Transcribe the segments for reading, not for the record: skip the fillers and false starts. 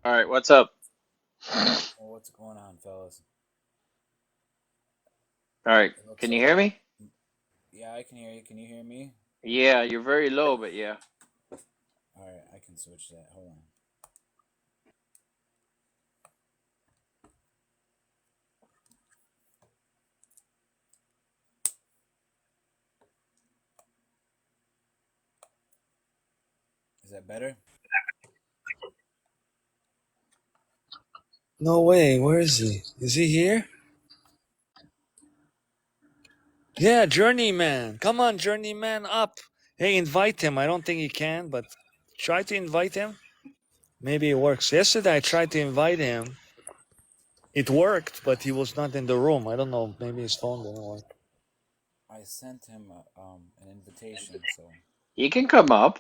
All right, what's up? Well, what's going on, fellas? All right, It looks can you like, hear me? yeah, I can hear you. Can you hear me? Yeah, you're very low, but yeah. All right, I can switch that. Hold on. Is that better? No way. Where is he? Is he here? Yeah, Journeyman. Come on, Journeyman, up. Hey, invite him. I don't think he can, but try to invite him. Maybe it works. Yesterday I tried to invite him. It worked, but he was not in the room. I don't know. Maybe his phone didn't work. I sent him an invitation, so You can come up.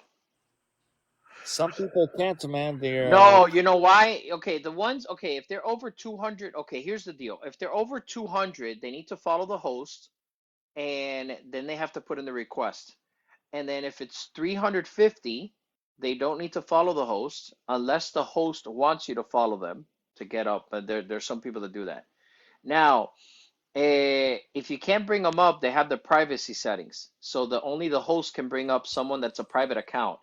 some people can't, man. They're No, you know why? Okay, the ones, okay, if they're over 200, okay, here's the deal. If they're over 200, they need to follow the host and then they have to put in the request. And then if it's 350, they don't need to follow the host unless the host wants you to follow them to get up. But there's some people that do that. Now, if you can't bring them up, they have the privacy settings. So only the host can bring up someone that's a private account.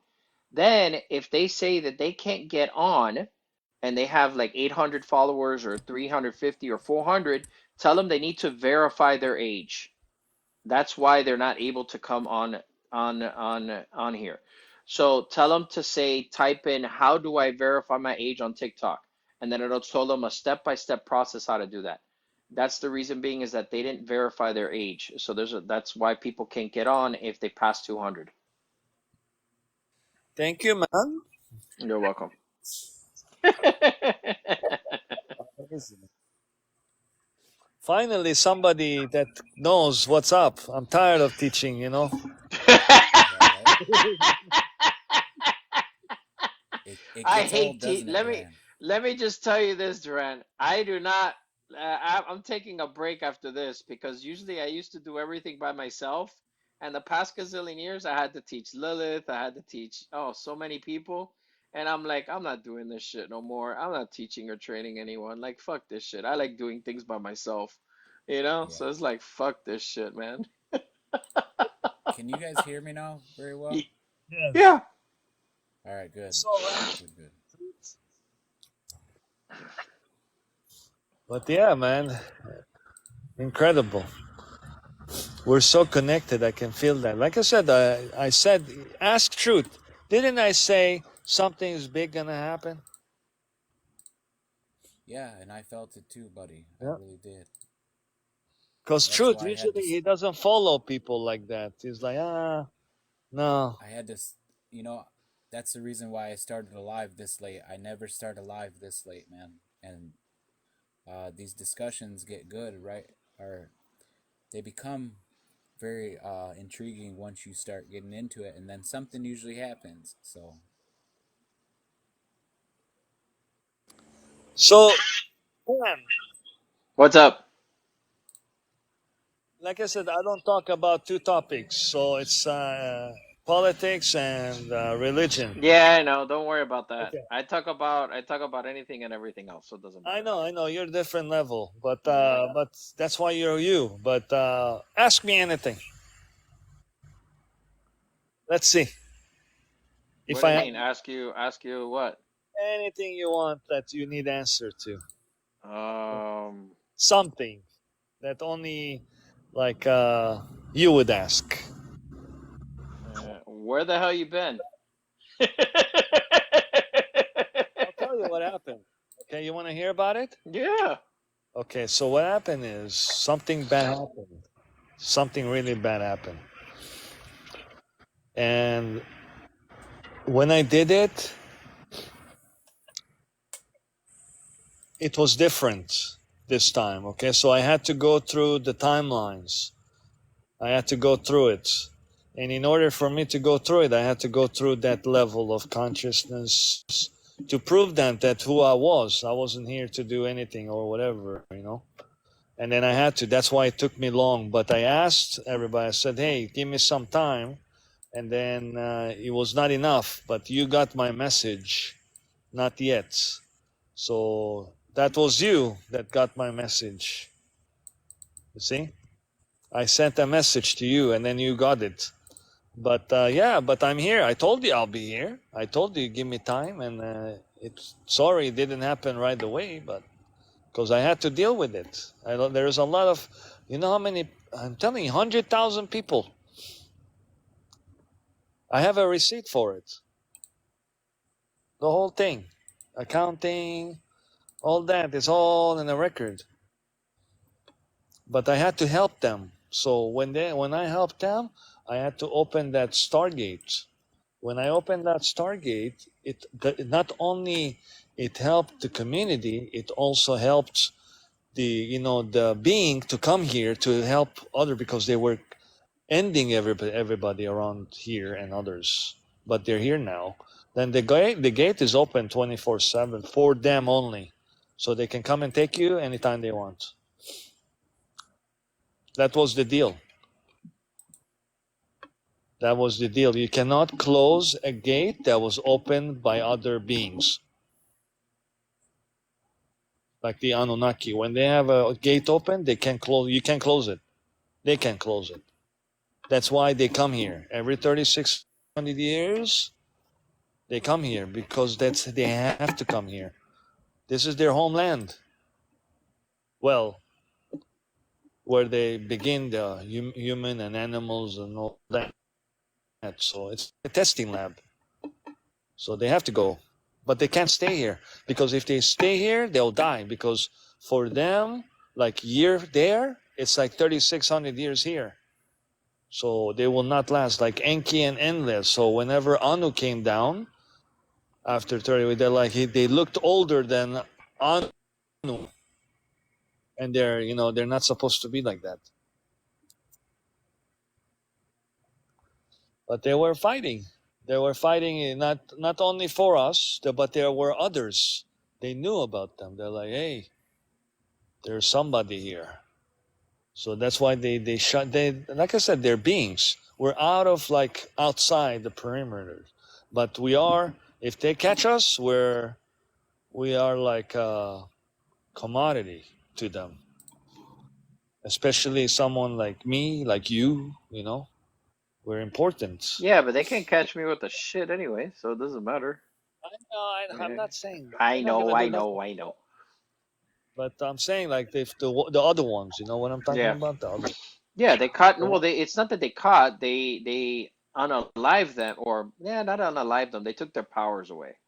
Then, if they say that they can't get on and they have like 800 followers or 350 or 400, tell them they need to verify their age. That's why they're not able to come on here. So tell them to say, type in, how do I verify my age on TikTok? And then it'll tell them a step-by-step process how to do that. That's the reason being is that they didn't verify their age. So that's why people can't get on if they pass 200. Thank you, man. You're welcome. Amazing. Finally, somebody that knows what's up. I'm tired of teaching. Yeah, right. It I gets old, hate doesn't it, Duran? let me just tell you this, Duran. I do not. I'm taking a break after this because usually I used to do everything by myself, and the past gazillion years I had to teach Lilith. I had to teach so many people, and I'm like, I'm not doing this shit no more. I'm not teaching or training anyone. Like fuck this shit. I like doing things by myself, you know. Yeah. So it's like fuck this shit, man. Can you guys hear me now very well? Y- Yes. Yeah. All right, good. It's all right. Good, good. But yeah, man, incredible. We're so connected. I can feel that. Like I said, I said, ask truth. Didn't I say something's big gonna happen? Yeah, and I felt it too, buddy. I Yeah. really did. Because That's truth why usually he doesn't follow people like that. He's like, no. I had to, you know, that's the reason why I started a live this late. I never start a live this late, man. And these discussions get good, right? Or they become very intriguing once you start getting into it, and then something usually happens. So So, man, What's up? like I said, I don't talk about two topics. So it's politics and religion. Yeah, I know. Don't worry about that. Okay. I talk about anything and everything else, so it doesn't matter. I know, you're a different level, but Yeah. that's why you're you. But ask me anything. Let's see What if do you I have mean? Ask you what? anything you want that you need answer to. Um, Something that only like you would ask. where the hell you been? I'll tell you what happened. Okay, you want to hear about it? Yeah. Okay, so what happened is something bad happened. Something really bad happened. And when I did it, it was different this time. Okay, so I had to go through the timelines. I had to go through it. And in order for me to go through it, I had to go through that level of consciousness to prove them that who I was. I wasn't here to do anything or whatever. And then I had to. That's why it took me long. But I asked everybody, I said, hey, give me some time. And then it was not enough. But you got my message. Not yet. So that was you that got my message. You see, I sent a message to you, and then you got it. But yeah, but I'm here. I told you I'll be here. I told you give me time, and it's sorry it didn't happen right away, but because I had to deal with it. There's a lot of, you know how many? I'm telling you, 100,000 people. I have a receipt for it. The whole thing, accounting, all that is all in a record. But I had to help them. So when I helped them, I had to open that Stargate. When I opened that Stargate, not only it helped the community, it also helped the being to come here to help other, because they were ending everybody around here and others, but they're here now. Then the gate is open 24/7 for them only, so they can come and take you anytime they want. That was the deal. That was the deal. You cannot close a gate that was opened by other beings, like the Anunnaki. When they have a gate open, they can close. You can close it. They can close it. That's why they come here every 3600 years. They come here because they have to come here. This is their homeland. Well, where they begin the human and animals and all that. So it's a testing lab. So they have to go, but they can't stay here, because if they stay here, they'll die. Because for them, like year there, it's like 3600 years here. So they will not last, like Enki and Endless. So whenever Anu came down after 30, they looked older than Anu, and they're not supposed to be like that. But they were fighting. They were fighting not only for us, but there were others. They knew about them. They're like, hey, there's somebody here. So that's why they shut. Like I said, they're beings. We're outside the perimeter, but we are. If they catch us, we are like a commodity to them. Especially someone like me, like you. We're important. Yeah, but they can't catch me with the shit anyway, so it doesn't matter. I'm Yeah. not saying that. I They're not know, gonna I do know, nothing. I know. But I'm saying, like, if the other ones, you know what I'm talking Yeah. about? The other. Yeah, they caught. Well, it's not that they caught. They unalived them, or yeah, not unalived them. They took their powers away.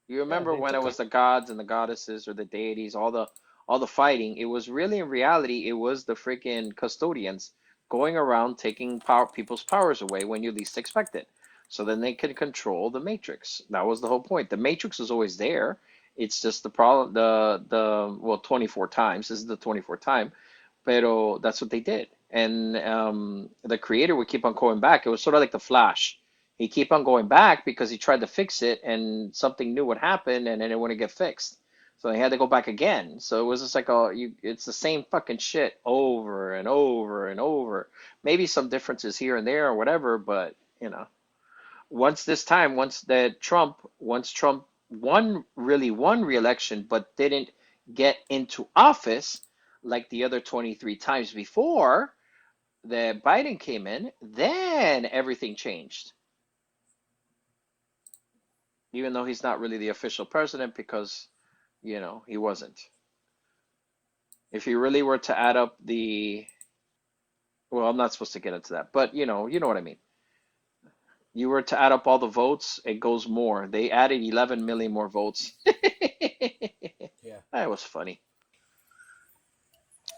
You Yeah, remember they when it took was it. the gods and the goddesses or the deities, all the fighting? It was really, in reality, it was the freaking custodians going around taking people's powers away when you least expect it. So then they could control the Matrix. That was the whole point. The Matrix was always there. It's just the problem. Well, 24 times. This is the 24th time, pero that's what they did. And the creator would keep on going back. It was sort of like the Flash. He keep on going back because he tried to fix it, and something new would happen, and then it wouldn't get fixed. So they had to go back again. So it was just like it's the same fucking shit over and over and over. Maybe some differences here and there or whatever, but once Trump really won re-election, but didn't get into office like the other 23 times before that Biden came in, then everything changed. Even though he's not really the official president because, he wasn't. If you really were to add up well, I'm not supposed to get into that, but you know what I mean. You were to add up all the votes, it goes more. They added 11 million more votes. Yeah. That was funny.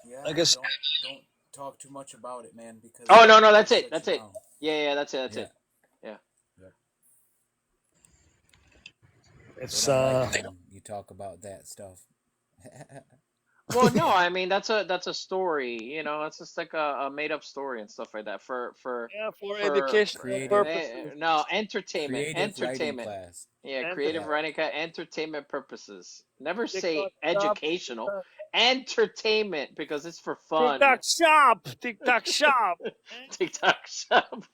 Yeah. I guess. Don't talk too much about it, man, because Oh, no, no, it'll that's it. shut That's you it. down. Yeah, yeah, that's it. That's Yeah. it. Yeah. Yep. They It's don't like it when you talk about that stuff. Well, no, I mean that's a story, it's just like a made up story and stuff like that yeah, for for educational Creative purposes. no, entertainment, creative writing entertainment. class. Yeah, creative Yeah. Entertainment. writing, entertainment purposes. Never say TikTok shop. educational, entertainment because it's for fun. TikTok shop. TikTok shop. TikTok shop.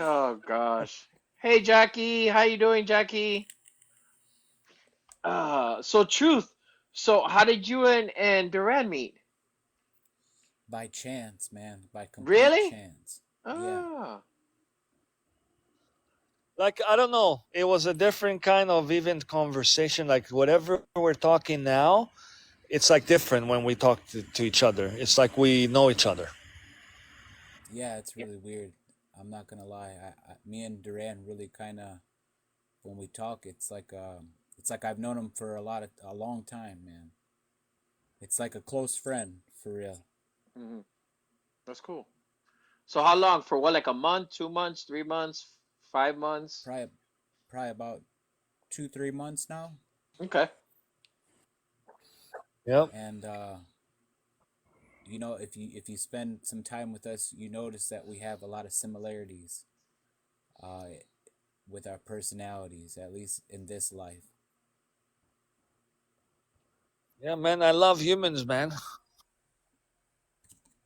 Oh gosh. Hey Jackie, how you doing, Jackie? So Truth. So how did you and Duran meet? By chance, man. By complete Really? chance. Yeah. Ah. Like, I don't know. It was a different kind of even conversation. Like, whatever we're talking now, it's like different when we talk to each other. It's like we know each other. Yeah, it's really weird. I'm not gonna lie. Me and Duran really kind of, when we talk, it's like I've known him for a long time, man. It's like a close friend for real. Hmm. That's cool. So how long? For what? Like a month, 2 months, 3 months, 5 months? Probably, probably about 2, 3 months now. Okay. Yep. And if you spend some time with us, you notice that we have a lot of similarities uh, with our personalities, at least in this life. Yeah, man. I love humans, man.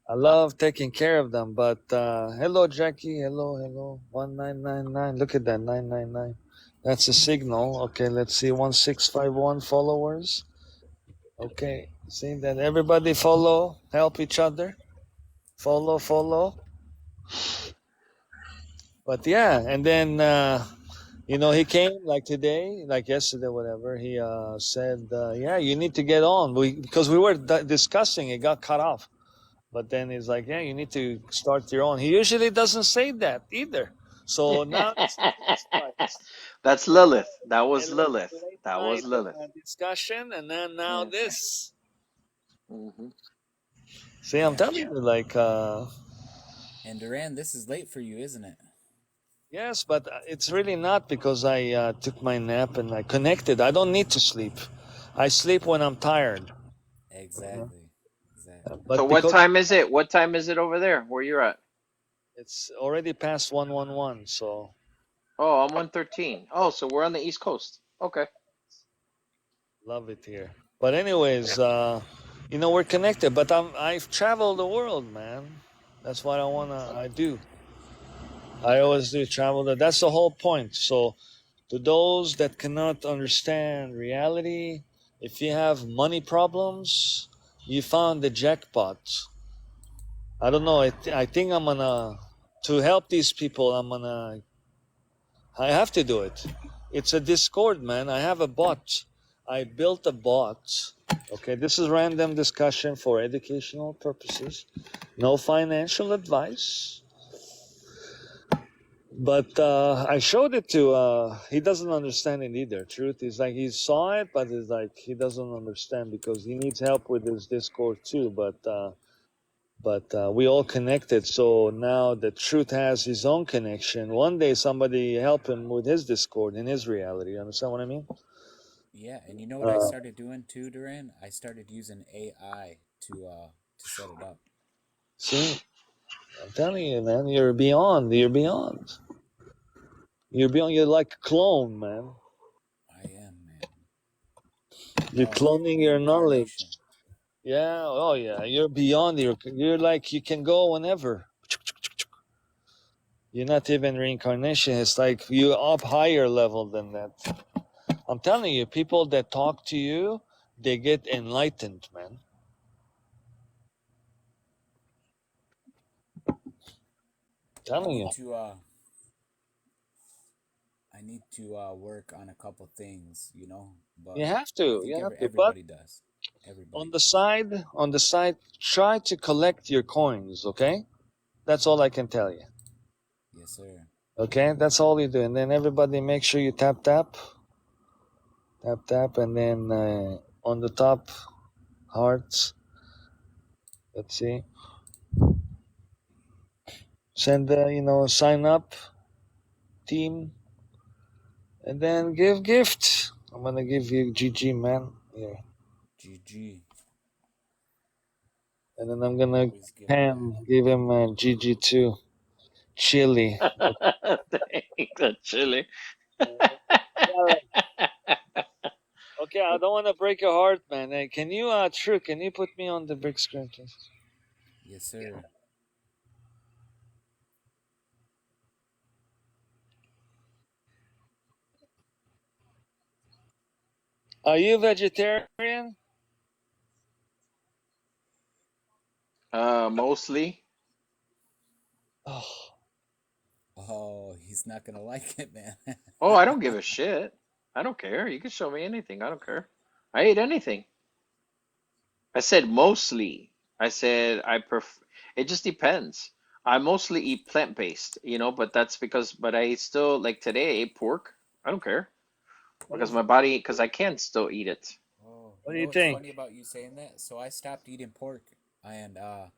I love taking care of them. But hello, Jackie. Hello, hello. 1999. Look at that, 999. That's a signal. Okay, let's see. 1651 followers. Okay, see that everybody follow, help each other. Follow, follow. But yeah, and then he came like today, like yesterday, whatever. He said, "Yeah, you need to get on." Because we were discussing, it got cut off. But then he's like, "Yeah, you need to start your own." He usually doesn't say that either. So now this is his place. That's Lilith. That A was late, Lilith. late That was night Lilith. discussion, and then now Yeah. this. Hmm. See, I'm Yeah. telling you, like, And Duran, this is late for you, isn't it? yes, but it's really not because I took my nap and I connected. I don't need to sleep. I sleep when I'm tired. Uh, Exactly. Exactly. So But what because time is it? What time is it over there where you're at? it's already past 111, so Oh, I'm 113. Oh, so we're on the East Coast. Okay. love it here. But anyways, we're connected. But I've traveled the world, man. That's what I do. I always do travel. That's the whole point. So to those that cannot understand reality, if you have money problems, you found the jackpot. I don't know. I think I'm gonna to help these people. I have to do it. It's a Discord, man. I have a bot. I built a bot. Okay, this is random discussion for educational purposes. No financial advice. But I showed it to. He doesn't understand it either. Truth is like he saw it, but it's like he doesn't understand because he needs help with his Discord too. But we all connected. So now the truth has his own connection. One day somebody help him with his Discord in his reality. You understand what I mean? Yeah, and you know what I Uh, started doing too, Duran? I started using AI to set it up. see, I'm telling you, man, you're beyond. You're beyond. You're beyond. You're like a clone, man. I am, man. You're Oh, cloning your knowledge. reincarnation. Yeah. Oh, yeah. You're beyond. You're like you can go whenever. You're not even reincarnation. It's like you up higher level than that. I'm telling you, people that talk to you, they get enlightened, man. I Telling you, need to uh I need to work on a couple things, you but have I to. think You have to. But everybody does. on Everybody the does. side, try to collect your coins. Okay, that's all I can tell you. Yes, sir. Okay, that's all you do, and then everybody make sure you tap, and then on the top hearts. Let's see. Send sign up team, and then give gift. I'm gonna give you GG, man. Here, GG. and then I'm gonna Always give it back. Pam give him GG too. Chili. Dang, the chili. Okay, I don't want to break your heart, man. Hey, can you, True, can you put me on the big screen, please? Yes, sir. Are you vegetarian? Mostly. Oh, Oh, he's not gonna like it, man. Oh, I don't give a shit. I don't care. You can show me anything. I don't care. I eat anything. I said mostly. I said I prefer. It just depends. I mostly eat plant-based, but that's because, but I still, like today, I ate pork. I don't care what because is my it? body, because I can still eat it. Oh, What you do know you what's think? funny about you saying that? So I stopped eating pork, and I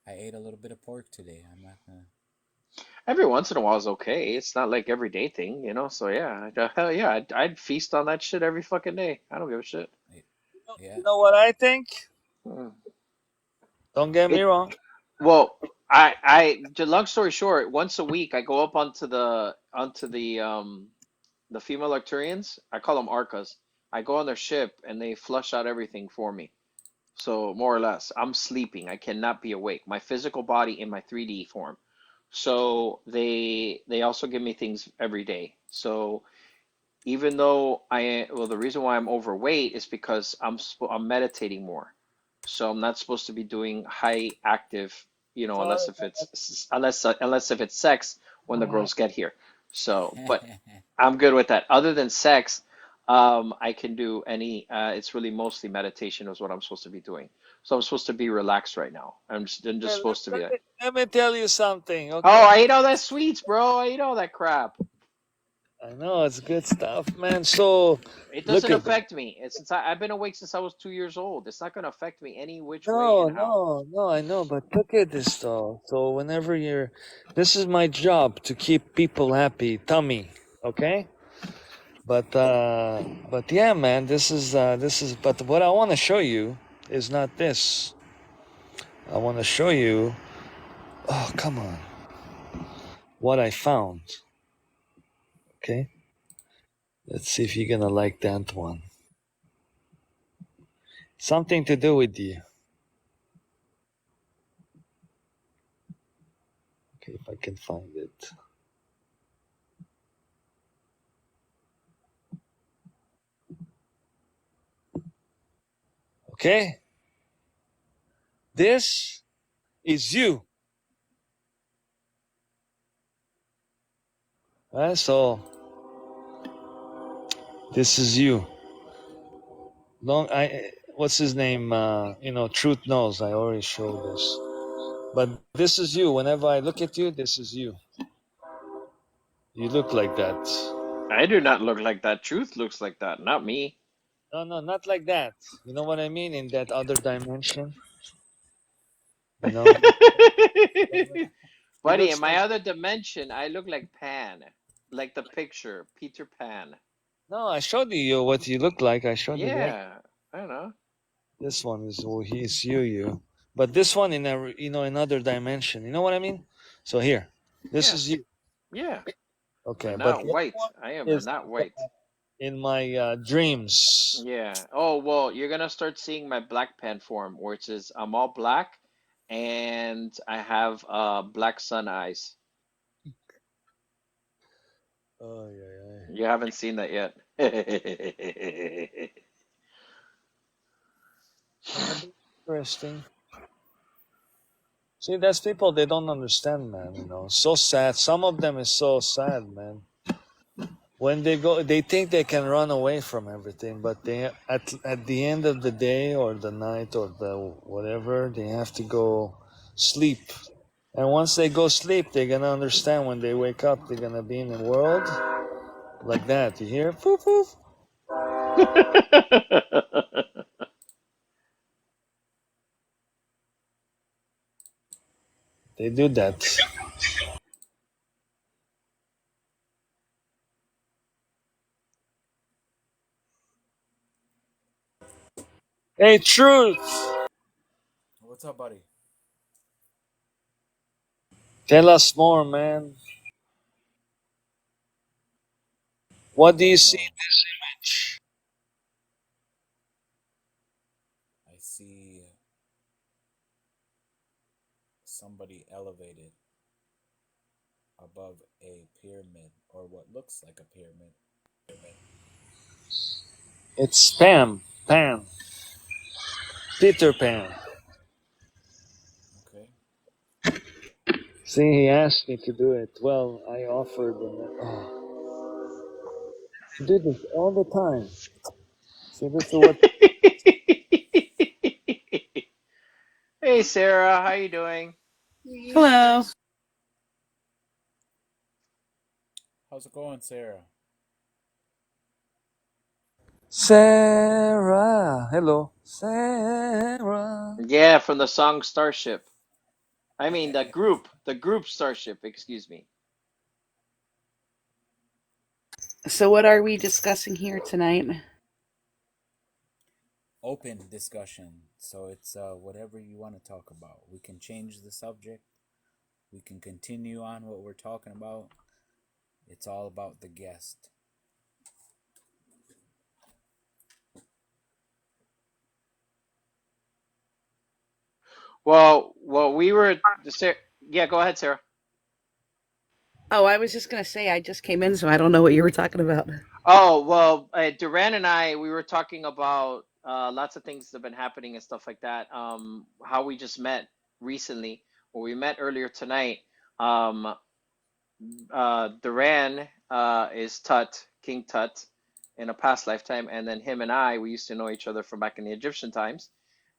ate a little bit of pork today. I'm not gonna. Every once in a while is okay. It's not like everyday thing. So yeah, hell yeah, I'd feast on that shit every fucking day. I don't give a shit. Yeah. You know what I think? Mm. Don't get me It wrong. Well, long story short, once a week I go up onto the female Arcturians. I call them Arcas. I go on their ship and they flush out everything for me. So more or less, I'm sleeping. I cannot be awake. My physical body in my 3D form. So they also give me things every day. So even though the reason why I'm overweight is because I'm meditating more. So I'm not supposed to be doing high active, Sorry. unless if it's sex when the girls get here. So, but I'm good with that. Other than sex, I can do it's really mostly meditation is what I'm supposed to be doing. So I'm supposed to be relaxed right now. I'm just Hey, supposed to be like, let me tell you something, oh, okay? I ate all that sweets, bro. I ate all that crap. I know it's good stuff, man. So It look doesn't at it. affect me. I've been awake since I was 2 years old. It's not going to affect me any which way No, and how. no, no, I know, but look at this though. So whenever this is my job to keep people happy, tummy, okay? But yeah, man, but what I want to show you is not this. I want to show you, oh, come on, what I found, okay? Let's see if you're gonna like that one. Something to do with you. Okay, if I can find it. Okay? This is you. So this is you. Long I what's his name? Truth knows. I already showed this. But this is you. Whenever I look at you, this is you. You look like that. I do not look like that. Truth looks like that, not me. No, no, not like that. You know what I mean? In that other dimension, you know? He Buddy, in looks my like other dimension, I look like Pan, like the picture, Peter Pan. no, I showed you what you look like. I showed you that. Yeah, I don't know. This one is he's you. But this one in another dimension. You know what I mean? So here, this Yeah, is you. yeah, Okay, but but not the other white. one I am is not white. in my dreams. Yeah. Oh, well, you're gonna start seeing my black pen form, which is I'm all black and I have black sun eyes. Oh yeah, You haven't seen that yet. yeah. Interesting. See, that's people they don't understand, man. So sad. Some of them is so sad, man. When they go, they think they can run away from everything, but they at the end of the day or the night or the whatever, they have to go sleep. And once they go sleep, they're gonna understand when they wake up, they're gonna be in a world like that. You hear? Poof, poof. They do that. Hey, truth. What's up, buddy? Tell us more, man. What do I you don't see know. in this image? I see somebody elevated above a pyramid or what looks like a pyramid. It's Pam. Pam. Peter Pan. Okay. See, he asked me to do it. Well, I offered him. Oh, he did this all the time. See, this is what. Hey Sarah, how you doing? Hello. How's it going, Sarah? Sarah. Hello. Sarah. Yeah, from the song Starship. I mean the group Starship, excuse me. So, what are we discussing here tonight? Open discussion. So it's whatever you want to talk about. We can change the subject. We can continue on what we're talking about. It's all about the guest. Well, we were yeah, go ahead, Sarah. Oh, I was just going to say I just came in, so I don't know what you were talking about. Oh, well, Duran and I, we were talking about lots of things that have been happening and stuff like that. How we just met recently, or we met earlier tonight. Um, Duran is Tut, King Tut, in a past lifetime, and then him and I, we used to know each other from back in the Egyptian times.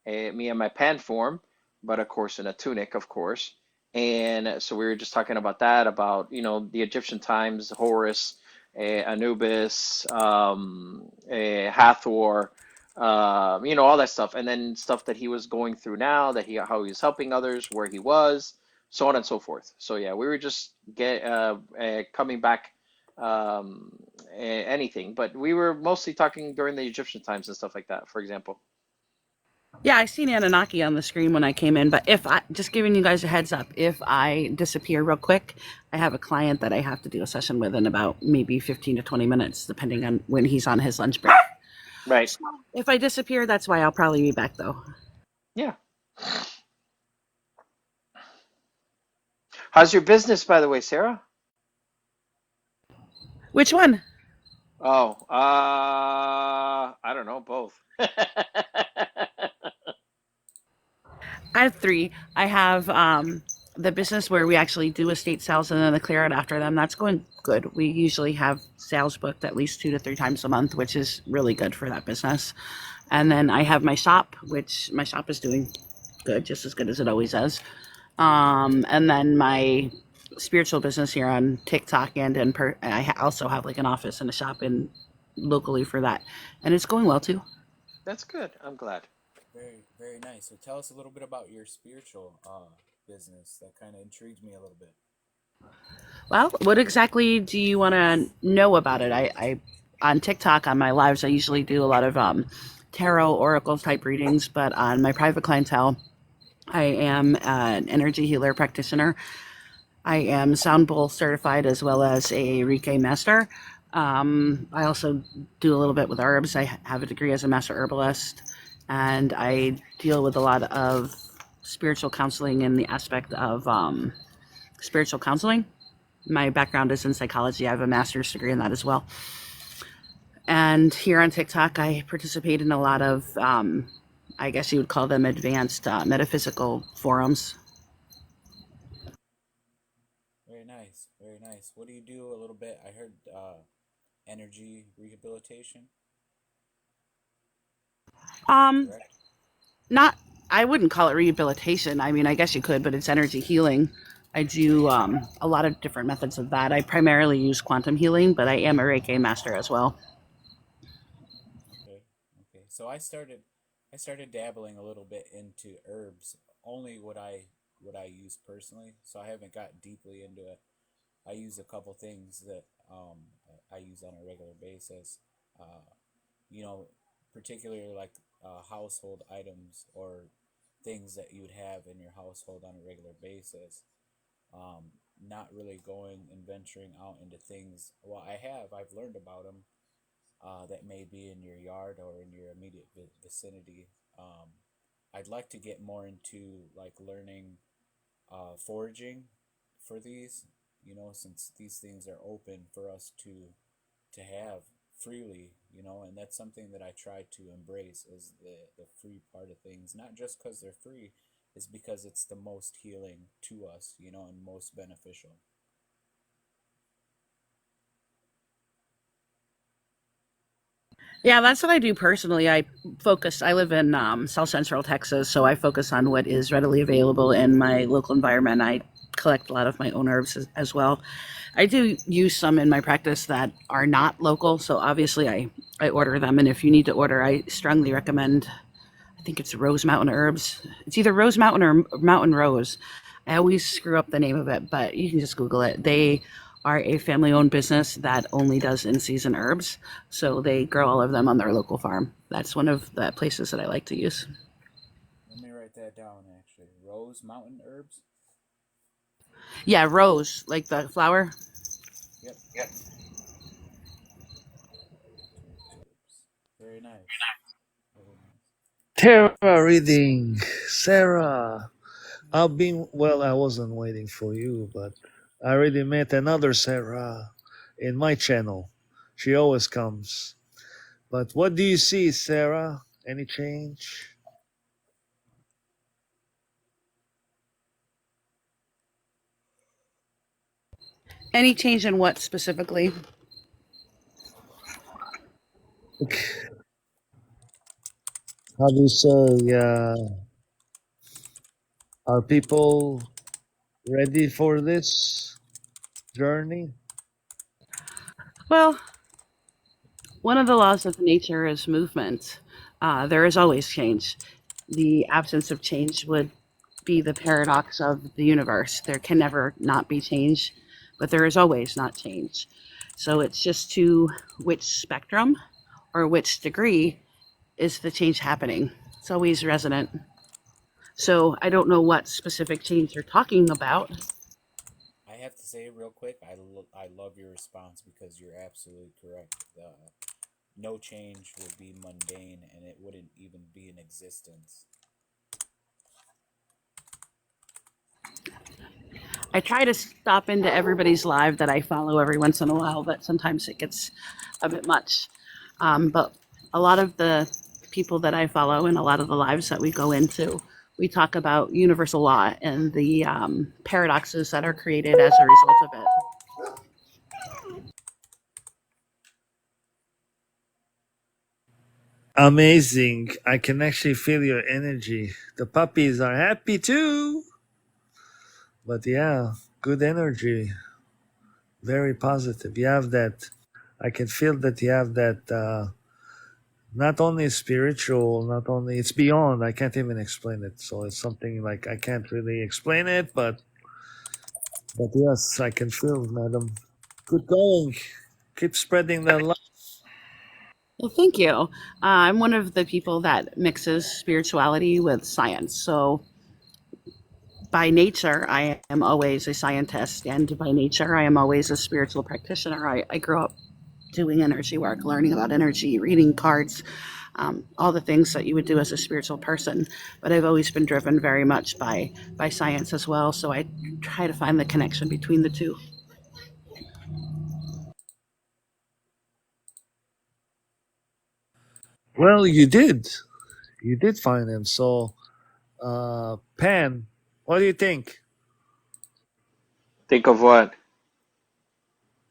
Me in my pan form, but of course in a tunic, of course. And so we were just talking about that, about the Egyptian times, Horus, Anubis, Hathor, all that stuff, and then stuff that he was going through now, that how he was helping others, where he was, so on and so forth. So yeah, we were just coming back, anything, but we were mostly talking during the Egyptian times and stuff like that, for example. Yeah, I seen Anunnaki on the screen when I came in, but if I just giving you guys a heads up, if I disappear real quick, I have a client that I have to do a session with in about maybe 15 to 20 minutes, depending on when he's on his lunch break. Right. So if I disappear, that's why I'll probably be back though. Yeah. How's your business, by the way, Sarah? Which one? Oh, I don't know, both. I have three. I have the business where we actually do estate sales and then the clear out after them. That's going good. We usually have sales booked at least 2 to 3 times a month, which is really good for that business. And then I have my shop, which my shop is doing good, just as good as it always does. And then my spiritual business here on TikTok I also have like an office and a shop in locally for that, and it's going well too. That's good. I'm glad. Very, very nice. So tell us a little bit about your spiritual business. That kind of intrigues me a little bit. Well, what exactly do you want to know about it? I on TikTok on my lives I usually do a lot of tarot oracle type readings, but on my private clientele, I am an energy healer practitioner. I am sound bowl certified as well as a Reiki master. I also do a little bit with herbs. I have a degree as a master herbalist, and I deal with a lot of spiritual counseling in the aspect of spiritual counseling. My background is in psychology. I have a master's degree in that as well. And here on TikTok, I participate in a lot of, I guess you would call them advanced metaphysical forums. Very nice. Very nice. What do you do a little bit? I heard energy rehabilitation, Um, correct? not, I wouldn't call it rehabilitation. I mean, I guess you could, but it's energy healing. I do a lot of different methods of that. I primarily use quantum healing, but I am a Reiki master as well. Okay. Okay. So I started dabbling a little bit into herbs, only what I use personally. So I haven't got deeply into it. I use a couple things that I use on a regular basis. Uh, you know, particularly like household items or things that you would have in your household on a regular basis. Not really going and venturing out into things. Well, I've learned about them that may be in your yard or in your immediate vicinity. Um, I'd like to get more into like learning foraging for these, since these things are open for us to have freely, you know, and that's something that I try to embrace is the free part of things, not just because they're free, is because it's the most healing to us, you know, and most beneficial. Yeah, that's what I do personally. I live in South Central Texas, so I focus on what is readily available in my local environment. I collect a lot of my own herbs as well. I do use some in my practice that are not local, so obviously I order them. And if you need to order, I strongly recommend, I think it's Rose Mountain Herbs. It's either Rose Mountain or Mountain Rose. I always screw up the name of it, but you can just Google it. They are a family owned business that only does in season herbs. So they grow all of them on their local farm. That's one of the places that I like to use. Let me write that down actually. Rose Mountain Herbs? Yeah, rose, like the flower. Yep. Herbs. Very nice. Very nice. Terra reading. Sarah. I've been, well, I wasn't waiting for you, but I already met another Sarah in my channel. She always comes. But what do you see, Sarah? Any change? Any change in what specifically? How do you say, are people ready for this journey? Well, one of the laws of nature is movement. There is always change. The absence of change would be the paradox of the universe. There can never not be change, but there is always not change. So it's just to which spectrum or which degree is the change happening. It's always resonant. So I don't know what specific change you're talking about. I have to say real quick, I love your response because you're absolutely correct. No change would be mundane and it wouldn't even be in existence. I try to stop into everybody's live that I follow every once in a while, but sometimes it gets a bit much. But a lot of the people that I follow and a lot of the lives that we go into, we talk about universal law and the paradoxes that are created as a result of it. Amazing. I can actually feel your energy. The puppies are happy too. But yeah, good energy. Very positive. You have that. I can feel that you have that. Not only spiritual, not only it's beyond. I can't even explain it. So it's something like I can't really explain it, but yes, I can feel, madam. Good going. Keep spreading that love. Well, thank you. I'm one of the people that mixes spirituality with science. So by nature, I am always a scientist, and by nature, I am always a spiritual practitioner. I grew up doing energy work, learning about energy, reading cards, all the things that you would do as a spiritual person. But I've always been driven very much by science as well. So I try to find the connection between the two. Well, you did. You did find him. So, Pan, what do you think? Think of what?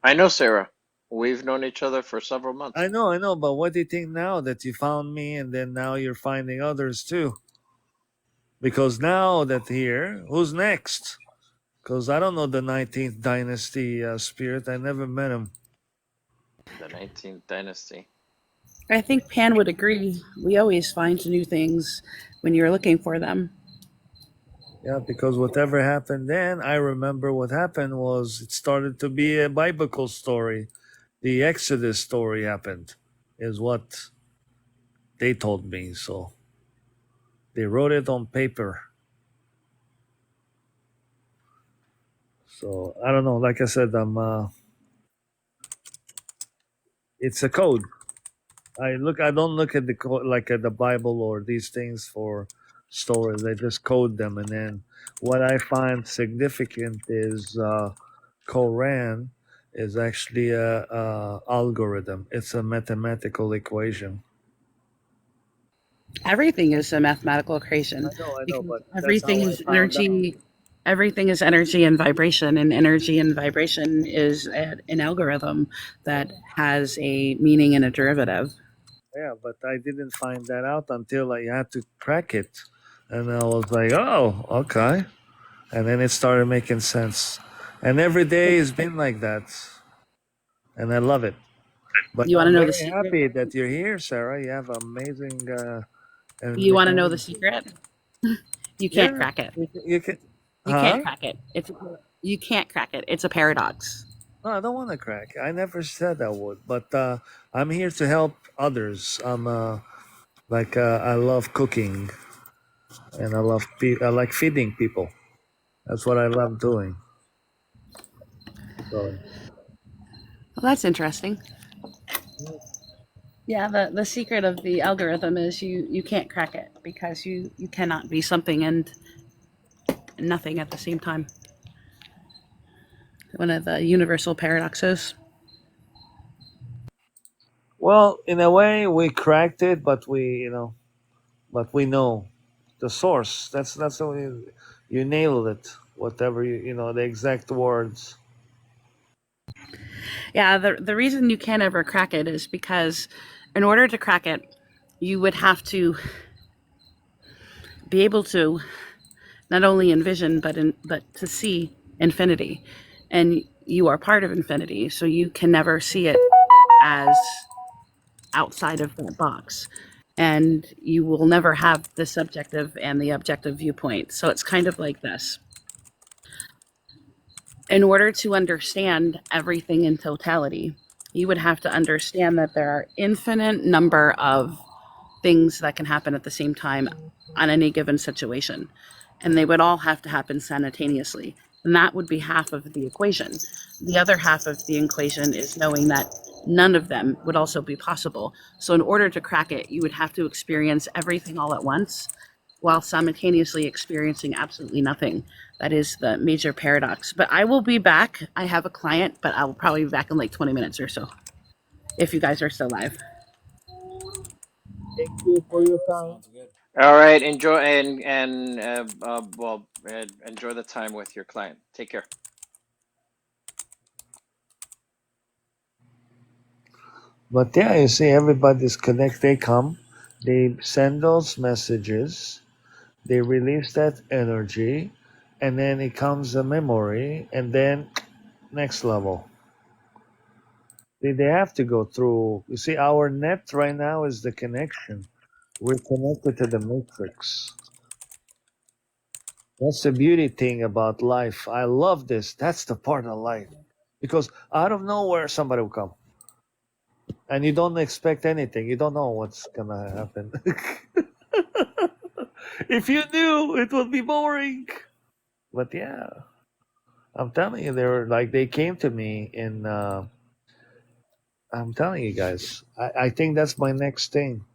I know Sarah. We've known each other for several months. I know, but what do you think now that you found me and then now you're finding others too? Because now that here, who's next? Because I don't know the 19th dynasty spirit. I never met him. The 19th dynasty. I think Pan would agree. We always find new things when you're looking for them. Yeah, because whatever happened then, I remember what happened was it started to be a biblical story. The Exodus story happened, is what they told me. So they wrote it on paper. So I don't know. Like I said, it's a code. I don't look at the like at the Bible or these things for stories. I just code them, and then what I find significant is Quran, is actually a algorithm. It's a mathematical equation. Everything is a mathematical equation I know, because but that's everything how I is found out. energy. Everything is energy and vibration, and energy and vibration is an algorithm that has a meaning and a derivative. Yeah, but I didn't find that out until I had to crack it, and I was like, oh, okay, and then it started making sense. And every day has been like that, and I love it. But You want to I'm know the very secret? happy that you're here, Sarah. You have amazing, and You you want to know the can, secret? You can't yeah, crack it. you can, You can't huh? crack it. You can't crack it. It's a paradox. No, I don't want to crack. I never said I would, but I'm here to help others. I'm I love cooking, and I like feeding people. That's what I love doing. So Well, that's interesting. Yeah, the secret of the algorithm is you can't crack it because you cannot be something and nothing at the same time. One of the universal paradoxes. well, in a way, we cracked it, but we know the source. That's how you nailed it. Whatever the exact words. Yeah, the reason you can't ever crack it is because in order to crack it, you would have to be able to not only envision but to see infinity, and you are part of infinity, so you can never see it as outside of that box, and you will never have the subjective and the objective viewpoint. So it's kind of like this: in order to understand everything in totality, you would have to understand that there are infinite number of things that can happen at the same time on any given situation. And they would all have to happen simultaneously. And that would be half of the equation. The other half of the equation is knowing that none of them would also be possible. So, in order to crack it, you would have to experience everything all at once while simultaneously experiencing absolutely nothing. That is the major paradox. But I will be back. I have a client, but I will probably be back in like 20 minutes or so if you guys are still live. Thank you All for right, your time. sounds good. All right, enjoy enjoy the time with your client. Take care. But yeah, you see, everybody's connect. They come, they send those messages, they release that energy, and then it comes a memory, and then next level. They have to go through. You see, our net right now is the connection. We're connected to the matrix. That's the beauty thing about life. I love this. That's the part of life. Because out of nowhere, somebody will come. And you don't expect anything. You don't know what's going to happen. If you knew, it would be boring. But yeah, I'm telling you, they came to me in. I'm telling you guys, I think that's my next thing.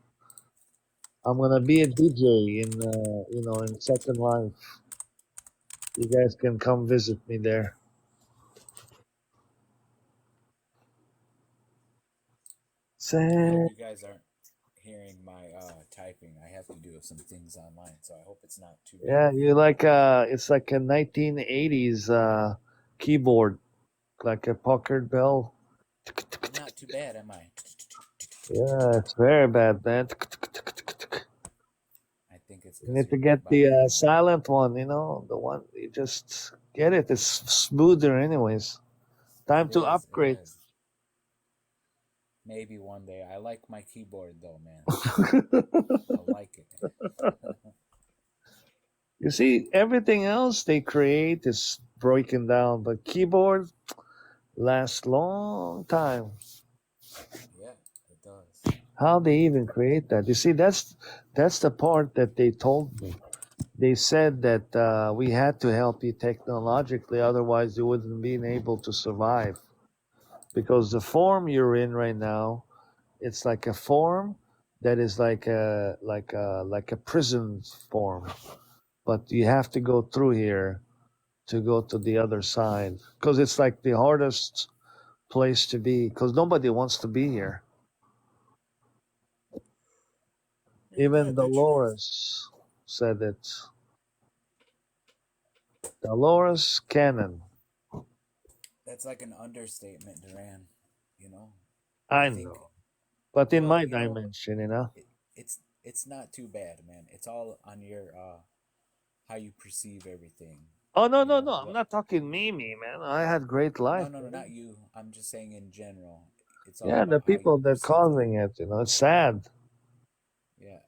I'm gonna be a DJ in Second Life. You guys can come visit me there. I hope Say, you guys aren't hearing my typing. I have to do some things online, so I hope it's not too bad. yeah, you like it's like a 1980s keyboard, like a Packard Bell. I'm not too bad, am I? Yeah, it's very bad, man. I think it's You because need to you're get the bipolar. silent one, the one you just get it. It's smoother, anyways. Time It to is. It upgrade. is. Maybe one day. I like my keyboard though, man. I like it. You see, everything else they create is broken down, but keyboard lasts long time. Yeah, it does. How they even create that? You see, that's the part that they told me. They said that we had to help you technologically, otherwise you wouldn't be able to survive. Because the form you're in right now, it's like a form that is like a prison form, but you have to go through here to go to the other side because it's like the hardest place to be because nobody wants to be here. Ain't Even that the truth? Dolores said it. Dolores Cannon. That's like an understatement, Duran. You know, I I think, know. But in well, my you know, dimension, you know. it's not too bad, man. It's all on your how you perceive everything. Oh no, You no, know no. I'm what? not talking me, man. I had great life, No, man. not you. I'm just saying in general. It's all Yeah, the about how you people that perceive causing things. it, it's sad. Yeah,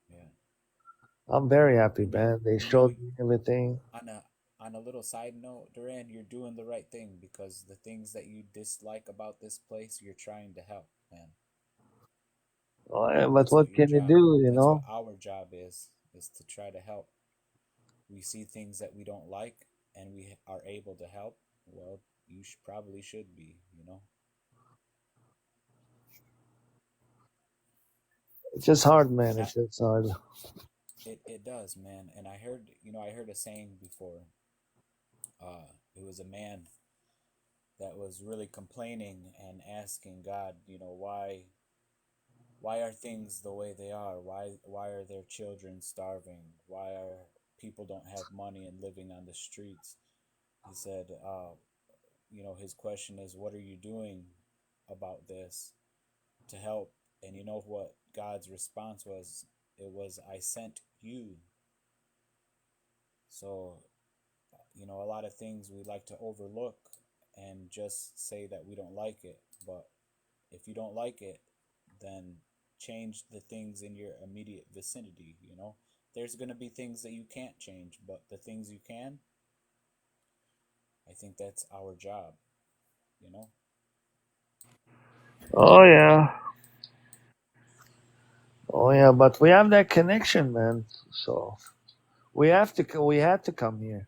yeah. I'm very happy, And you man. They and you showed me everything. on a little side note, Duran, you're doing the right thing because the things that you dislike about this place, you're trying to help, man. Oh, yeah, but That's what what your can you job. do, you That's what know? our job is to try to help. We see things that we don't like and we are able to help. Well, you probably should be, you know. It's just hard, man. And It's just hard. it does, man. And I heard a saying before. It was a man that was really complaining and asking God, why are things the way they are? Why are their children starving? Why are people don't have money and living on the streets? He said, his question is, what are you doing about this to help? And you know what God's response was? It was, I sent you. So, a lot of things we like to overlook and just say that we don't like it. But if you don't like it, then change the things in your immediate vicinity. There's going to be things that you can't change, but the things you can, I think that's our job, you know? Oh yeah. Oh yeah, but we have that connection, man. So we had to come here.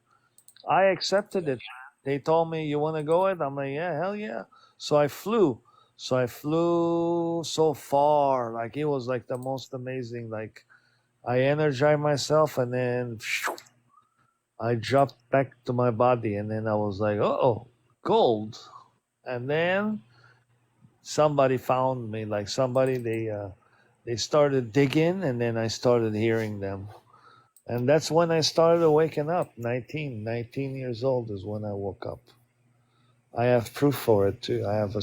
I accepted Yeah. it. They told me you want to go it. I'm like, yeah, hell yeah. So I flew. So I flew so far. Like it was like the most amazing. Like I energized myself and then I dropped back to my body and then I was like, oh, gold. And then somebody found me. Like somebody they started digging and then I started hearing them. And that's when I started waking up. 19 years old is when I woke up. I have proof for it too. I have a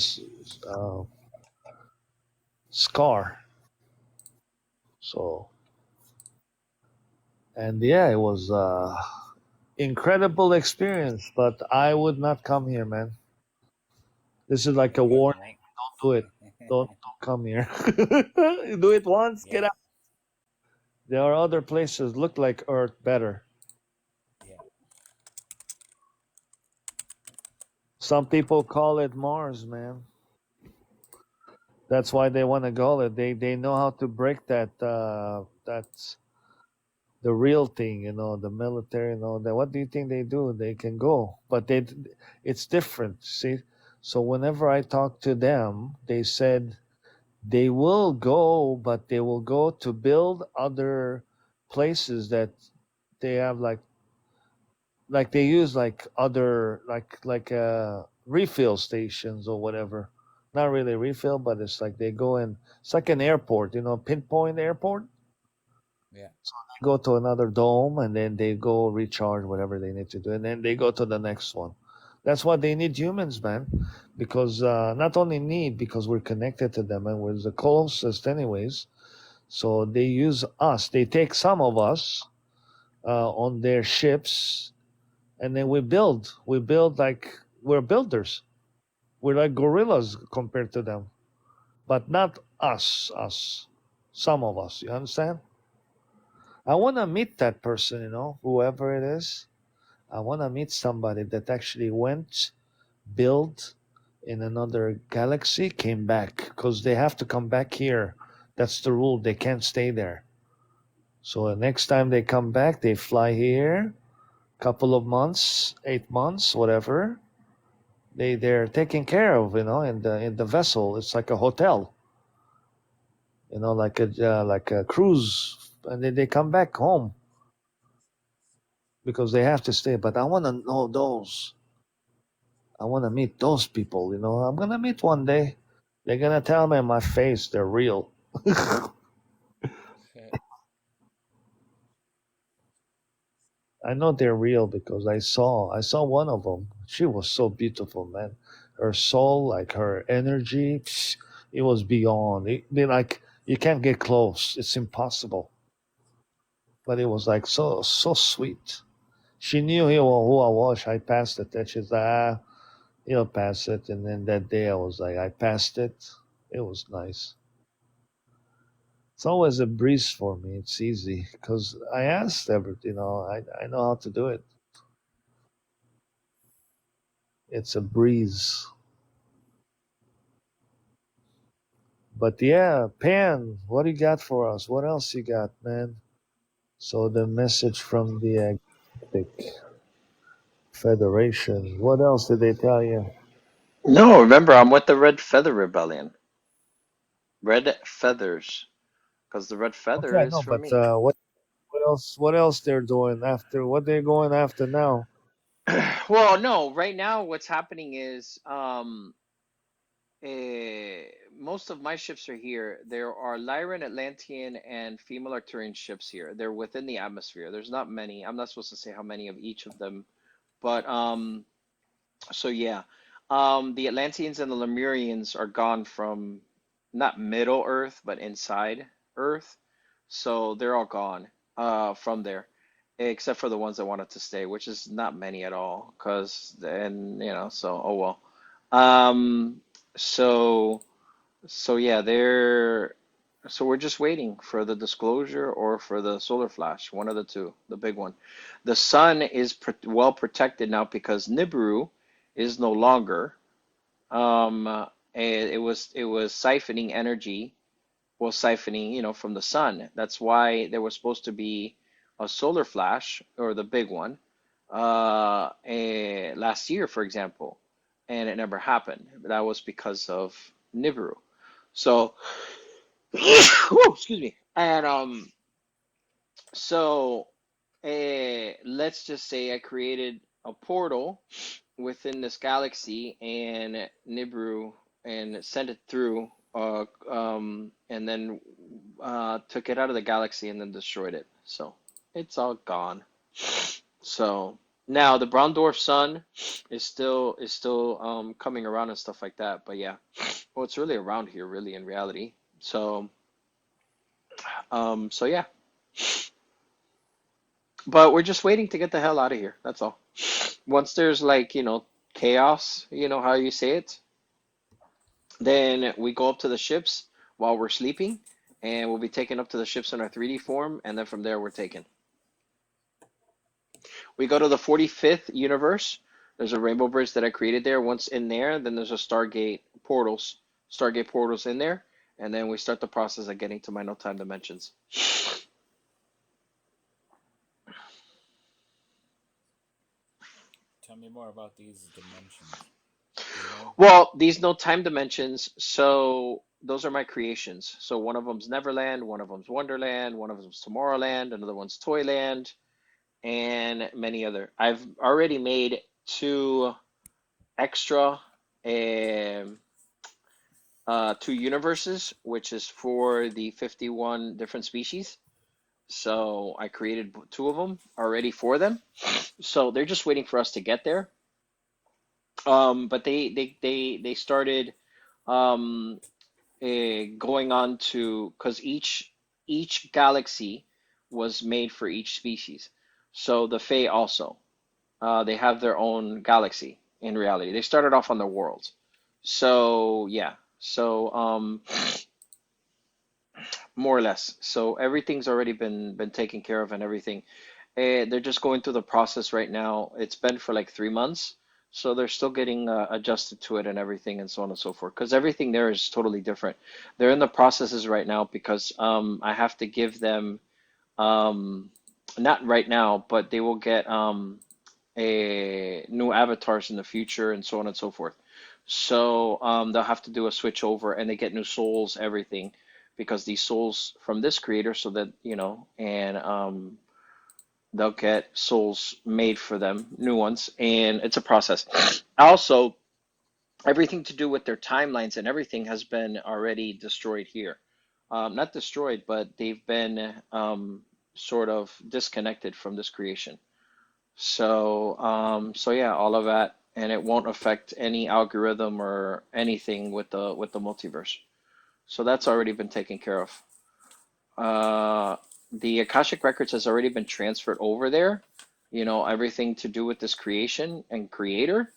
scar. So, and yeah, it was incredible experience. But I would not come here, man. This is like a You warning. won't. Don't do it. Don't come here. Do it once. Get Yeah, out. There are other places look like Earth better. yeah. Some people call it Mars, man. That's why they want to go there. They know how to break that. That's the real thing, the military, that. What do you think they do? They can go, but it's different. See, so whenever I talk to them, they said they will go, but they will go to build other places that they have like they use like other refill stations or whatever. Not really refill, but it's like they go in. It's like an airport, pinpoint airport. Yeah. Go to another dome and then they go recharge whatever they need to do and then they go to the next one. That's why they need humans, man, because not only need because we're connected to them and we're the closest anyways. So they use us. They take some of us on their ships and then we build like we're builders. We're like gorillas compared to them, but not us, some of us, you understand? I want to meet that person, whoever it is. I want to meet somebody that actually went, built in another galaxy, came back because they have to come back here. That's the rule. They can't stay there. So the next time they come back, they fly here, couple of months, 8 months, whatever. They're taken care of, in the vessel. It's like a hotel, like a cruise, and then they come back home because they have to stay. But I want to know those. I want to meet those people. I'm gonna meet one day. They're gonna tell me in my face they're real. I know they're real because I saw one of them. She was so beautiful, man. Her soul, like her energy, it was beyond. Like you can't get close. It's impossible. But it was like so sweet. She knew who I was. I passed the test. She's like, he'll pass it. And then that day I was like, I passed it. It was nice. It's always a breeze for me. It's easy because I asked everything. I know how to do it. It's a breeze. But yeah, Pan, what do you got for us? What else you got, man? So the message from the Galactic Federation. What else did they tell you? No, remember, I'm with the Red Feather Rebellion. Red Feathers, because the red Okay, feather I is know, for but me. what else? What else they're doing after? What they're going after now? Well, no, right now what's happening is most of my ships are here. There are Lyran, Atlantean, and female Arcturian ships here. They're within the atmosphere. There's not many. I'm not supposed to say how many of each of them, but so yeah. The Atlanteans and the Lemurians are gone from not Middle Earth, but inside Earth. So they're all gone from there, except for the ones that wanted to stay, which is not many at all, cause and so oh well. Um, so so yeah, we're just waiting for the disclosure or for the solar flash, one of the two, the big one. The sun is well protected now because Nibiru is no longer. It was siphoning energy, well, siphoning, from the sun. That's why there was supposed to be a solar flash or the big one, last year, for example, and it never happened. That was because of Nibiru. So, excuse me. And so let's just say I created a portal within this galaxy and Nibiru and sent it through, and then took it out of the galaxy and then destroyed it. So it's all gone. So now the brown dwarf sun is still coming around and stuff like that. But yeah, well, it's really around here, really in reality. So yeah, but we're just waiting to get the hell out of here. That's all. Once there's like, chaos, how you say it, then we go up to the ships while we're sleeping, and we'll be taken up to the ships in our 3D form, and then from there we're taken. We go to the 45th universe. There's a rainbow bridge that I created there. Once in there, then there's a Stargate portals in there, and then we start the process of getting to my no time dimensions. Tell me more about these dimensions. You know? Well, these no time dimensions, so those are my creations. So one of them's Neverland, one of them's Wonderland, one of them's Tomorrowland, another one's Toyland, and many other. I've already made two extra um, two universes, which is for the 51 different species. So I created two of them already for them. So they're just waiting for us to get there. But they started um, going on to because each galaxy was made for each species. So the Fae also they have their own galaxy in reality. They started off on the worlds. So yeah, so more or less. So everything's already been taken care of and everything. They're just going through the process right now. It's been for like 3 months, so they're still getting adjusted to it and everything and so on and so forth. Because everything there is totally different. They're in the processes right now because I have to give them not right now, but they will get a new avatars in the future and so on and so forth. So they'll have to do a switch over and they get new souls, everything, because these souls from this creator, so that and they'll get souls made for them, new ones, and it's a process. Also, everything to do with their timelines and everything has been already destroyed here. Not destroyed, but they've been sort of disconnected from this creation. So yeah, all of that, and it won't affect any algorithm or anything with the multiverse. So that's already been taken care of. Uh, the Akashic Records has already been transferred over there. You know, everything to do with this creation and creator,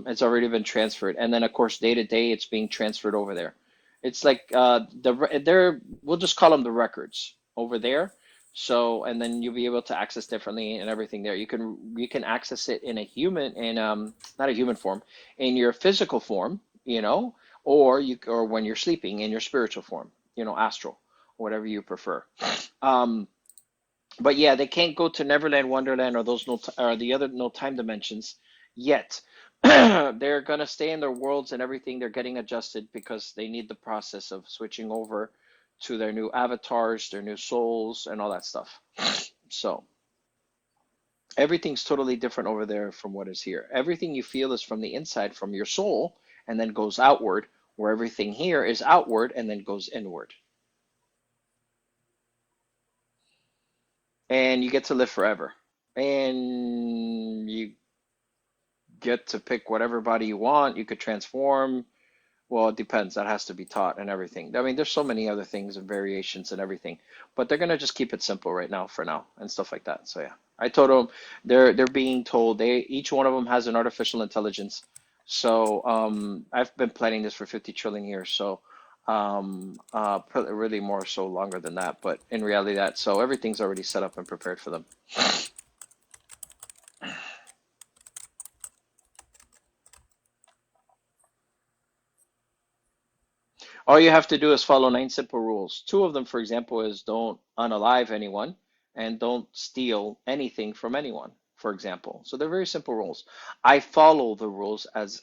it's already been transferred. And then, of course, day to day, it's being transferred over there. It's like they're we'll just call them the records over there. So, and then you'll be able to access differently and everything there. You can access it in a human in not a human form, in your physical form, you know, or when you're sleeping in your spiritual form, you know, astral, whatever you prefer. Um, but yeah, they can't go to Neverland, Wonderland, or those or the other no time dimensions yet. They're gonna stay in their worlds and everything. They're getting adjusted because they need the process of switching over to their new avatars, their new souls, and all that stuff. So everything's totally different over there from what is here. Everything you feel is from the inside, from your soul, and then goes outward, where everything here is outward and then goes inward. And you get to live forever. And you get to pick whatever body you want. You could transform. Well, it depends. That has to be taught and everything. I mean, there's so many other things and variations and everything, but they're gonna just keep it simple right now for now and stuff like that. So yeah, I told them they're being told each one of them has an artificial intelligence. So I've been planning this for 50 trillion years. So really more so longer than that, but in reality that so everything's already set up and prepared for them. All you have to do is follow 9 simple rules. Two of them, for example, is don't unalive anyone and don't steal anything from anyone, for example. So they're very simple rules. I follow the rules as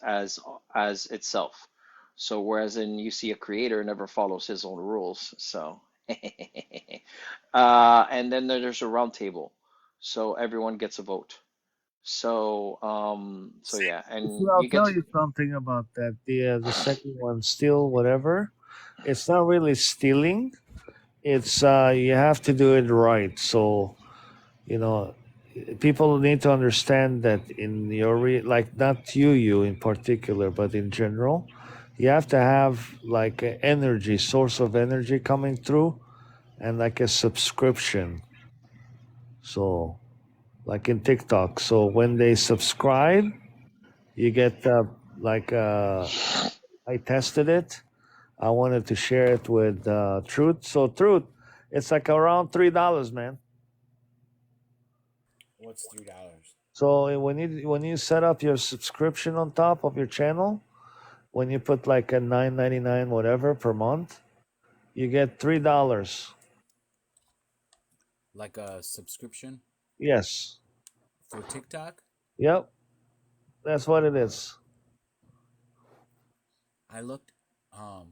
itself. So whereas in you see a creator never follows his own rules. So and then there's a round table. So everyone gets a vote. So yeah, See, and I'll you get tell to you something about that. The second one, steal whatever. It's not really stealing. It's you have to do it right. So you know, people need to understand that in your like not you in particular, but in general, you have to have like an energy source of energy coming through, and like a subscription. So like in TikTok. So when they subscribe, you get like I tested it. I wanted to share it with Truth. So Truth, it's like around $3, man. What's $3? So when you set up your subscription on top of your channel, when you put like a 9.99 whatever per month, you get $3. Like a subscription Yes. for TikTok? Yep. That's what it is. I looked, um,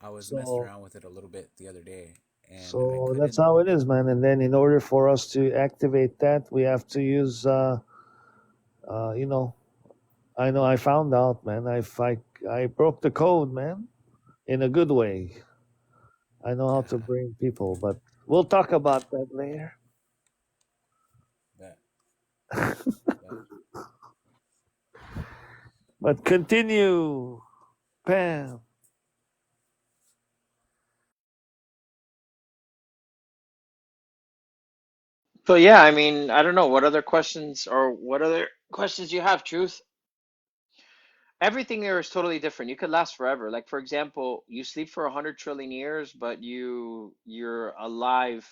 I was messing So around with it a little bit the other day, and I so that's couldn't. how it is, man. And then in order for us to activate that, we have to use you know, I know I found out, man. I broke the code, man, in a good way. I know how to bring people, but we'll talk about that later. That that But continue, Pam. So yeah, I mean, I don't know what other questions or what other questions you have, Truth. Everything there is totally different. You could last forever. Like for example, you sleep for 100 trillion years, but you're alive,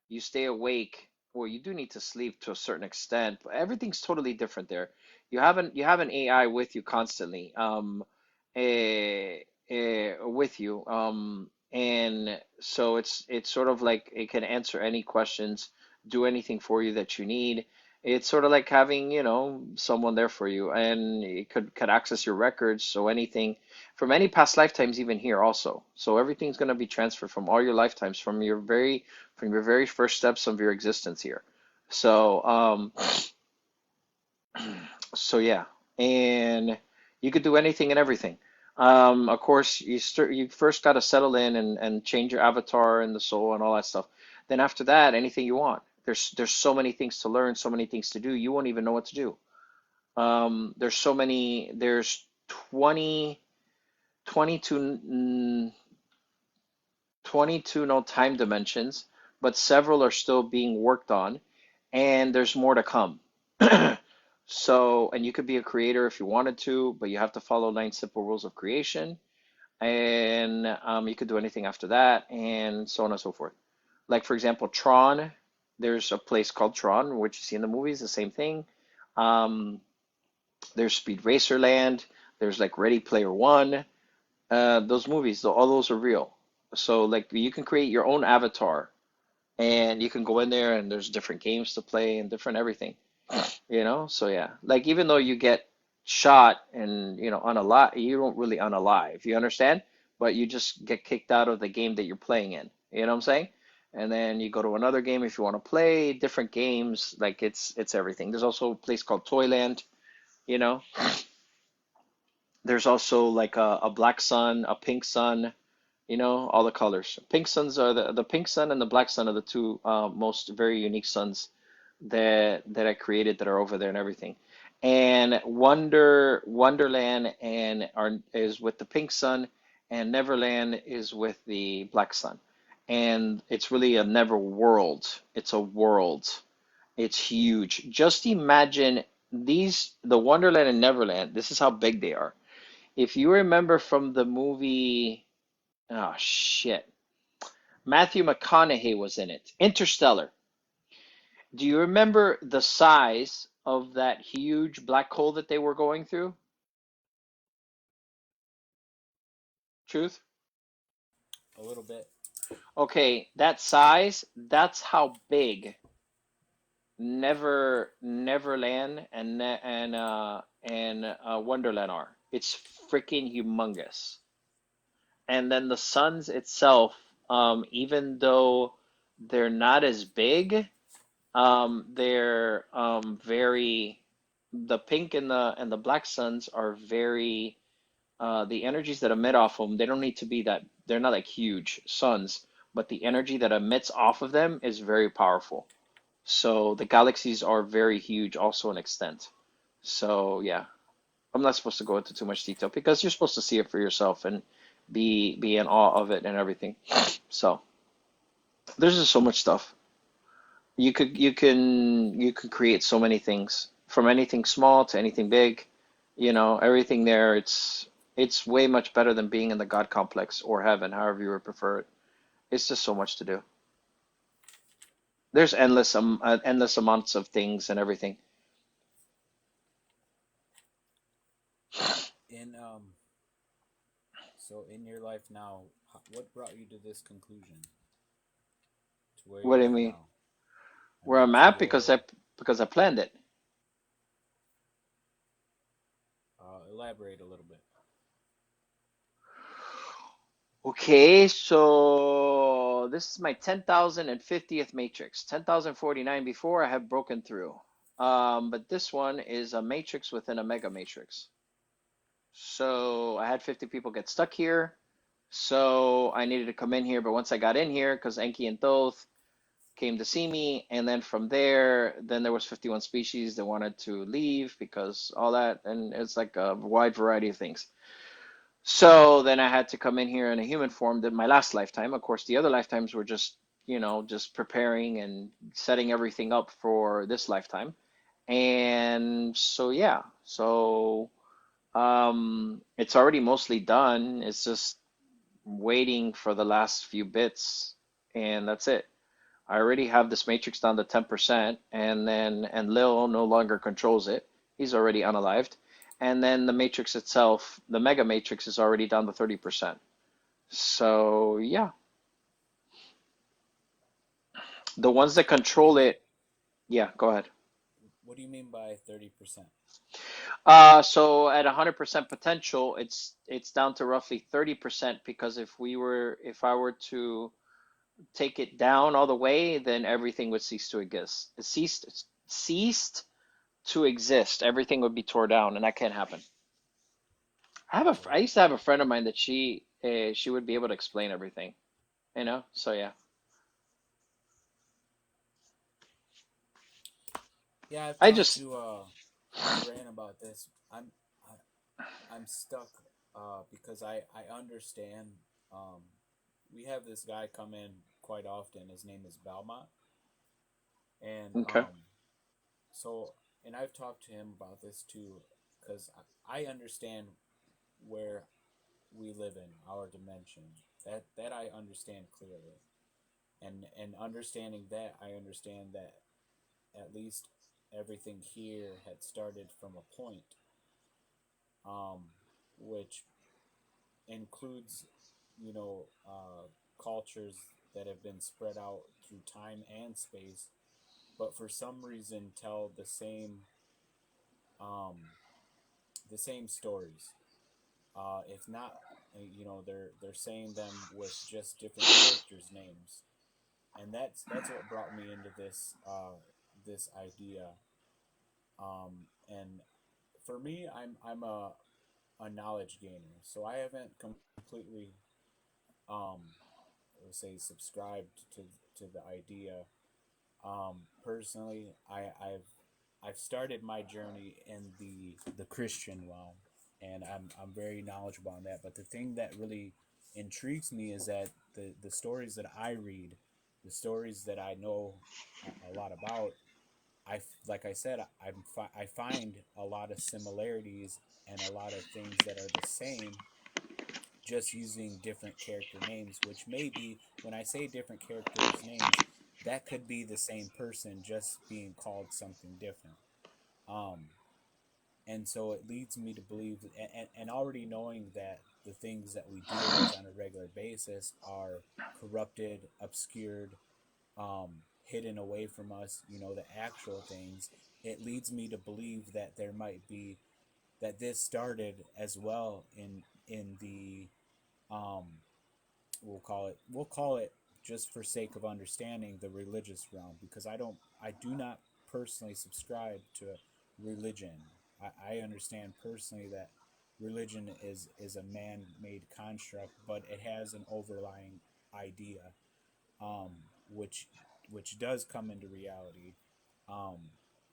you stay awake. Well, you do need to sleep to a certain extent, but everything's totally different there. You have an AI with you constantly, with you, and so it's sort of like it can answer any questions, do anything for you that you need. It's sort of like having, someone there for you, and it could access your records, so anything from any past lifetimes, even here also. So everything's going to be transferred from all your lifetimes, from your very first steps of your existence here. So so yeah, and you could do anything and everything. Of course, you first got to settle in and change your avatar and the soul and all that stuff. Then after that, anything you want. There's so many things to learn, so many things to do. You won't even know what to do. There's so many. There's 20, 22, 22 no time dimensions, but several are still being worked on, and there's more to come. So, and you could be a creator if you wanted to, but you have to follow 9 simple rules of creation, and you could do anything after that, and so on and so forth. Like, for example, Tron, there's a place called Tron, which you see in the movies, the same thing. Um, there's Speed Racer Land, there's like Ready Player One. Those movies, all those are real. So, like, you can create your own avatar, and you can go in there, and there's different games to play and different everything. So yeah, like even though you get shot and unalive, you don't really unalive, you understand, but you just get kicked out of the game that you're playing in, you know what I'm saying? And then you go to another game if you want to play different games. Like it's everything. There's also a place called Toyland. you know there's also like a black sun, a pink sun, all the colors. Pink suns are the pink sun and the black sun are the two most very unique suns that I created that are over there and everything. And Wonderland and are is with the pink sun, and Neverland is with the black sun. And it's really a never world. It's a world. It's huge. Just imagine the Wonderland and Neverland. This is how big they are. If you remember from the movie, oh shit, Matthew McConaughey was in it. Interstellar. Do you remember the size of that huge black hole that they were going through? Truth? A little bit. Okay, that size, that's how big Neverland and Wonderland are. It's freaking humongous. And then the suns itself, even though they're not as big, they're very the pink and the black suns are very the energies that emit off of them, they don't need to be that, they're not like huge suns, but the energy that emits off of them is very powerful. So the galaxies are very huge also in extent. So yeah, I'm not supposed to go into too much detail because you're supposed to see it for yourself and be in awe of it and everything. So there's just so much stuff. You could create so many things from anything small to anything big. Everything there. It's way much better than being in the God complex or heaven, however you would prefer it. It's just so much to do. There's endless amounts of things and everything. In So in your life now, what brought you to this conclusion, to where What you're do you at mean? now? I Where mean, I'm to at because I where, because I planned it. elaborate a little bit. Okay, so this is my 10,050th matrix. 10,049 before I have broken through. But this one is a matrix within a mega matrix. So I had 50 people get stuck here. So I needed to come in here, but once I got in here, because Enki and Thoth came to see me, and then from there, then there was 51 species that wanted to leave because all that, and it's like a wide variety of things. So then I had to come in here in a human form. That my last lifetime, of course, the other lifetimes were just preparing and setting everything up for this lifetime. And so yeah, so it's already mostly done. It's just waiting for the last few bits, and that's it. I already have this matrix down to 10%, and Lil no longer controls it. He's already unalived. And then the matrix itself, the mega matrix, is already down to 30%. So yeah, the ones that control it, yeah, go ahead. What do you mean by 30%? So at 100% potential, it's down to roughly 30% because if I were to take it down all the way, then everything would cease to exist. It ceased to exist. Everything would be torn down, and that can't happen. I Right. used to have a friend of mine that she would be able to explain everything, you know? So yeah. Yeah, I've I talked just to Duran about this. I'm stuck because I understand. Um, we have this guy come in quite often. His name is Belmont, and okay. so and I've talked to him about this too because I understand where we live in our dimension. That I understand clearly, and understanding that I understand that at least everything here had started from a point, um, which includes, cultures that have been spread out through time and space, but for some reason tell um, the same stories. If not, they're saying them with just different characters' names, and that's what brought me into this idea. And for me, I'm a knowledge gainer, so I haven't completely I would say subscribed to the idea. Personally, I've started my journey in the Christian realm, and I'm very knowledgeable on that. But the thing that really intrigues me is that the stories that I read, the stories that I know a lot about, like I said, I find a lot of similarities and a lot of things that are the same, just using different character names, which may be, when I say different characters' names, that could be the same person just being called something different. Um, and so it leads me to believe, and already knowing that the things that we deal with on a regular basis are corrupted, obscured, hidden away from us, the actual things, it leads me to believe that there might be, that this started as well in the um, we'll call it, just for sake of understanding, the religious realm, because I do not personally subscribe to religion. I understand personally that religion is a man-made construct, but it has an overlying idea, um, which which does come into reality. um,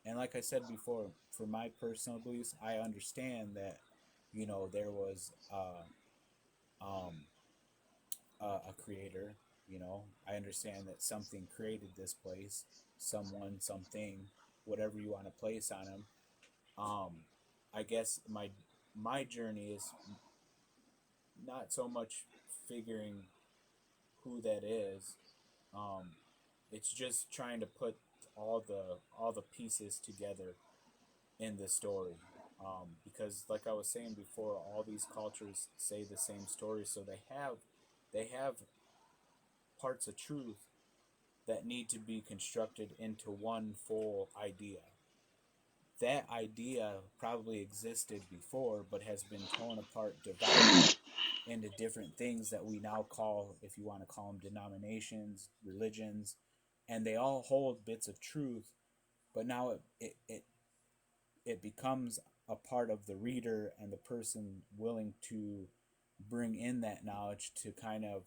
and like I said before, for my personal beliefs, I understand that there was um, a creator. I understand that something created this place, someone, something, whatever you want to place on him. Um, I guess my journey is not so much figuring who that is. Um, it's just trying to put all the pieces together in the story. Because, like I was saying before, all these cultures say the same story, so they have parts of truth that need to be constructed into one full idea. That idea probably existed before, but has been torn apart, divided into different things that we now call, if you want to call them, denominations, religions, and they all hold bits of truth. But now it becomes a part of the reader and the person willing to bring in that knowledge to kind of,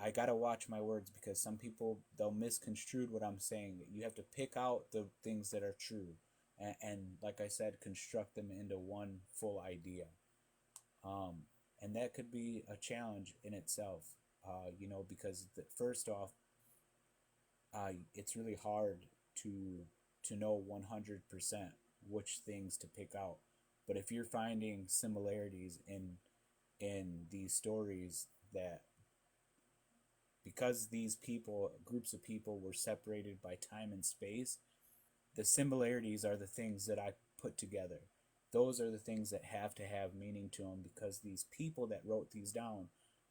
I gotta watch my words, because some people, they'll misconstrue what I'm saying. You have to pick out the things that are true, and like I said, construct them into one full idea. Um, and that could be a challenge in itself, because first off, it's really hard to know 100% which things to pick out. But if you're finding similarities in these stories, that because these people, groups of people, were separated by time and space, the similarities are the things that I put together. Those are the things that have to have meaning to them, because these people that wrote these down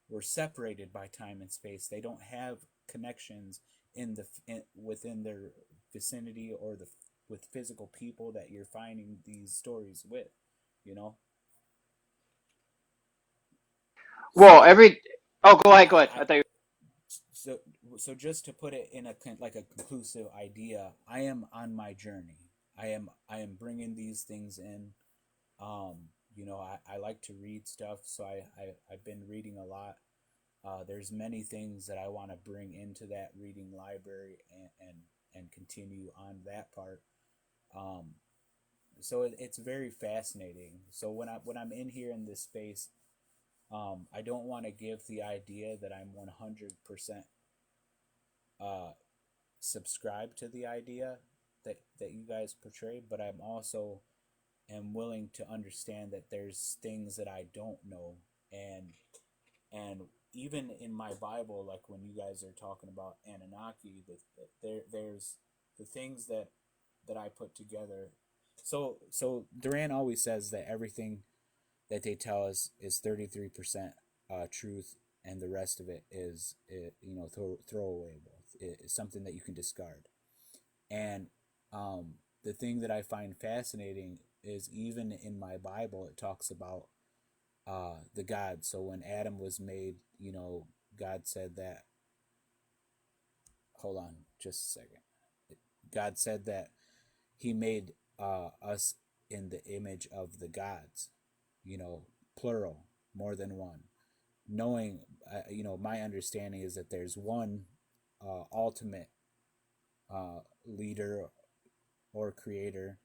were separated by time and space. They don't have connections within their vicinity, or with physical people that you're finding these stories with, you know. Well, So oh, go ahead, go I, ahead. I I thought you. so so just to put it in a like a conclusive idea, I am on my journey. I am bringing these things in. I like to read stuff, so I've been reading a lot. There's many things that I want to bring into that reading library and continue on that part. Um, so it's very fascinating. So when I'm in here in this space, I don't want to give the idea that I'm 100% uh, subscribe to the idea that you guys portray, but I'm also am willing to understand that there's things that I don't know, and and even in my Bible, like when you guys are talking about Anunnaki, there's the things that I put together. So Duran always says that everything that they tell us is 33% truth, and the rest of it is throwaway. It's something that you can discard. And the thing that I find fascinating is even in my Bible, it talks about the gods. So when Adam was made, God said that. Hold on, just a second. God said that He made us in the image of the gods, plural, more than one. Knowing, my understanding is that there's one ultimate leader or creator,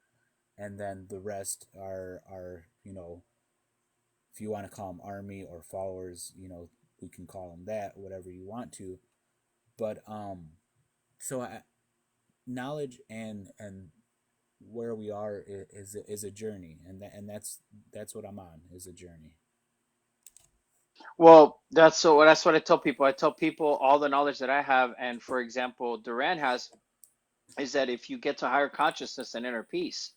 and then the rest are if you want to call them army or followers, we can call them that, whatever you want to. But so knowledge and where we are is a journey, and that's what I'm on, is a journey. Well, that's what I tell people. I tell people all the knowledge that I have, and for example, Duran has, is that if you get to higher consciousness and inner peace,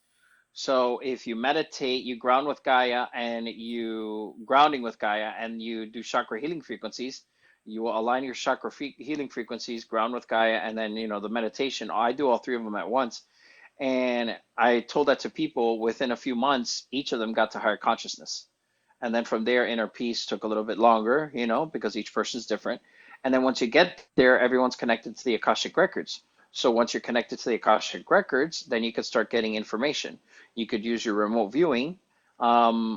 so if you meditate, you ground with Gaia, and you grounding with Gaia, and you do chakra healing frequencies, you will align your chakra healing frequencies, ground with Gaia, and then the meditation. I do all three of them at once, and I told that to people. Within a few months, each of them got to higher consciousness. And then from there, inner peace took a little bit longer, because each person's different. And then once you get there, everyone's connected to the Akashic records. So once you're connected to the Akashic records, then you could start getting information. You could use your remote viewing,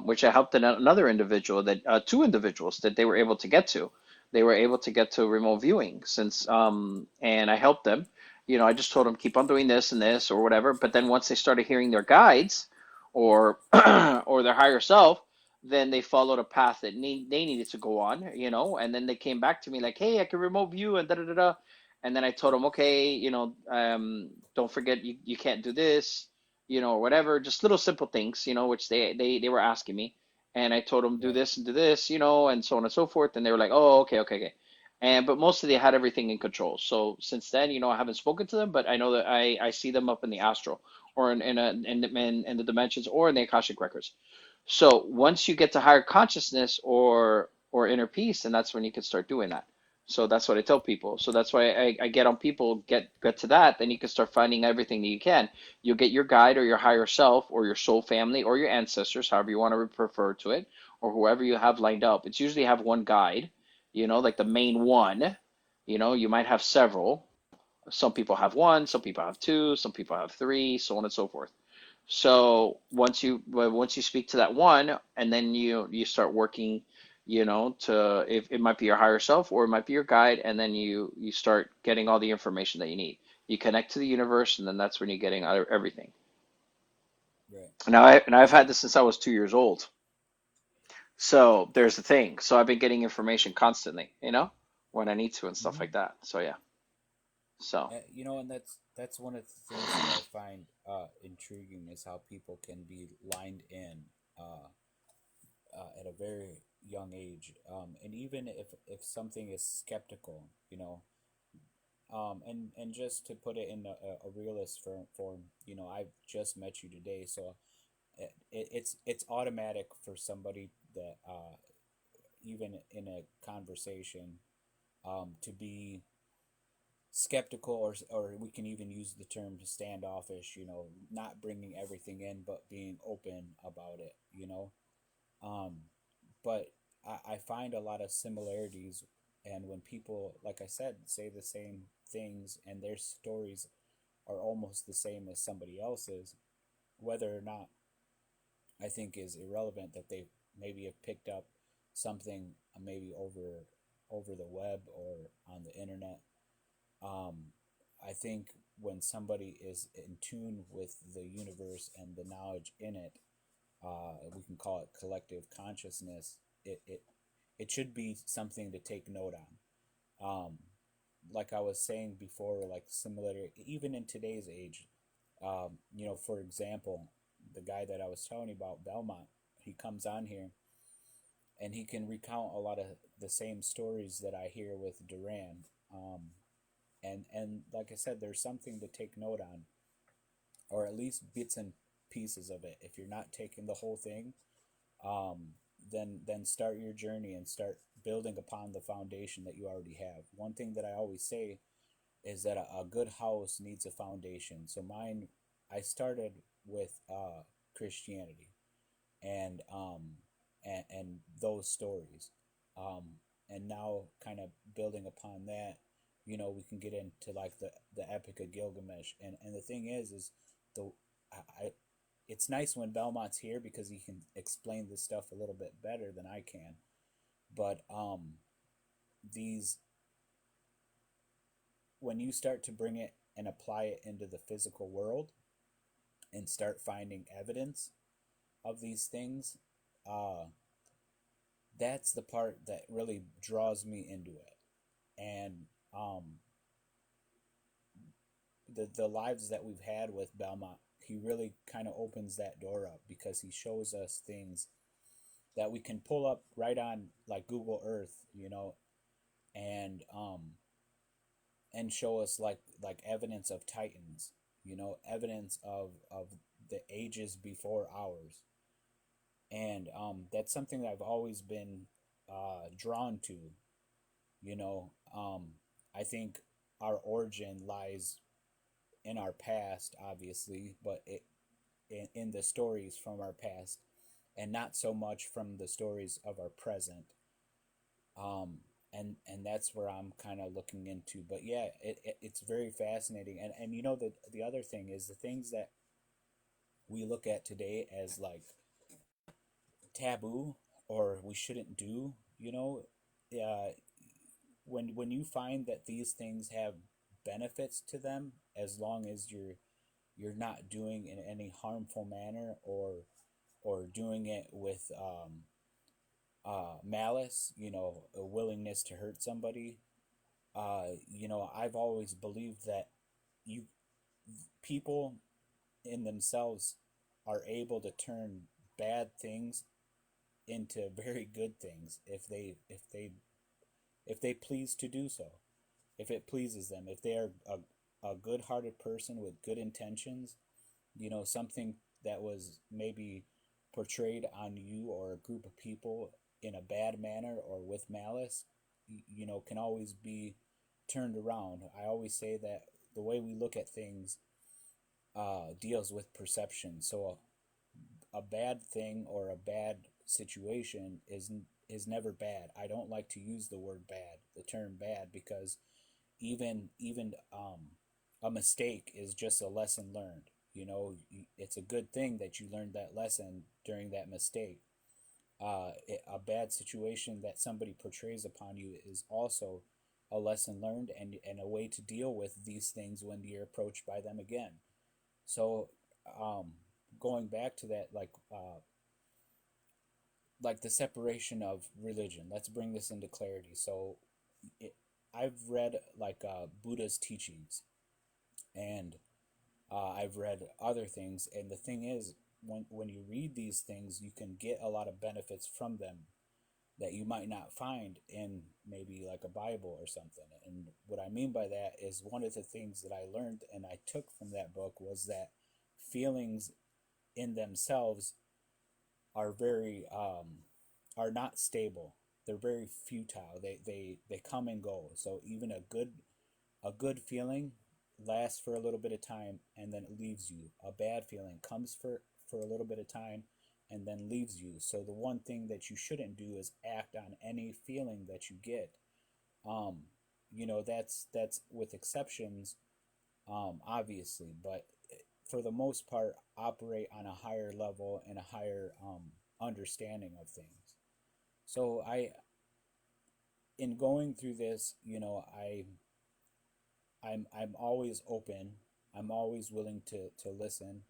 which I helped another individual, that two individuals that they were able to get to. They were able to get to remote viewing and I helped them. I just told them keep on doing this and this or whatever. But then once they started hearing their guides or or their higher self, then they followed a path that they needed to go on, and then they came back to me like, hey, I can remote view and da da da da. And then I told them, okay, don't forget you can't do this, or whatever, just little simple things, which they were asking me. And I told them do Right. this and do this, and so on and so forth. And they were like, oh, okay, okay, okay. And but mostly they had everything in control. So since then, I haven't spoken to them, but I know that I see them up in the astral or in the dimensions or in the Akashic records. So once you get to higher consciousness or inner peace, and that's when you can start doing that. So that's what I tell people. So that's why I get on people, get to that, then you can start finding everything that you can. You'll get your guide or your higher self or your soul family or your ancestors, however you want to refer to it, or whoever you have lined up. It's usually have one guide, like the main one. You might have several. Some people have one, some people have two, some people have three, so on and so forth. So once you speak to that one, and then you start working, to if it might be your higher self or it might be your guide, and then you start getting all the information that you need. You connect to the universe, and then that's when you're getting everything. Right. And I've had this since I was 2 years old. So there's the thing. So I've been getting information constantly, when I need to and stuff Mm-hmm. like that. So yeah. So And that's one of the things that I find intriguing, is how people can be lined in uh, at a very young age, and even if something is skeptical, and just to put it in a realist form, I've just met you today, so it's automatic for somebody that even in a conversation, to be skeptical, or we can even use the term standoffish, not bringing everything in but being open about it. um, but I find a lot of similarities And when people, like I said, say the same things and their stories are almost the same as somebody else's, whether or not, I think is irrelevant, that they maybe have picked up something maybe over the web or on the internet. Um, I think when somebody is in tune with the universe and the knowledge in it, we can call it collective consciousness. It should be something to take note on. Like I was saying before, like similar, even in today's age, for example, the guy that I was telling you about, Belmont, he comes on here and he can recount a lot of the same stories that I hear with Duran. And like I said, there's something to take note on, or at least bits and pieces of it. If you're not taking the whole thing, um, then start your journey and start building upon the foundation that you already have. One thing that I always say is that a good house needs a foundation. So mine, I started with Christianity and and those stories, um, and now kind of building upon that, we can get into like the Epic of Gilgamesh, and the thing is the I it's nice when Belmont's here because he can explain this stuff a little bit better than I can. But these when you start to bring it and apply it into the physical world and start finding evidence of these things, uh, that's the part that really draws me into it. And the lives that we've had with Belmont, he really kind of opens that door up because he shows us things that we can pull up right on like Google Earth, and show us like evidence of titans, evidence of the ages before ours. And that's something that I've always been drawn to. you know um, I think our origin lies in our past, obviously, but in the stories from our past, and not so much from the stories of our present. And that's where I'm kind of looking into. But yeah, it's very fascinating. And the other thing is the things that we look at today as like taboo or we shouldn't do. Uh, when you find that these things have benefits to them, as long as you're not doing in any harmful manner, or doing it with malice, a willingness to hurt somebody. I've always believed that you people in themselves are able to turn bad things into very good things if they please to do so. If it pleases them, if they are a good-hearted person with good intentions, something that was maybe portrayed on you or a group of people in a bad manner or with malice, can always be turned around. I always say that the way we look at things deals with perception. So a bad thing or a bad situation is never bad. I don't like to use the word bad, the term bad, because even a mistake is just a lesson learned. It's a good thing that you learned that lesson during that mistake. A bad situation that somebody portrays upon you is also a lesson learned, and a way to deal with these things when you're approached by them again. So, um, going back to that, like the separation of religion. Let's bring this into clarity. So, it, I've read like Buddha's teachings, and I've read other things. And the thing is, when you read these things, you can get a lot of benefits from them that you might not find in maybe like a Bible or something. And what I mean by that is one of the things that I learned and I took from that book was that feelings in themselves are very are not stable. They're very futile. They come and go. So even a good feeling lasts for a little bit of time and then it leaves you. A bad feeling comes for a little bit of time and then leaves you. So the one thing that you shouldn't do is act on any feeling that you get. Um, that's with exceptions, obviously, but for the most part, operate on a higher level and a higher understanding of things. So in going through this, I'm always open. I'm always willing to listen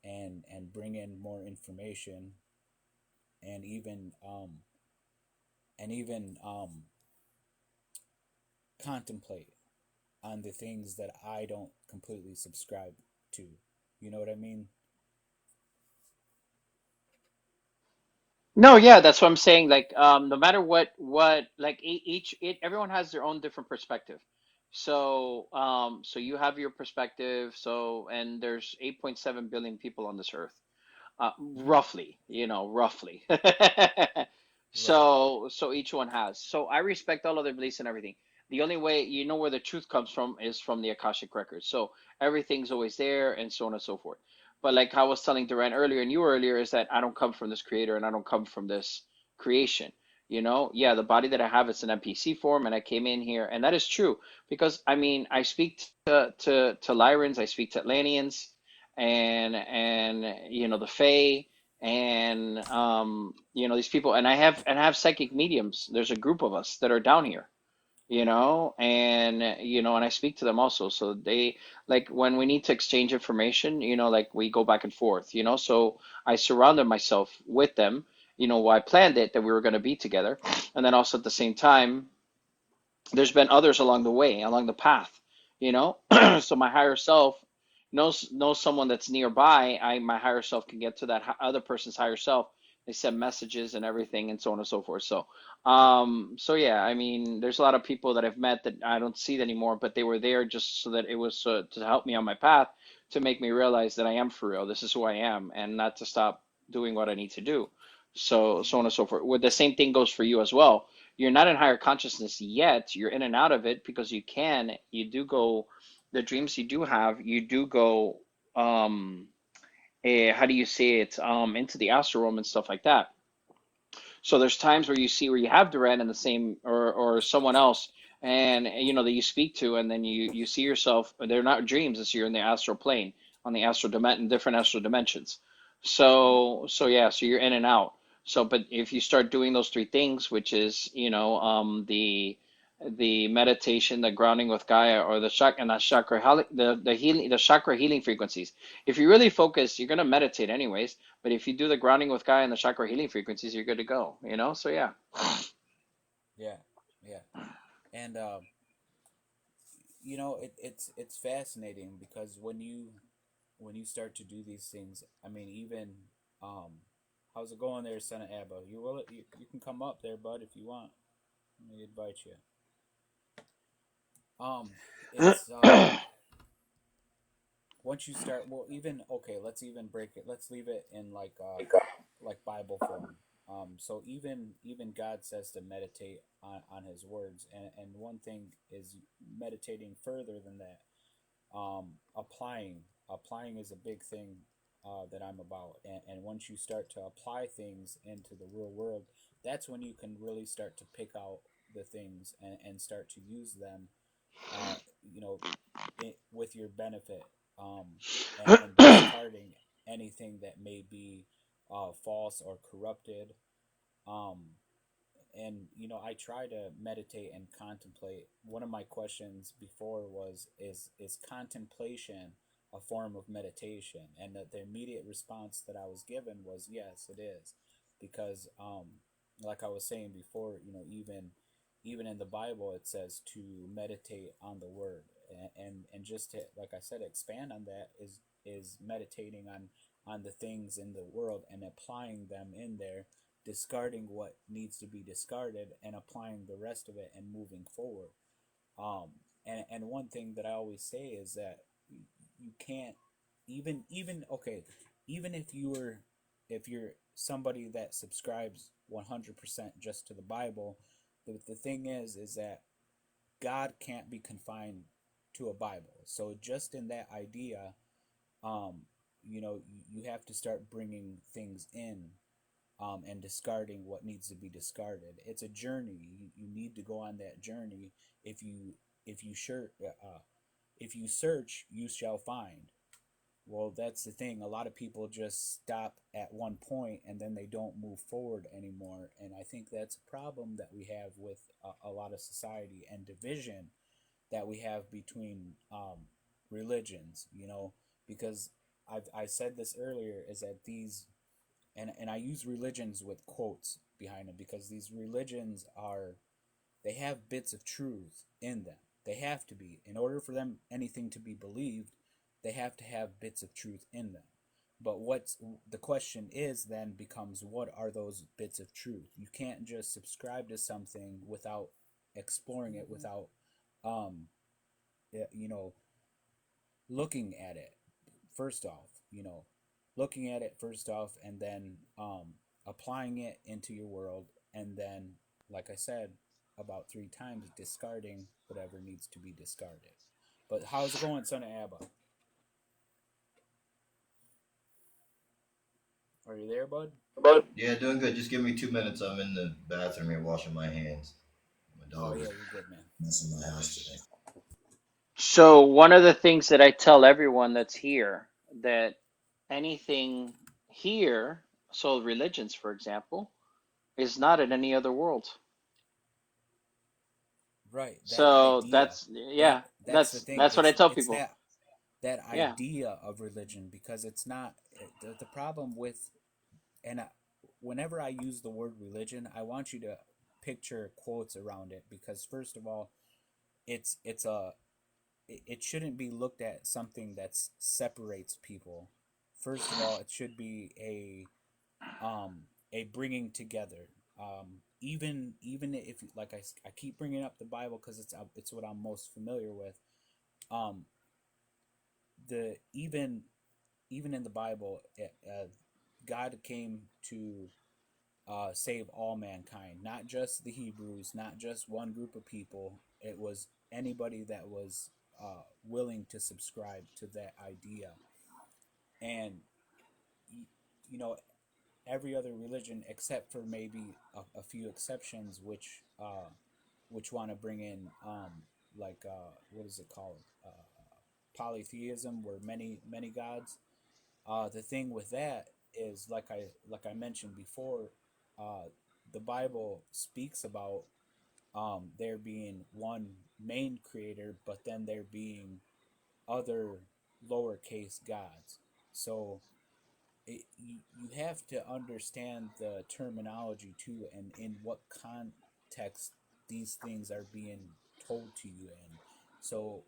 and bring in more information and even contemplate on the things that I don't completely subscribe to. You know what I mean? No, yeah, that's what I'm saying. Like, no matter what, like everyone has their own different perspective. So, so you have your perspective. So, and there's 8.7 billion people on this earth, Hmm. roughly, roughly. Right. So each one has. So I respect all of their beliefs and everything. The only way where the truth comes from is from the Akashic records. So everything's always there, and so on and so forth. But like I was telling Duran earlier and you earlier, is that I don't come from this creator and I don't come from this creation. Yeah, the body that I have is an NPC form, and I came in here, and that is true because I mean I speak to Lyrans, I speak to Atlanteans, and the Fae, and these people, and I have psychic mediums. There's a group of us that are down here, and I speak to them also. So they, like, when we need to exchange information, like, we go back and forth, so I surrounded myself with them. I planned it that we were going to be together, and then also at the same time there's been others along the way, along the path, so my higher self knows someone that's nearby. My higher self can get to that other person's higher self. They send messages and everything, and so on and so forth. So yeah, I mean, there's a lot of people that I've met that I don't see anymore, but they were there just so that it was to help me on my path, to make me realize that I am for real. This is who I am, and not to stop doing what I need to do. So on and so forth. Well, the same thing goes for you as well. You're not in higher consciousness yet. You're in and out of it because you do go, the dreams you do have, you do go, how do you say it, into the astral realm and stuff like that. So there's times where you see where you have Duran in the same, or someone else, and that you speak to, and then you see yourself. They're not dreams. It's you're in the astral plane, on the astral dimension, different astral dimensions. Mm. So yeah, so you're in and out. So, but if you start doing those three things, which is the meditation, the grounding with Gaia, or the chakra, and the the healing, the chakra healing frequencies. If you really focus, you're gonna meditate anyways. But if you do the grounding with Gaia and the chakra healing frequencies, you're good to go. So yeah. Yeah. Yeah. And it's fascinating because when you start to do these things, I mean, even um, how's it going there, son of Abba? You can come up there, bud, if you want. Let me invite you. Um, it's once you start, well, even okay, let's even break it. Let's leave it in like Bible form. So even God says to meditate on His words, and one thing is meditating further than that. Applying is a big thing that I'm about, and once you start to apply things into the real world, that's when you can really start to pick out the things and start to use them, uh, you know, with your benefit, and discarding anything that may be false or corrupted. Um, and I try to meditate and contemplate. One of my questions before was, is contemplation a form of meditation? And the immediate response that I was given was, yes, it is, because like I was saying before, even in the Bible it says to meditate on the word, and just to, like I said, expand on that is meditating on the things in the world and applying them in there, discarding what needs to be discarded and applying the rest of it and moving forward. And one thing that I always say is that you can't, even okay, even if you're somebody that subscribes 100% just to the Bible, the thing is that God can't be confined to a Bible. So just in that idea, um, you have to start bringing things in, and discarding what needs to be discarded. It's a journey. You need to go on that journey. If you if you sure if you search, you shall find. Well, that's the thing. A lot of people just stop at one point and then they don't move forward anymore. And I think that's a problem that we have with a lot of society and division that we have between religions, because I said this earlier is that these, and I use religions with quotes behind them because these religions they have bits of truth in them. They have to be. In order for them anything to be believed, they have to have bits of truth in them. But what's the question is then becomes, what are those bits of truth? You can't just subscribe to something without exploring it, without um you know looking at it first off, looking at it first off, and then applying it into your world, and then, like I said about 3 times, discarding whatever needs to be discarded. But how's it going, son of Abba? Are you there, bud? Yeah, doing good. Just give me 2 minutes. I'm in the bathroom here washing my hands. My Oh dog yeah, is you're good, man. messing my house today. So one of the things that I tell everyone that's here, that anything here, so religions, for example, is not in any other world. Right, that So idea, that's, that yeah, that's the thing. that's what I tell It's people. that Yeah. idea of religion, because it's not the problem with, and whenever I use the word religion, I want you to picture quotes around it, because first of all, it's a it shouldn't be looked at something that separates people. First of all, it should be a bringing together. Even if, like, I keep bringing up the Bible because it's what I'm most familiar with. Um, the even in the Bible, God came to save all mankind, not just the Hebrews, not just one group of people. It was anybody that was willing to subscribe to that idea. And you know, every other religion, except for maybe a few exceptions, which want to bring in like what is it called, polytheism, where many gods. The thing with that is, like I mentioned before, uh, the Bible speaks about there being one main creator, but then there being other lowercase gods. So you have to understand the terminology too, and in what context these things are being told to you in. So,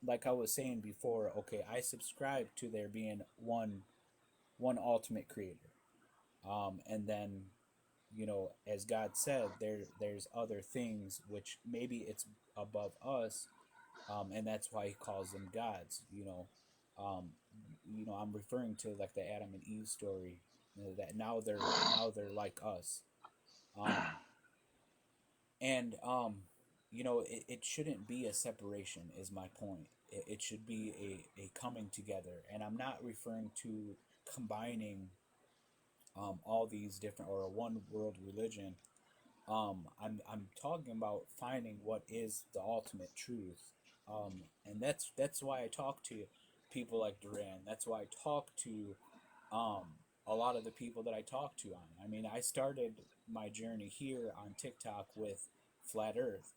like I was saying before, okay, I subscribe to there being one ultimate creator, and then, as God said, there's other things which maybe it's above us, and that's why He calls them gods. Um, I'm referring to like the Adam and Eve story, that now they're like us, um, and it shouldn't be a separation. Is my point. It should be a coming together, and I'm not referring to combining all these different, or a one world religion. I'm talking about finding what is the ultimate truth, and that's why I talk to people like Duran. That's why I talk to um, a lot of the people that I talk to on. I mean, I started my journey here on TikTok with Flat Earth.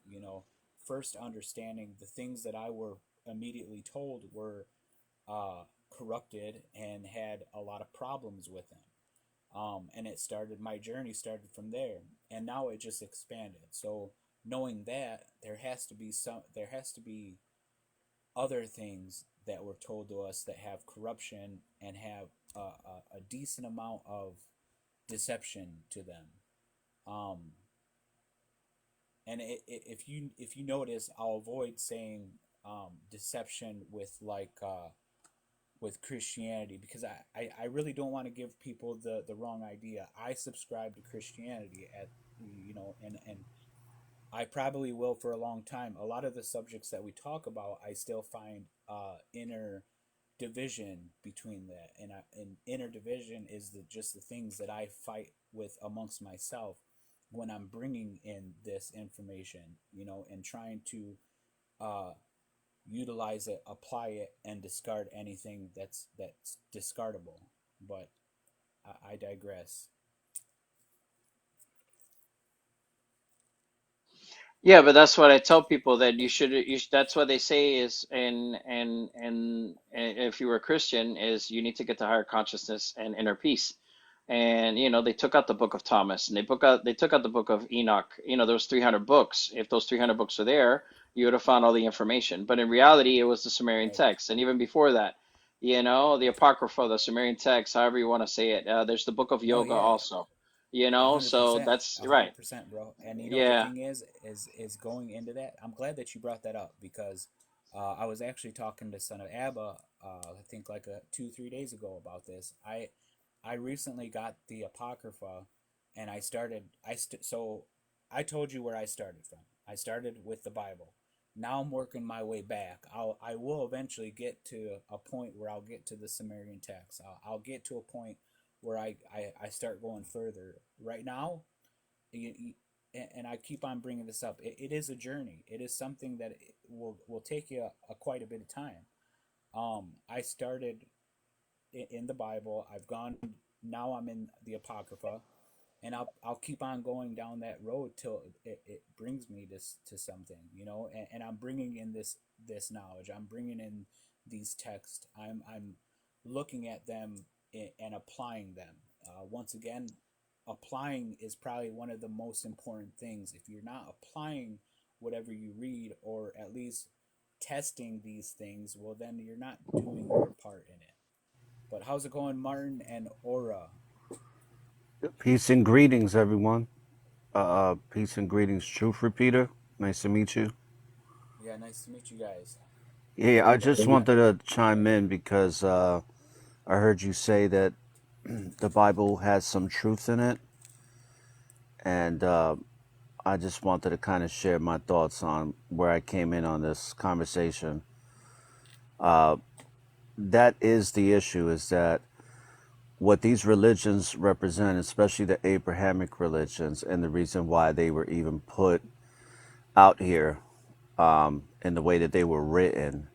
First understanding the things that I were immediately told were corrupted and had a lot of problems with them. And my journey started from there, and now it just expanded. So knowing that, there has to be other things that were told to us that have corruption and have a decent amount of deception to them. Um, and if you notice, I'll avoid saying deception with Christianity, because I really don't want to give people the wrong idea. I subscribe to Christianity and I probably will for a long time. A lot of the subjects that we talk about, I still find inner division between that, and inner division is just the things that I fight with amongst myself when I'm bringing in this information, and trying to uh, utilize it, apply it, and discard anything that's discardable. But I digress. Yeah, but that's what I tell people that that's what they say is, and if you were a Christian, is you need to get to higher consciousness and inner peace. And they took out the book of Thomas, and they took out the book of Enoch. There was 300 books. If those 300 books are there, you would have found all the information. But in reality, it was the Sumerian Right. text, and even before that, the Apocrypha, the Sumerian text, however you want to say it. There's the book of Oh yoga yeah, also. a hundred So percent, that's a right. hundred percent, bro. And the Yeah. thing is going into that. I'm glad that you brought that up because I was actually talking to Son of Abba, I think like 2 3 days ago about this. I recently got the Apocrypha, and I started. So I told you where I started from. I started with the Bible. Now I'm working my way back. I will eventually get to a point where I'll get to the Sumerian text. I'll get to a point where I start going further. Right now, and I keep on bringing this up. It is a journey. It is something that will take you quite a bit of time. I started in the Bible. I've gone. Now I'm in the Apocrypha, and I'll keep on going down that road till it brings me to something, and I'm bringing in this knowledge. I'm bringing in these texts. I'm looking at them and applying them. Once again, applying is probably one of the most important things. If you're not applying whatever you read, or at least testing these things, well, then you're not doing your part in it. But how's it going, Martin and Aura? Peace and greetings, everyone. Peace and greetings, Truth Repeater. Nice to meet you. Yeah, nice to meet you guys. Yeah, I just wanted to chime in because I heard you say that the Bible has some truth in it, and I just wanted to kind of share my thoughts on where I came in on this conversation. That is the issue: is that what these religions represent, especially the Abrahamic religions, and the reason why they were even put out here in the way that they were written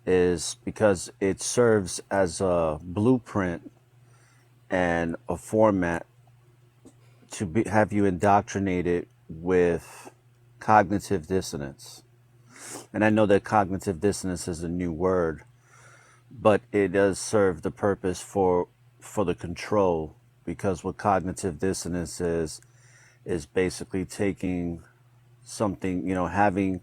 is because it serves as a blueprint and a format to have you indoctrinated with cognitive dissonance. And I know that cognitive dissonance is a new word, but it does serve the purpose for the control, because what cognitive dissonance is basically taking something, having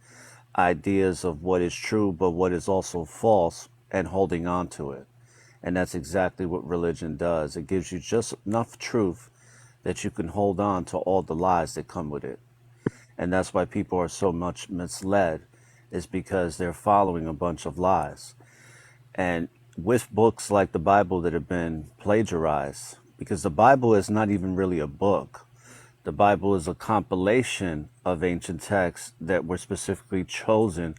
ideas of what is true but what is also false and holding on to it. And that's exactly what religion does. It gives you just enough truth that you can hold on to all the lies that come with it. And that's why people are so much misled, is because they're following a bunch of lies. And with books like the Bible that have been plagiarized, because the Bible is not even really a book. The Bible is a compilation of ancient texts that were specifically chosen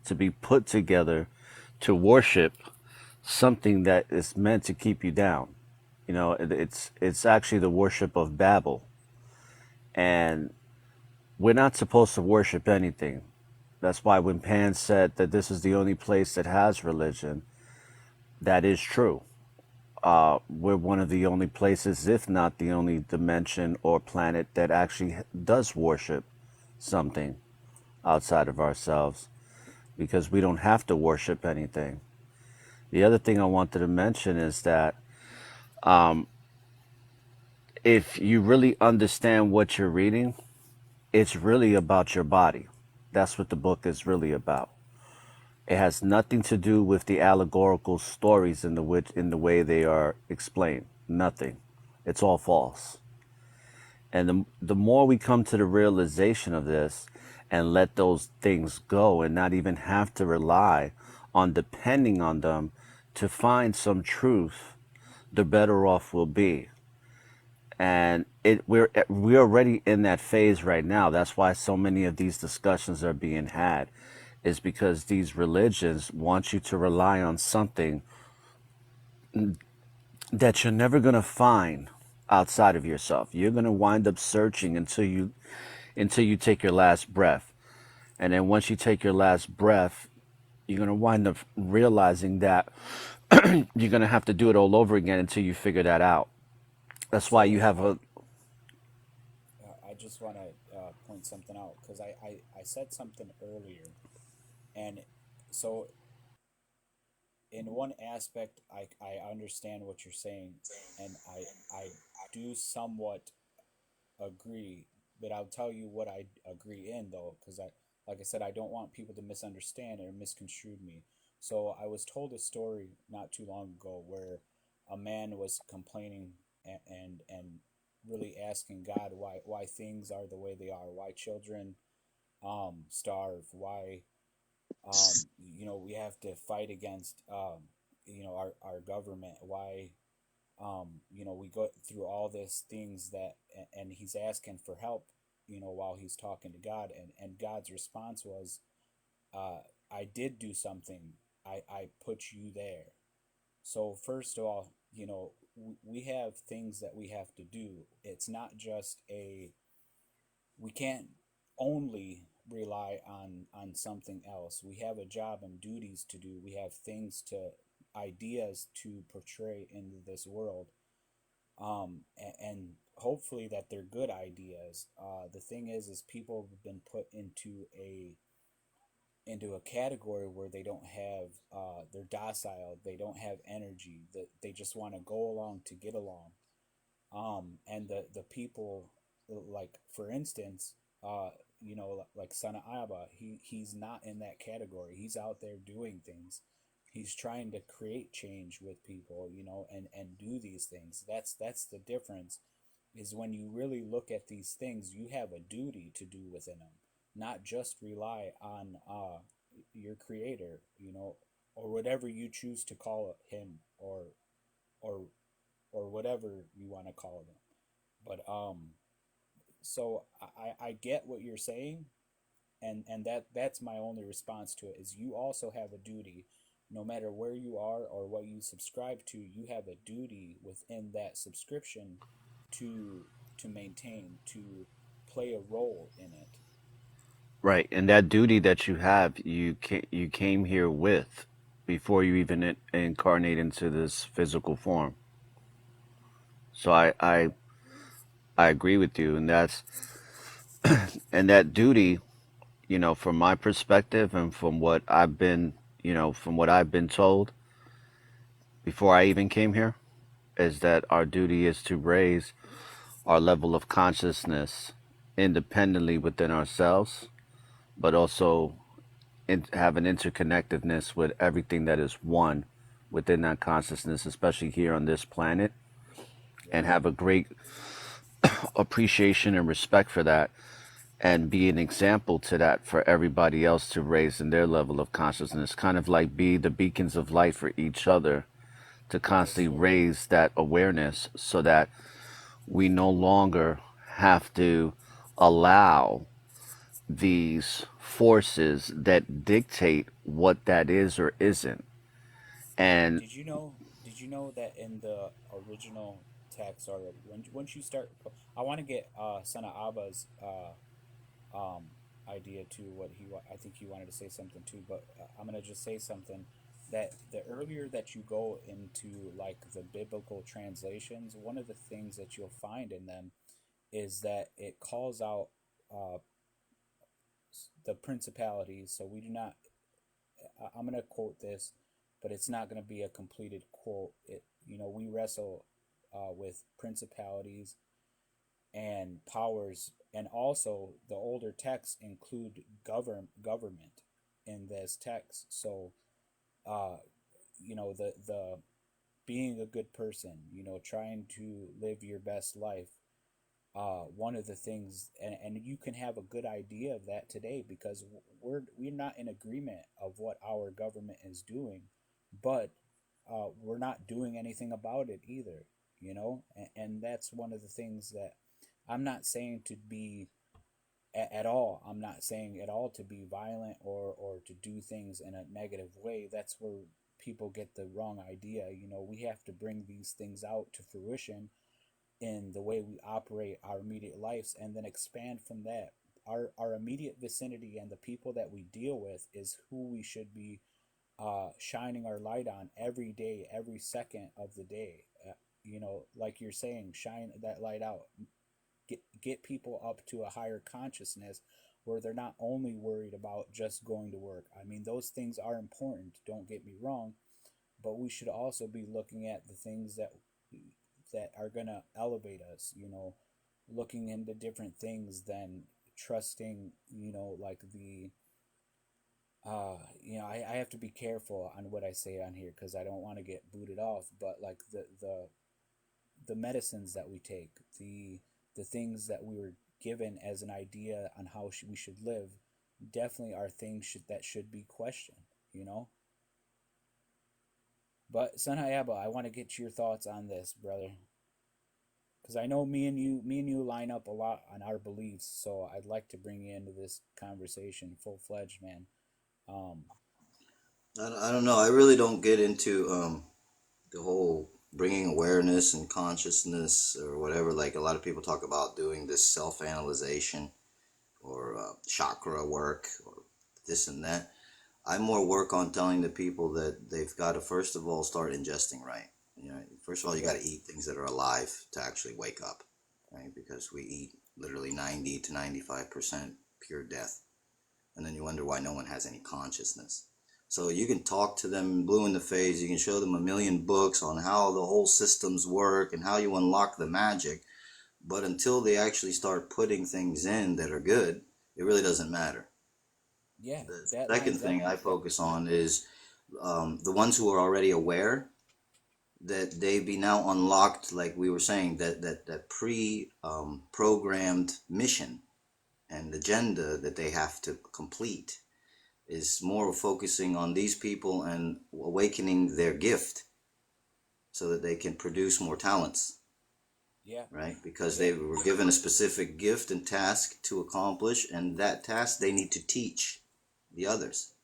to be put together to worship something that is meant to keep you down. It's actually the worship of Babel. And we're not supposed to worship anything. That's why when Pan said that this is the only place that has religion, that is true. We're one of the only places, if not the only dimension or planet, that actually does worship something outside of ourselves, because we don't have to worship anything. The other thing I wanted to mention is that if you really understand what you're reading, it's really about your body. That's what the book is really about. It has nothing to do with the allegorical stories in the way they are explained. Nothing. It's all false. And the more we come to the realization of this and let those things go and not even have to rely on depending on them to find some truth, the better off we'll be. And we're already in that phase right now. That's why so many of these discussions are being had, is because these religions want you to rely on something that you're never going to find outside of yourself. You're going to wind up searching until you take your last breath. And then once you take your last breath, you're going to wind up realizing that you're going to have to do it all over again until you figure that out. That's why you So have a I just want to point something out because I said something earlier, and so in one aspect I understand what you're saying, and I do somewhat agree, but I'll tell you what I agree in though, because like I said, I don't want people to misunderstand or misconstrue me. So I was told a story not too long ago where a man was complaining and really asking God why things are the way they are, why children starve, why we have to fight against our government, why we go through all these things that, and he's asking for help, while he's talking to God, and God's response was, uh, I did do something. I put you there. So first of all, we have things that we have to do. It's not just we can't only rely on something else. We have a job and duties to do. We have things to ideas to portray into this world, and hopefully that they're good ideas. The thing is people have been put into a category where they don't have they're docile, they don't have energy, that they just want to go along to get along. And the people, like for instance, like Son of Abba, he's not in that category. He's out there doing things. He's trying to create change with people, and do these things. That's the difference. Is when you really look at these things, you have a duty to do within them, not just rely on your creator, or whatever you choose to call him, or or whatever you want to call them. But so I get what you're saying, and that's my only response to it, is you also have a duty, no matter where you are or what you subscribe to. You have a duty within that subscription to maintain, to play a role in it. right, and that duty that you have, you came here with before you even incarnate into this physical form. So I agree with you, and that duty, from my perspective and from what I've been told before I even came here, is that our duty is to raise our level of consciousness independently within ourselves, but also have an interconnectedness with everything that is one within that consciousness, especially here on this planet, Yep. and have a great appreciation and respect for that, and be an example to that for everybody else to raise in their level of consciousness, kind of like be the beacons of light for each other, to Yes, constantly sir. raise that awareness so that we no longer have to allow these forces that dictate what that is or isn't. And Did you know that in the original text, or once you start, I want to get Son of Abba's um idea to what I think he wanted to say something too, but I'm gonna just say something, that the earlier that you go into like the biblical translations, one of the things that you'll find in them is that it calls out uh, the principalities. So we do not. I'm gonna quote this, but it's not gonna be a completed quote. We wrestle with principalities and powers, and also the older texts include government in this text. So uh the being a good person, trying to live your best life, one of the things, and you can have a good idea of that today, because we're not in agreement of what our government is doing, but we're not doing anything about it either, and that's one of the things that I'm not saying to be at all. I'm not saying at all to be violent or to do things in a negative way. That's where people get the wrong idea. You know, we have to bring these things out to fruition in the way we operate our immediate lives, and then expand from that. Our immediate vicinity and the people that we deal with is who we should be shining our light on every day, every second of the day. You know, like you're saying, shine that light out. Get people up to a higher consciousness where they're not only worried about just going to work. I mean, those things are important, don't get me wrong, but we should also be looking at the things that are going to elevate us, you know, looking into different things than trusting, you know, like the you know, I have to be careful on what I say on here because I don't want to get booted off, but like the medicines that we take, the things that we were given as an idea on how we should live, definitely are things that should be questioned, you know. But Sanayaba, I want to get your thoughts on this, brother, because I know me and you line up a lot on our beliefs. So I'd like to bring you into this conversation full fledged, man. Um, I don't know. I really don't get into the whole bringing awareness and consciousness or whatever. Like a lot of people talk about doing this self-analyzation or chakra work or this and that. I more work on telling the people that they've got to first of all start ingesting right. You know, first of all, you got to eat things that are alive to actually wake up, right? Because we eat literally 90 to 95% pure death, and then you wonder why no one has any consciousness. So you can talk to them blue in the face. You can show them a million books on how the whole systems work and how you unlock the magic, but until they actually start putting things in that are good, it really doesn't matter. yeah, The that second lines up. thing I focus on is the ones who are already aware that they be now unlocked, like we were saying, that pre-programmed mission and agenda that they have to complete is more focusing on these people and awakening their gift so that they can produce more talents, Yeah, right? Because yeah, they were given a specific gift and task to accomplish, and that task they need to teach the others.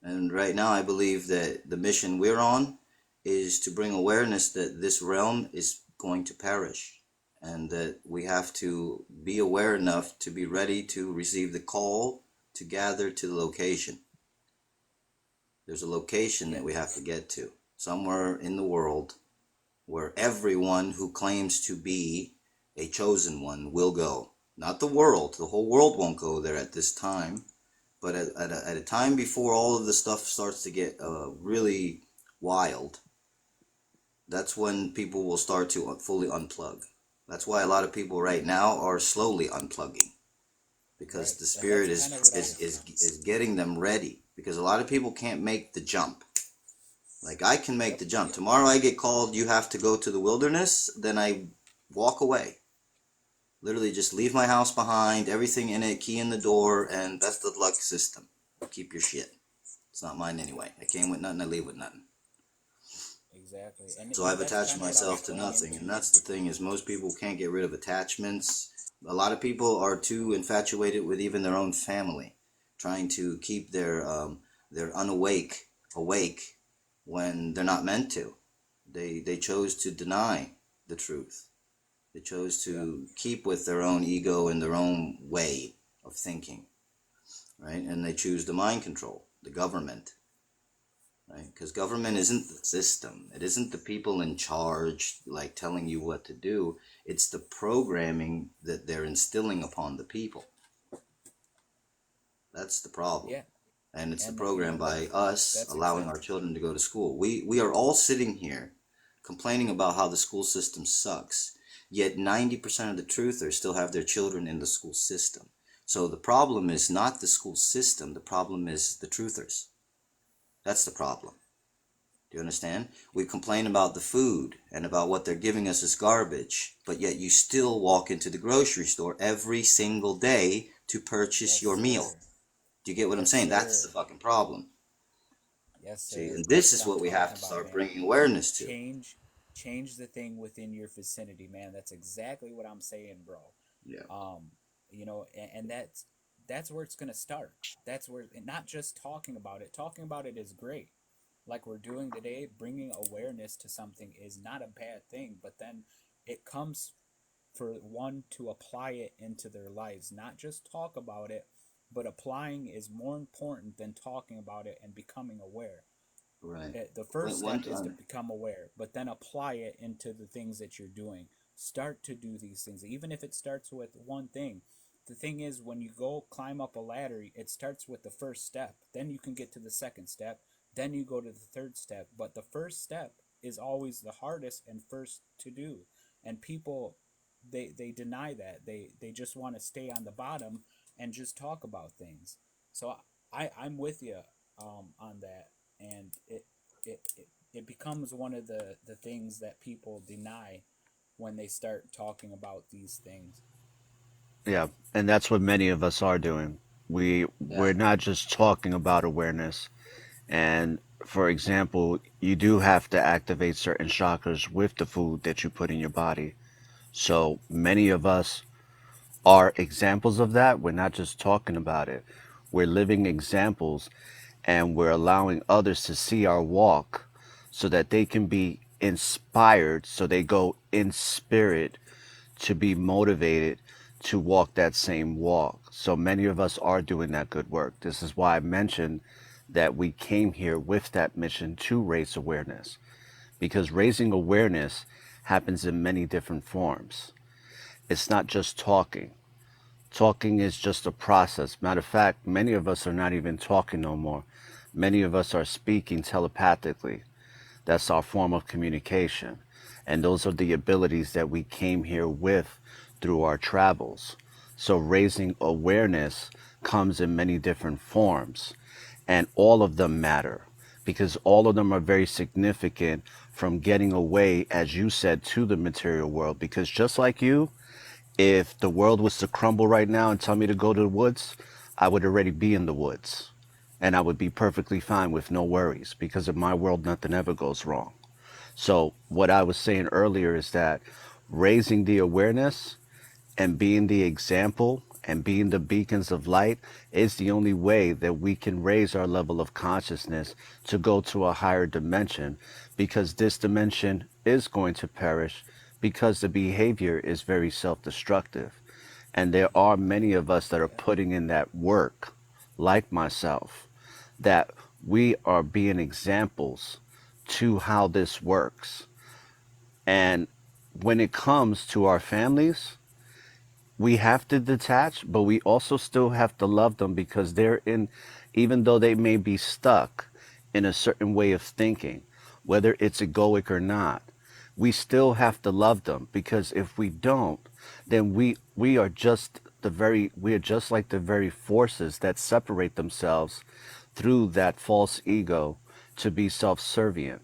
And right now, I believe that the mission we're on is to bring awareness that this realm is going to perish and that we have to be aware enough to be ready to receive the call to gather to the location. There's a location yeah, that we have to get to somewhere in the world where everyone who claims to be a chosen one will go. Not the world. The whole world won't go there at this time. But at a time before all of the stuff starts to get really wild, that's when people will start to fully unplug. That's why a lot of people right now are slowly unplugging, because right. the And that's spirit kind of what I is getting them ready. Because a lot of people can't make the jump. Like I can make yep, the jump. Tomorrow I get called, you have to go to the wilderness, then I walk away. Literally just leave my house behind, everything in it, key in the door, and best of luck system. Keep your shit. It's not mine anyway. I came with nothing, I leave with nothing. exactly. And So I've that's attached kind of what I was myself to going nothing, and into. that's the thing is most people can't get rid of attachments. A lot of people are too infatuated with even their own family, trying to keep their unawake awake when they're not meant to. They chose to deny the truth. They chose Yeah, to keep with their own ego and their own way of thinking, right? And they choose the mind control, the government, right? Because government isn't the system. It isn't the people in charge, like telling you what to do. It's the programming that they're instilling upon the people. That's the problem. yeah. And it's the And you program know by us that's allowing exact. our children to go to school. We are all sitting here complaining about how the school system sucks, yet 90% of the truthers still have their children in the school system. So the problem is not the school system, the problem is the truthers. That's the problem. Do you understand? We complain about the food and about what they're giving us as garbage, but yet you still walk into the grocery store every single day to purchase your Yes, meal. sir. Do you get what I'm Yes, saying? That's the sir. fucking problem. Yes, See, sir. and this That's is what I'm what we have talking to about, start man. bringing awareness to. Change the thing within your vicinity, man. That's exactly what I'm saying, bro. Yeah. Um, you know, and that's where it's going to start. That's where, and not just talking about it. Talking about it is great, like we're doing today. Bringing awareness to something is not a bad thing, but then it comes for one to apply it into their lives, not just talk about it, but applying is more important than talking about it and becoming aware. Right. The first One step is to time. become aware, but then apply it into the things that you're doing. Start to do these things, even if it starts with one thing. The thing is, when you go climb up a ladder, it starts with the first step. Then you can get to the second step. Then you go to the third step. But the first step is always the hardest and first to do. And people, they deny that. They just want to stay on the bottom and just talk about things. So I'm with you on that, and it becomes one of the things that people deny when they start talking about these things. Yeah, and that's what many of us are doing. Yeah. We're not just talking about awareness. And for example, you do have to activate certain chakras with the food that you put in your body. So many of us are examples of that. We're not just talking about it. We're living examples, and we're allowing others to see our walk so that they can be inspired, so they go in spirit to be motivated to walk that same walk. So many of us are doing that good work. This is why I mentioned that we came here with that mission to raise awareness, because raising awareness happens in many different forms. It's not just talking. Talking is just a process. Matter of fact, many of us are not even talking no more. Many of us are speaking telepathically. That's our form of communication. And those are the abilities that we came here with through our travels. So raising awareness comes in many different forms, and all of them matter because all of them are very significant from getting away, as you said, to the material world. Because just like you, if the world was to crumble right now and tell me to go to the woods, I would already be in the woods and I would be perfectly fine with no worries because in my world, nothing ever goes wrong. So, what I was saying earlier is that raising the awareness and being the example and being the beacons of light is the only way that we can raise our level of consciousness to go to a higher dimension, because this dimension is going to perish because the behavior is very self-destructive. And there are many of us that are putting in that work, like myself, that we are being examples to how this works. And when it comes to our families, we have to detach, but we also still have to love them because they're in, even though they may be stuck in a certain way of thinking, whether it's egoic or not, we still have to love them, because if we don't, then we are just we are just like the very forces that separate themselves through that false ego to be self-servient.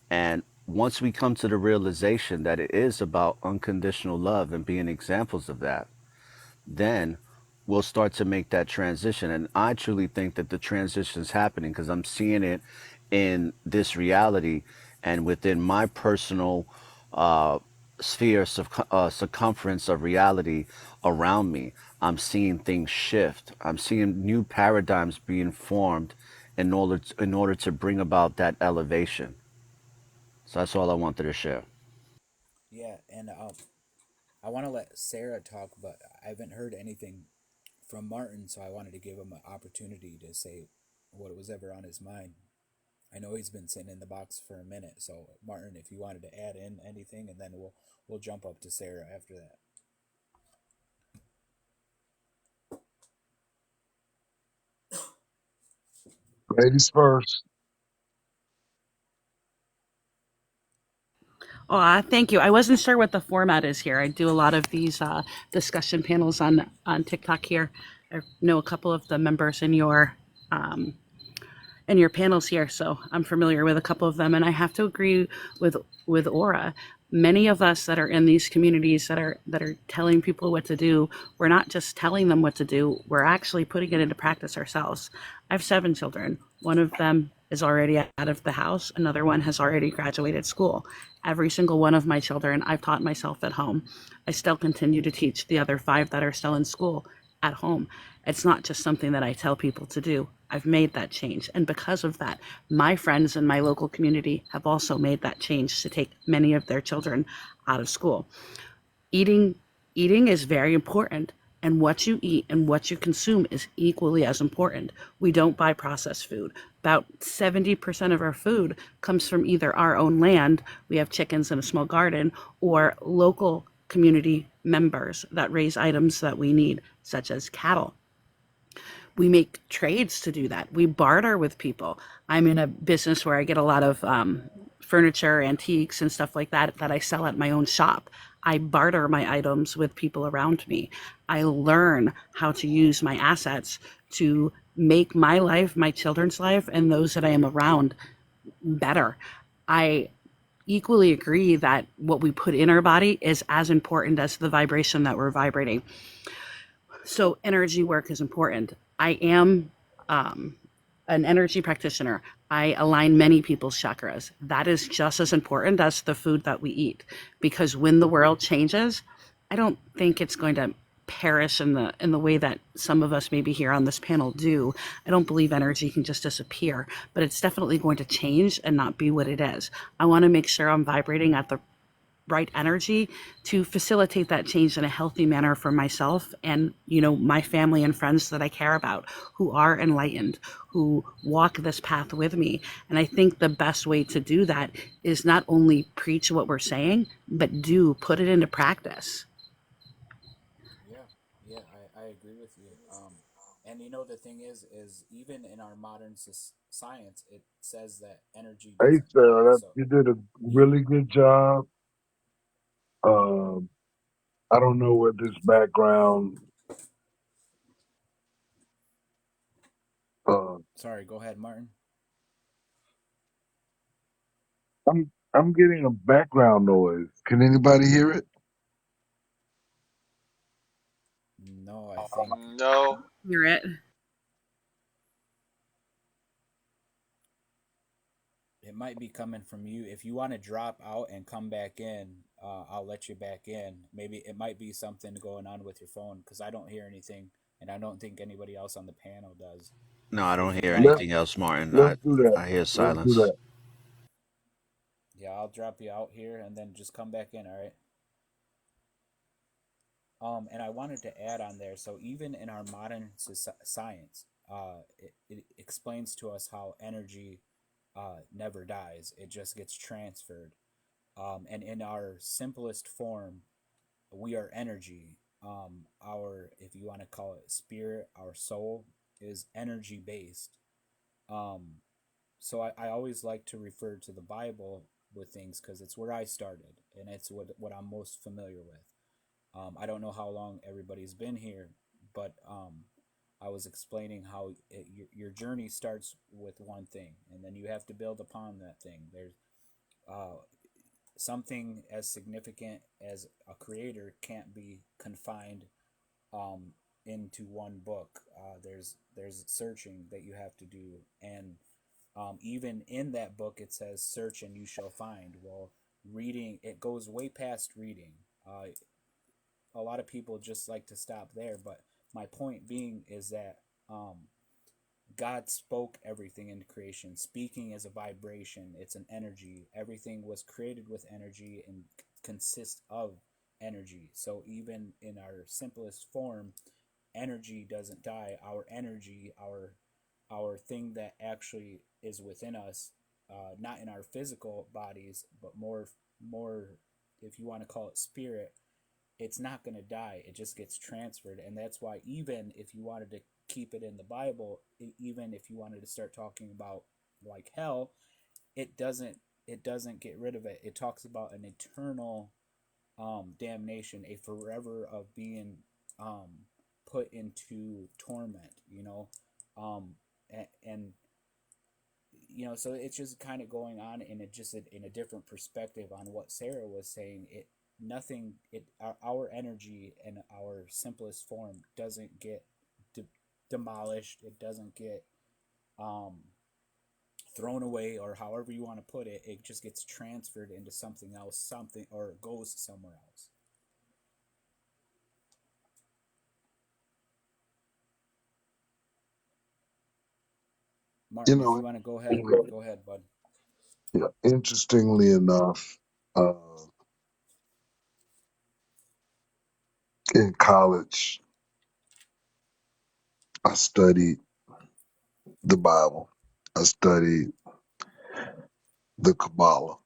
And once we come to the realization that it is about unconditional love and being examples of that, then we'll start to make that transition. And I truly think that the transition is happening because I'm seeing it in this reality and within my personal uh, sphere, circumference of reality around me. I'm seeing things shift. I'm seeing new paradigms being formed in order to bring about that elevation. So that's all I wanted to share. Yeah, and I want to let Sarah talk, but I haven't heard anything from Martin, so I wanted to give him an opportunity to say what was ever on his mind. I know he's been sitting in the box for a minute, so Martin, if you wanted to add in anything, and then we'll jump up to Sarah after that. Ladies first. Oh, thank you. I wasn't sure what the format is here. I do a lot of these discussion panels on TikTok here. I know a couple of the members um, in your panels here, so I'm familiar with a couple of them. And I have to agree with Aura. Many of us that are in these communities that are telling people what to do, we're not just telling them what to do. We're actually putting it into practice ourselves. I have 7 children. One of them is already out of the house. Another one has already graduated school. Every single one of my children, I've taught myself at home. I still continue to teach the other 5 that are still in school at home. It's not just something that I tell people to do. I've made that change. And because of that, my friends in my local community have also made that change to take many of their children out of school. Eating is very important, and what you eat and what you consume is equally as important. We don't buy processed food. About 70% of our food comes from either our own land, we have chickens in a small garden, or local community members that raise items that we need, such as cattle. We make trades to do that. We barter with people. I'm in a business where I get a lot of furniture, antiques, and stuff like that that I sell at my own shop. I barter my items with people around me. I learn how to use my assets to make my life, my children's life, and those that I am around better. I equally agree that what we put in our body is as important as the vibration that we're vibrating. So energy work is important. I am an energy practitioner. I align many people's chakras. That is just as important as the food that we eat, because when the world changes, I don't think it's going to perish in the way that some of us maybe here on this panel do. I don't believe energy can just disappear, but it's definitely going to change and not be what it is. I want to make sure I'm vibrating at the right energy to facilitate that change in a healthy manner for myself and, my family and friends that I care about, who are enlightened, who walk this path with me. And I think the best way to do that is not only preach what we're saying, but put it into practice. Yeah, I agree with you. And the thing is even in our modern science, it says that energy Hey, doesn't die. Sarah, So you did a you, really good job. Um, I don't know what this background. Uh, sorry, go ahead, Martin. I'm getting a background noise. Can anybody hear it? No, I think No. Hear it. it might be coming from you. If you want to drop out and come back in, I'll let you back in. Maybe it might be something going on with your phone because I don't hear anything, and I don't think anybody else on the panel does. No, I don't If you hear want to Let's anything come, else, Martin. let's I do that. I hear Let's do silence. that. yeah, I'll drop you out here and then just come back in. All right. And I wanted to add on there. So even in our modern science, it explains to us how energy never dies; it just gets transferred. And in our simplest form, we are energy. Our, if you want to call it spirit, our soul is energy based. Um, so I always like to refer to the Bible with things because it's where I started and it's what I'm most familiar with. I don't know how long everybody's been here, but I was explaining how your journey starts with one thing, and then you have to build upon that thing. There's uh, something as significant as a creator can't be confined um, into one book. There's searching that you have to do, and even in that book it says, "Search and you shall find." Well, reading it goes way past reading. A lot of people just like to stop there, but my point being is that um, God spoke everything into creation. Speaking is a vibration, it's an energy. Everything was created with energy and consists of energy. So even in our simplest form, energy doesn't die. Our energy, our thing that actually is within us, not in our physical bodies, but more if you want to call it spirit, it's not going to die. It just gets transferred. And that's why, even if you wanted to keep it in the Bible, even if you wanted to start talking about like hell, it doesn't it doesn't get rid of it. It talks about an eternal damnation, a forever of being um, put into torment, um, and so it's just kind of going on in a different perspective on what Sarah was saying. Our energy in our simplest form doesn't get de- demolished. It doesn't get um, thrown away, or however you want to put it, it just gets transferred into something else, something, or it goes somewhere else. You Martin, if you know, want to go ahead, bud. yeah, interestingly enough, uh, in college, I studied the Bible. I studied the Kabbalah,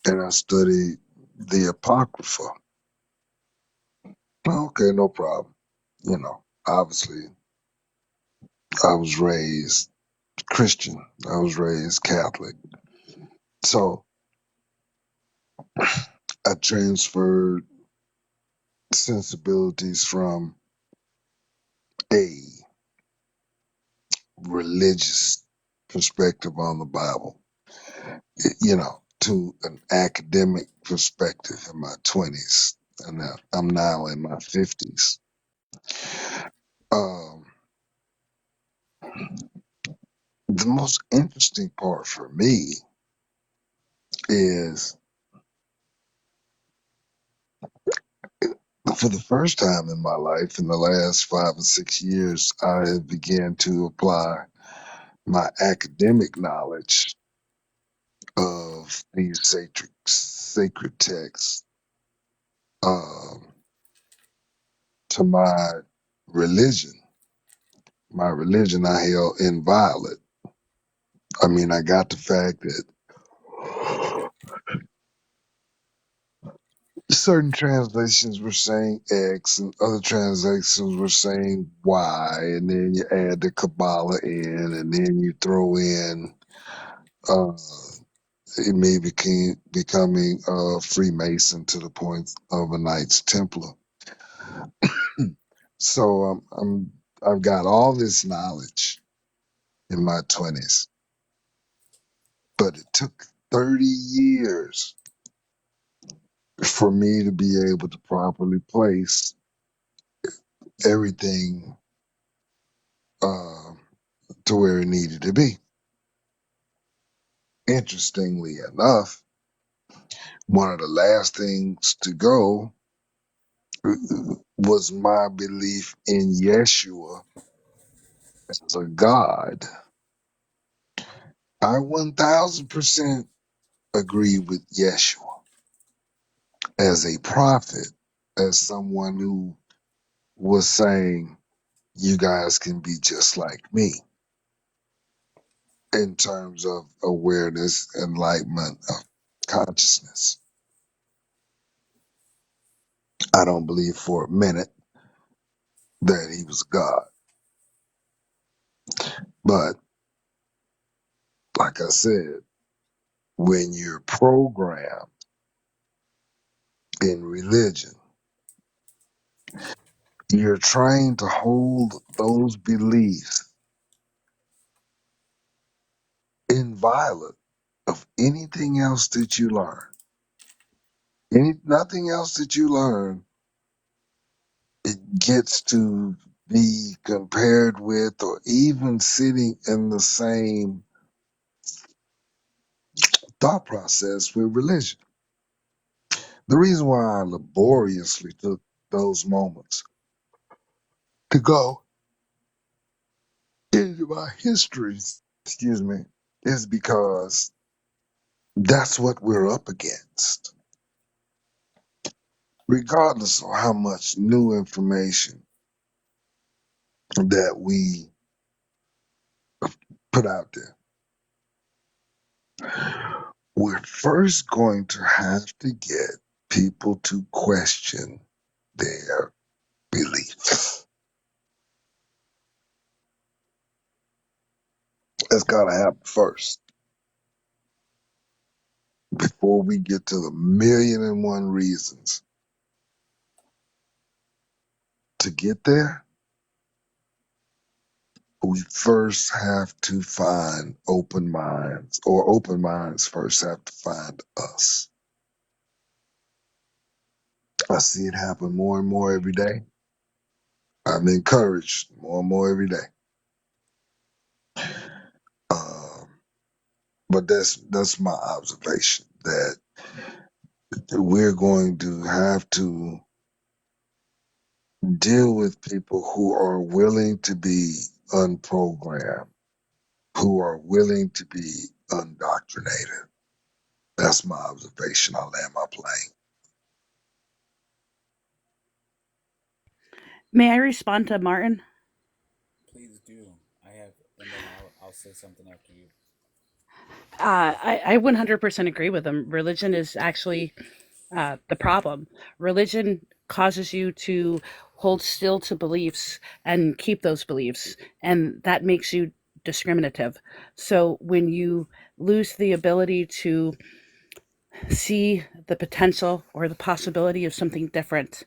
and I studied the Apocrypha. Okay, no problem. You know, obviously, I was raised Christian. I was raised Catholic. So I transferred sensibilities from a religious perspective on the Bible, you know, to an academic perspective in my 20s. And I'm now in my 50s. Um, the most interesting part for me is for the first time in my life, in the last 5 or 6 years, I have began to apply my academic knowledge of these sacred texts um, to my religion. My religion I held inviolate. I mean, I got the fact that certain translations were saying X and other translations were saying Y, and then you add the Kabbalah in, and then you throw in uh, it may becoming a Freemason to the point of a Knights Templar. So I've got all this knowledge in my 20s, but it took 30 years for me to be able to properly place everything uh, to where it needed to be. Interestingly enough, one of the last things to go was my belief in Yeshua as a God. I 1000% agree with Yeshua as a prophet, as someone who was saying, you guys can be just like me in terms of awareness, enlightenment of consciousness. I don't believe for a minute that he was God. But like I said, when you're programmed in religion, you're trained to hold those beliefs inviolate of anything else that you learn. Nothing else that you learn, it gets to be compared with or even sitting in the same thought process with religion. The reason why I laboriously took those moments to go into my histories, excuse me, is because that's what we're up against. Regardless of how much new information that we put out there, we're first going to have to get people to question their beliefs. That's got to happen first before we get to the million and one reasons to get there. We first have to find open minds, or open minds first have to find us. I see it happen more and more every day. I'm encouraged more and more every day. But that's my observation that we're going to have to deal with people who are willing to be unprogrammed, who are willing to be undoctrinated. That's my observation. I'll land my plane. May I respond to Martin? Please do. I have, and then I'll say something after you. I 100% agree with him. Religion is actually the problem. Religion causes you to hold still to beliefs and keep those beliefs, and that makes you discriminative. So when you lose the ability to see the potential or the possibility of something different,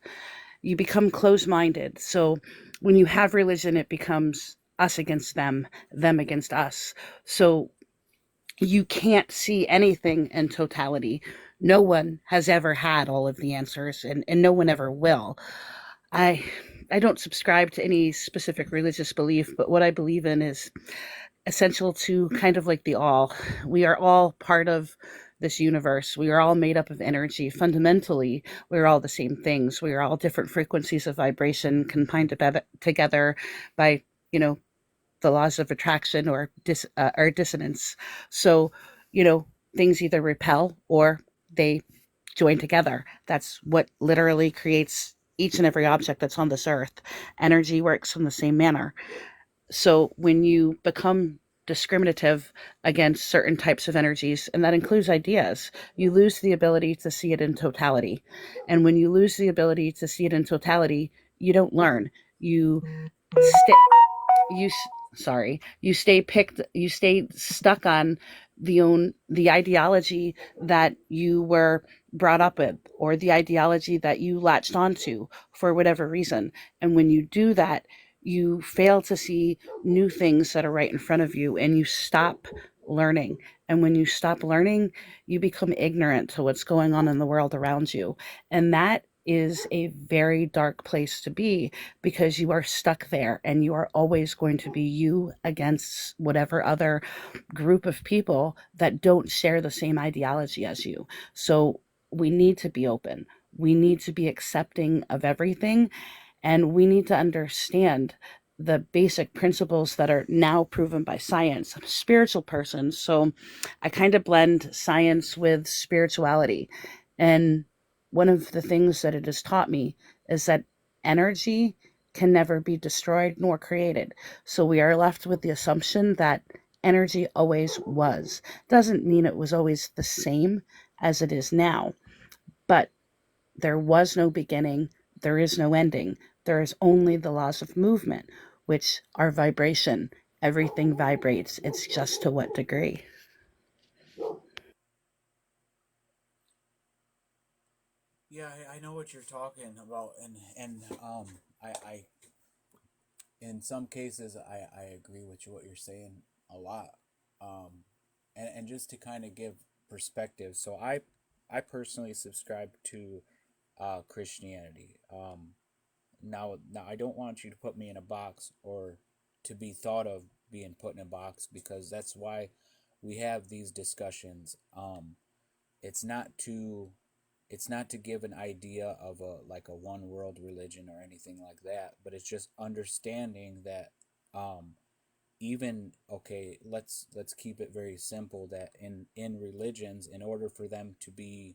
you become closed minded. So when you have religion, it becomes us against them against us. So you can't see anything in totality. No one has ever had all of the answers, and no one ever will. I I don't subscribe to any specific religious belief, but what I believe in is essential to kind of like the all. We are all part of this universe. We are all made up of energy. Fundamentally, we're all the same things. We are all different frequencies of vibration combined together by, you know, the laws of attraction or dissonance. So, you know, things either repel or they join together. That's what literally creates each and every object that's on this earth. Energy works in the same manner. So when you become discriminative against certain types of energies, and that includes ideas, you lose the ability to see it in totality. And when you lose the ability to see it in totality, you don't learn. You stay you sorry, you stay stuck on the ideology that you were brought up with, or the ideology that you latched onto for whatever reason. And when you do that, you fail to see new things that are right in front of you, and you stop learning. And when you stop learning, you become ignorant to what's going on in the world around you. And that is a very dark place to be, because you are stuck there and you are always going to be you against whatever other group of people that don't share the same ideology as you. So we need to be open. We need to be accepting of everything, and we need to understand the basic principles that are now proven by science. I'm a spiritual person, so I kind of blend science with spirituality. And one of the things that it has taught me is that energy can never be destroyed nor created. So we are left with the assumption that energy always was. Doesn't mean it was always the same as it is now, but there was no beginning, there is no ending. There is only the laws of movement, which are vibration. Everything vibrates. It's just to what degree. Yeah, I know what you're talking about, and I in some cases I agree with you what you're saying a lot, um, and just to kind of give perspective. So I personally subscribe to Christianity. Now I don't want you to put me in a box or to be thought of being put in a box, because that's why we have these discussions. It's not to it's not to give an idea of a like a one world religion or anything like that, but it's just understanding that um even okay, let's keep it very simple, that in religions, in order for them to be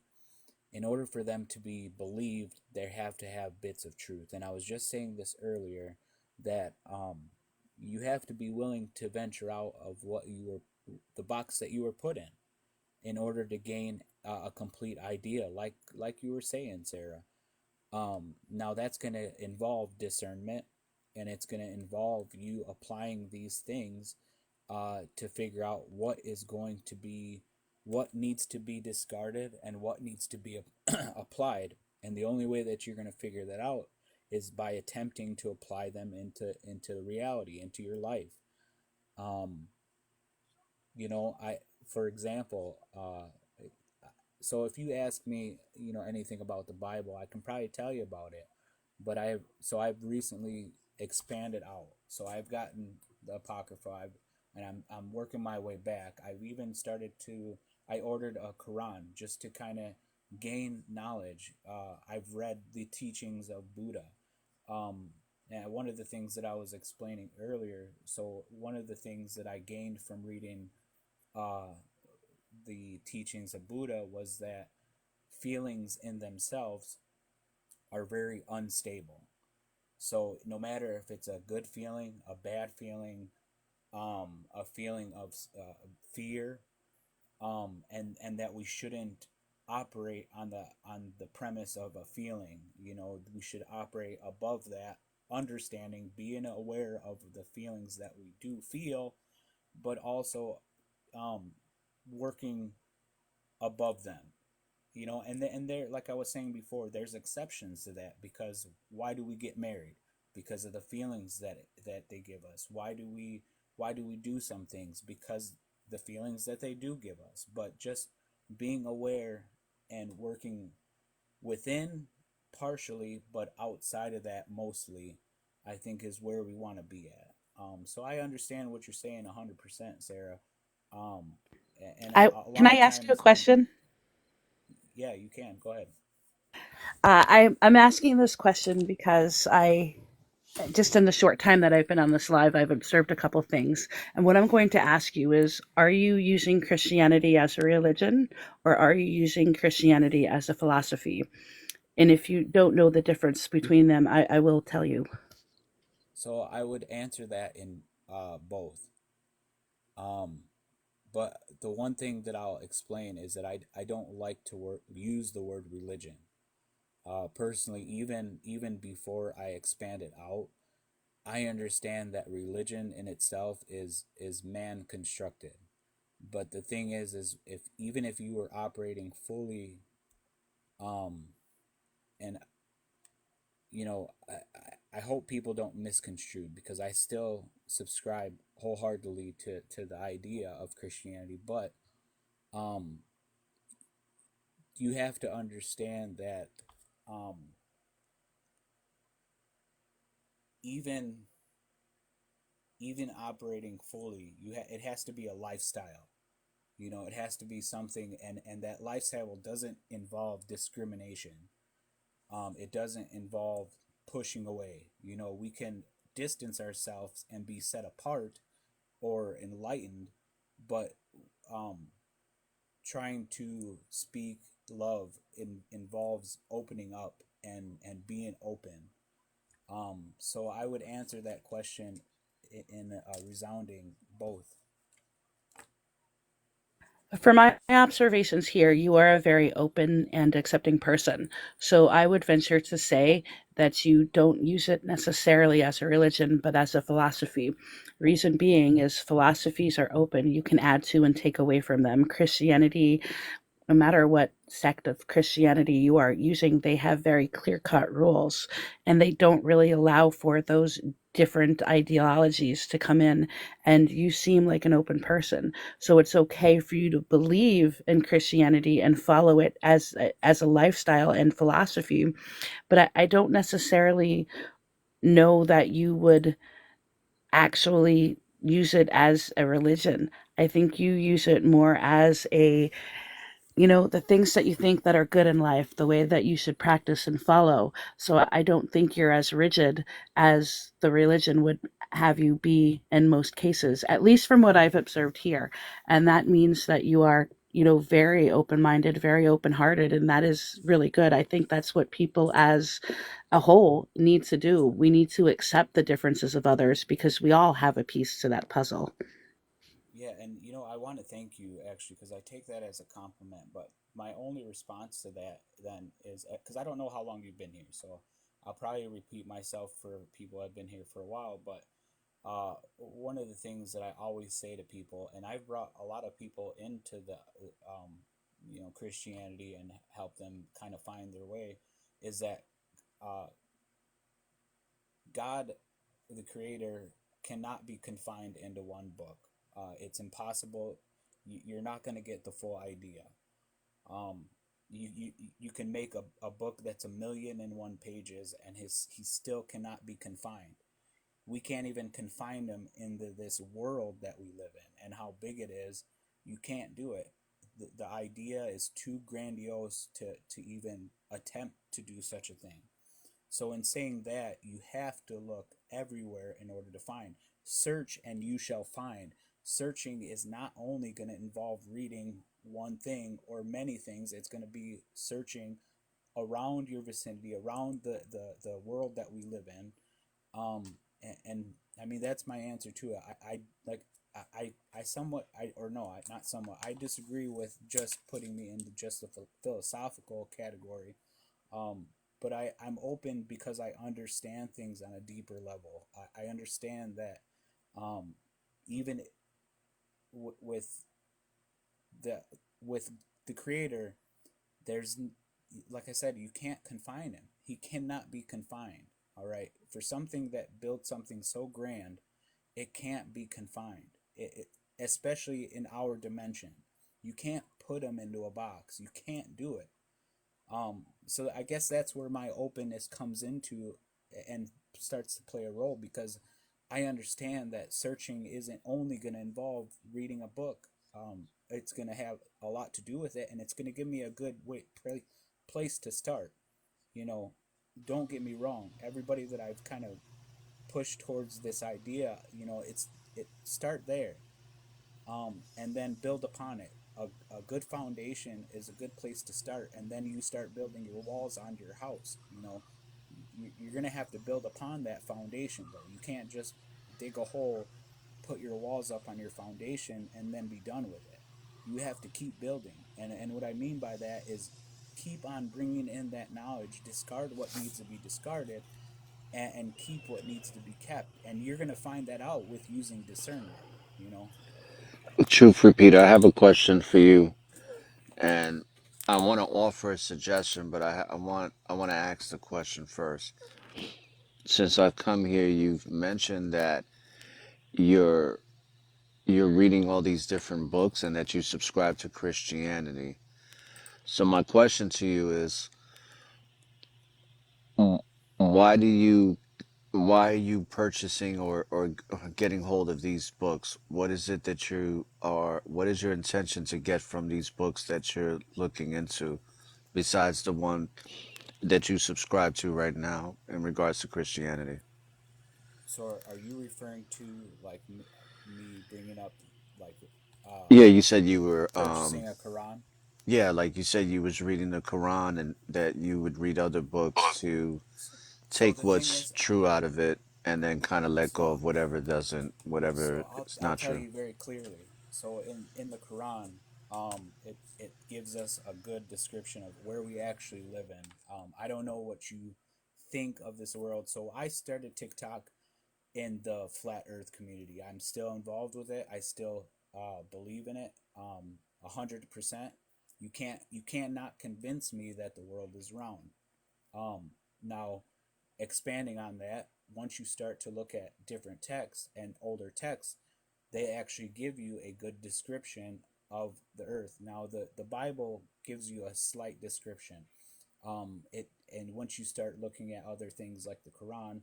believed, they have to have bits of truth. And I was just saying this earlier, that you have to be willing to venture out of the box that you were put in order to gain a complete idea, like you were saying, Sarah. Now that's going to involve discernment, and it's going to involve you applying these things to figure out what needs to be discarded and what needs to be applied. And the only way that you're going to figure that out is by attempting to apply them into reality, into your life. Um, I, for example, so if you ask me, anything about the Bible, I can probably tell you about it. But I've recently expanded out. So I've gotten the Apocrypha. and I'm working my way back. I've even started to I ordered a Quran just to kind of gain knowledge. I've read the teachings of Buddha. Um, and one of the things that I was explaining earlier, so one of the things that I gained from reading uh, the teachings of Buddha was that feelings in themselves are very unstable. So no matter if it's a good feeling, a bad feeling, a feeling of fear, and that we shouldn't operate on the premise of a feeling. You know, we should operate above that, understanding, being aware of the feelings that we do feel, but also um, working above them. You know, and there, like I was saying before, there's exceptions to that, because why do we get married? Because of the feelings that they give us. Why do we do some things? Because the feelings that they do give us. But just being aware and working within partially, but outside of that mostly, I think is where we want to be at. So I understand what you're saying 100%, Sarah. Um, and I a can lot I of ask you a times, question? yeah, you can go ahead. I'm asking this question because I just in the short time that I've been on this live, I've observed a couple things. And what I'm going to ask you is, are you using Christianity as a religion, or are you using Christianity as a philosophy? And if you don't know the difference between them, I will tell you. So I would answer that in both. Um, but the one thing that I'll explain is that I don't like to use the word religion. Personally, even before I expand it out, I understand that religion in itself is man constructed. But the thing is if even if you were operating fully, um, and you know, I hope people don't misconstrue, because I still subscribe wholeheartedly to the idea of Christianity, but um, you have to understand that um, even even operating fully, it has to be a lifestyle. You know, it has to be something, and that lifestyle doesn't involve discrimination. It doesn't involve pushing away. You know, we can distance ourselves and be set apart or enlightened, but um, trying to speak love involves opening up and being open. So I would answer that question in a resounding both. For my observations here, you are a very open and accepting person. So I would venture to say that you don't use it necessarily as a religion, but as a philosophy. Reason being is philosophies are open. You can add to and take away from them. Christianity, no matter what sect of Christianity you are using, they have very clear cut rules, and they don't really allow for those different ideologies to come in. And you seem like an open person, so it's okay for you to believe in Christianity and follow it as a lifestyle and philosophy. But I don't necessarily know that you would actually use it as a religion. I think you use it more as a, the things that you think that are good in life, the way that you should practice and follow. So I don't think you're as rigid as the religion would have you be in most cases, at least from what I've observed here. And that means that you are, very open minded, very open hearted. And that is really good. I think that's what people as a whole need to do. We need to accept the differences of others because we all have a piece to that puzzle. Yeah, and I want to thank you actually, because I take that as a compliment. But my only response to that then is, because I don't know how long you've been here, so I'll probably repeat myself for people who've been here for a while. But one of the things that I always say to people, and I've brought a lot of people into the Christianity and help them kind of find their way, is that uh, God, the Creator, cannot be confined into one book. It's impossible. You're not going to get the full idea. Um, you can make a book that's 1,000,001 pages, and he still cannot be confined. we can't even confine them into this world that we live in and how big it is. You can't do it. The idea is too grandiose to even attempt to do such a thing. So, in saying that, you have to look everywhere in order to find. Search and you shall find. Searching is not only going to involve reading one thing or many things, it's going to be searching around your vicinity, around the world that we live in. And I mean, that's my answer to it. I like, I somewhat, or no, not somewhat, I disagree with just putting me into just the philosophical category. Um, but I'm open because I understand things on a deeper level. I understand that um, even with the with the creator, there's like I said, you can't confine him. He cannot be confined. All right, for something that built something so grand, it can't be confined. Especially in our dimension, you can't put him into a box. You can't do it. So I guess that's where my openness comes into and starts to play a role because I understand that searching isn't only going to involve reading a book. It's going to have a lot to do with it, and it's going to give me a good place to start. You know, don't get me wrong. Everybody that I've kind of pushed towards this idea, it start there, and then build upon it. A good foundation is a good place to start, and then you start building your walls onto your house. You're gonna have to build upon that foundation, though. You can't just dig a hole, put your walls up on your foundation, and then be done with it. You have to keep building, and what I mean by that is keep on bringing in that knowledge, discard what needs to be discarded, and keep what needs to be kept. And you're gonna find that out with using discernment. You know. Truth repeater, I have a question for you, and I want to offer a suggestion, but I want to ask the question first. Since I've come here, you've mentioned that you're you're reading all these different books and that you subscribe to Christianity. So my question to you is, w- why do you why are you purchasing or getting hold of these books? What is it that what is your intention to get from these books that you're looking into, besides the one that you subscribe to right now in regards to Christianity? So are you referring to like me bringing up like uh Yeah, you said you were, purchasing a Quran? yeah, like you said you was reading the Quran and that you would read other books to So take the thing what's is, true out of it and then kind of let go so of whatever doesn't, whatever so is I'll not tell true. you very clearly. So in the Quran, it gives us a good description of where we actually live in. I don't know what you think of this world. So I started TikTok in the flat Earth community. I'm still involved with it. I still believe in it 100%. You cannot convince me that the world is round. Now, expanding on that, once you start to look at different texts and older texts, they actually give you a good description of the earth. Now, the Bible gives you a slight description. It and once you start looking at other things like the Quran,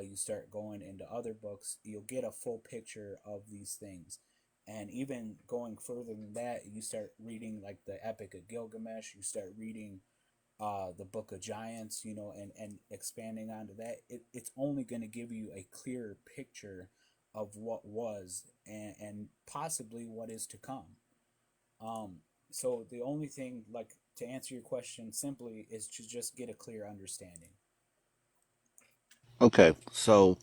you start going into other books, you'll get a full picture of these things. And even going further than that, you start reading like the Epic of Gilgamesh. You start reading the Book of Giants, and expanding onto that. It's only going to give you a clearer picture of what was and possibly what is to come. Um, so the only thing, like, to answer your question simply, is to just get a clear understanding. Okay, so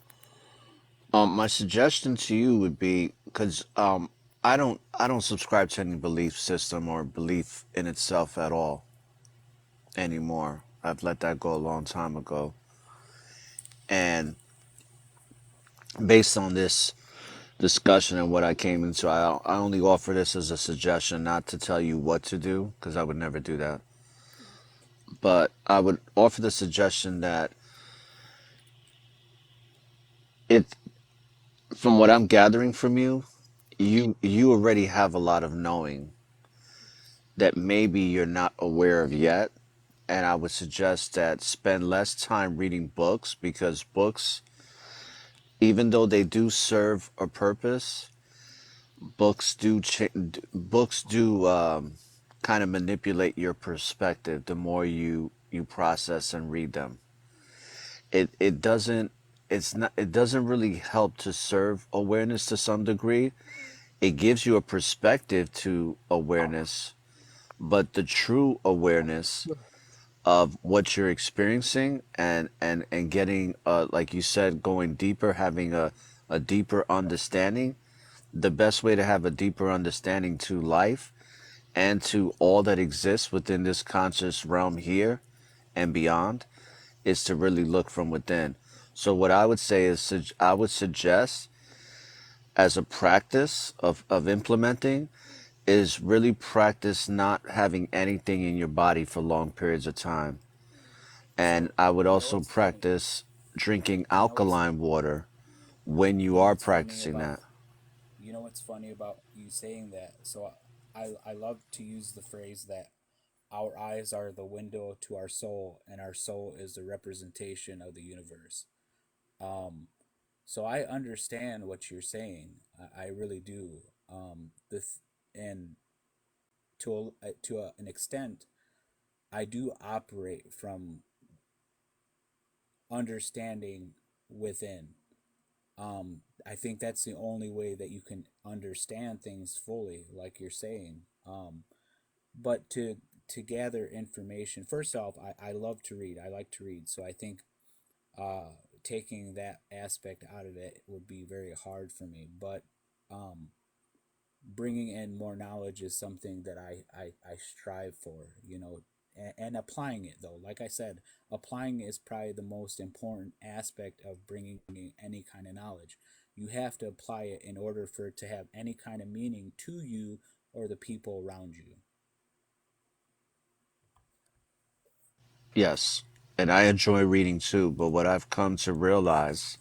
my suggestion to you would be, because I don't subscribe to any belief system or belief in itself at all anymore. I've let that go a long time ago. And based on this discussion and what I came into, I only offer this as a suggestion, not to tell you what to do, because I would never do that. But I would offer the suggestion that it, from what I'm gathering from you, you already have a lot of knowing that maybe you're not aware of yet. And I would suggest that spend less time reading books, because books even though they do serve a purpose, books do kind of manipulate your perspective the more you process and read them. It doesn't, it doesn't really help to serve awareness to some degree. It gives you a perspective to awareness, but the true awareness of what you're experiencing and getting like you said, going deeper, having a deeper understanding, the best way to have a deeper understanding to life and to all that exists within this conscious realm here and beyond is to really look from within. So what I would say is I would suggest as a practice of implementing is really practice not having anything in your body for long periods of time. And So I would you know also what's funny? practice drinking You know what's alkaline water when you you know are what's funny practicing about that. you know what's funny about you saying that? So I love to use the phrase that our eyes are the window to our soul, and our soul is the representation of the universe. Um, so I understand what you're saying. I really do. And an extent, I do operate from understanding within. I think that's the only way that you can understand things fully, like you're saying. But to gather information, first off, I love to read. I like to read, so I think taking that aspect out of it would be very hard for me. But um, bringing in more knowledge is something that I strive for, and applying it, though. Like I said, applying is probably the most important aspect of bringing in any kind of knowledge. You have to apply it in order for it to have any kind of meaning to you or the people around you. Yes. And I enjoy reading too, but what I've come to realize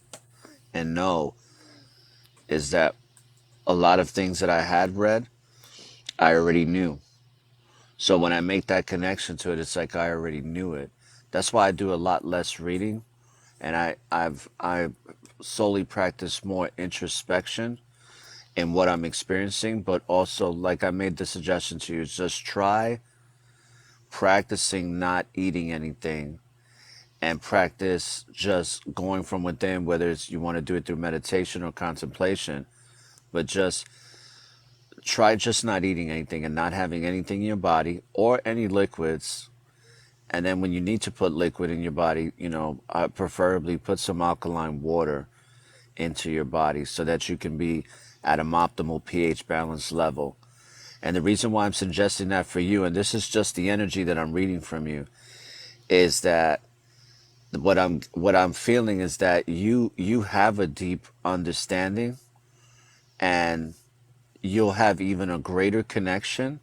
and know is that a lot of things that I had read, I already knew. So when I make that connection to it, it's like I already knew it. That's why I do a lot less reading, and I solely practice more introspection in what I'm experiencing, but also like I made the suggestion to you, is just try practicing not eating anything and practice just going from within, whether it's you want to do it through meditation or contemplation, but just try just not eating anything and not having anything in your body or any liquids. And then when you need to put liquid in your body, preferably put some alkaline water into your body so that you can be at an optimal pH balance level. And the reason why I'm suggesting that for you, and this is just the energy that I'm reading from you, is that what I'm feeling is that you have a deep understanding, and you'll have even a greater connection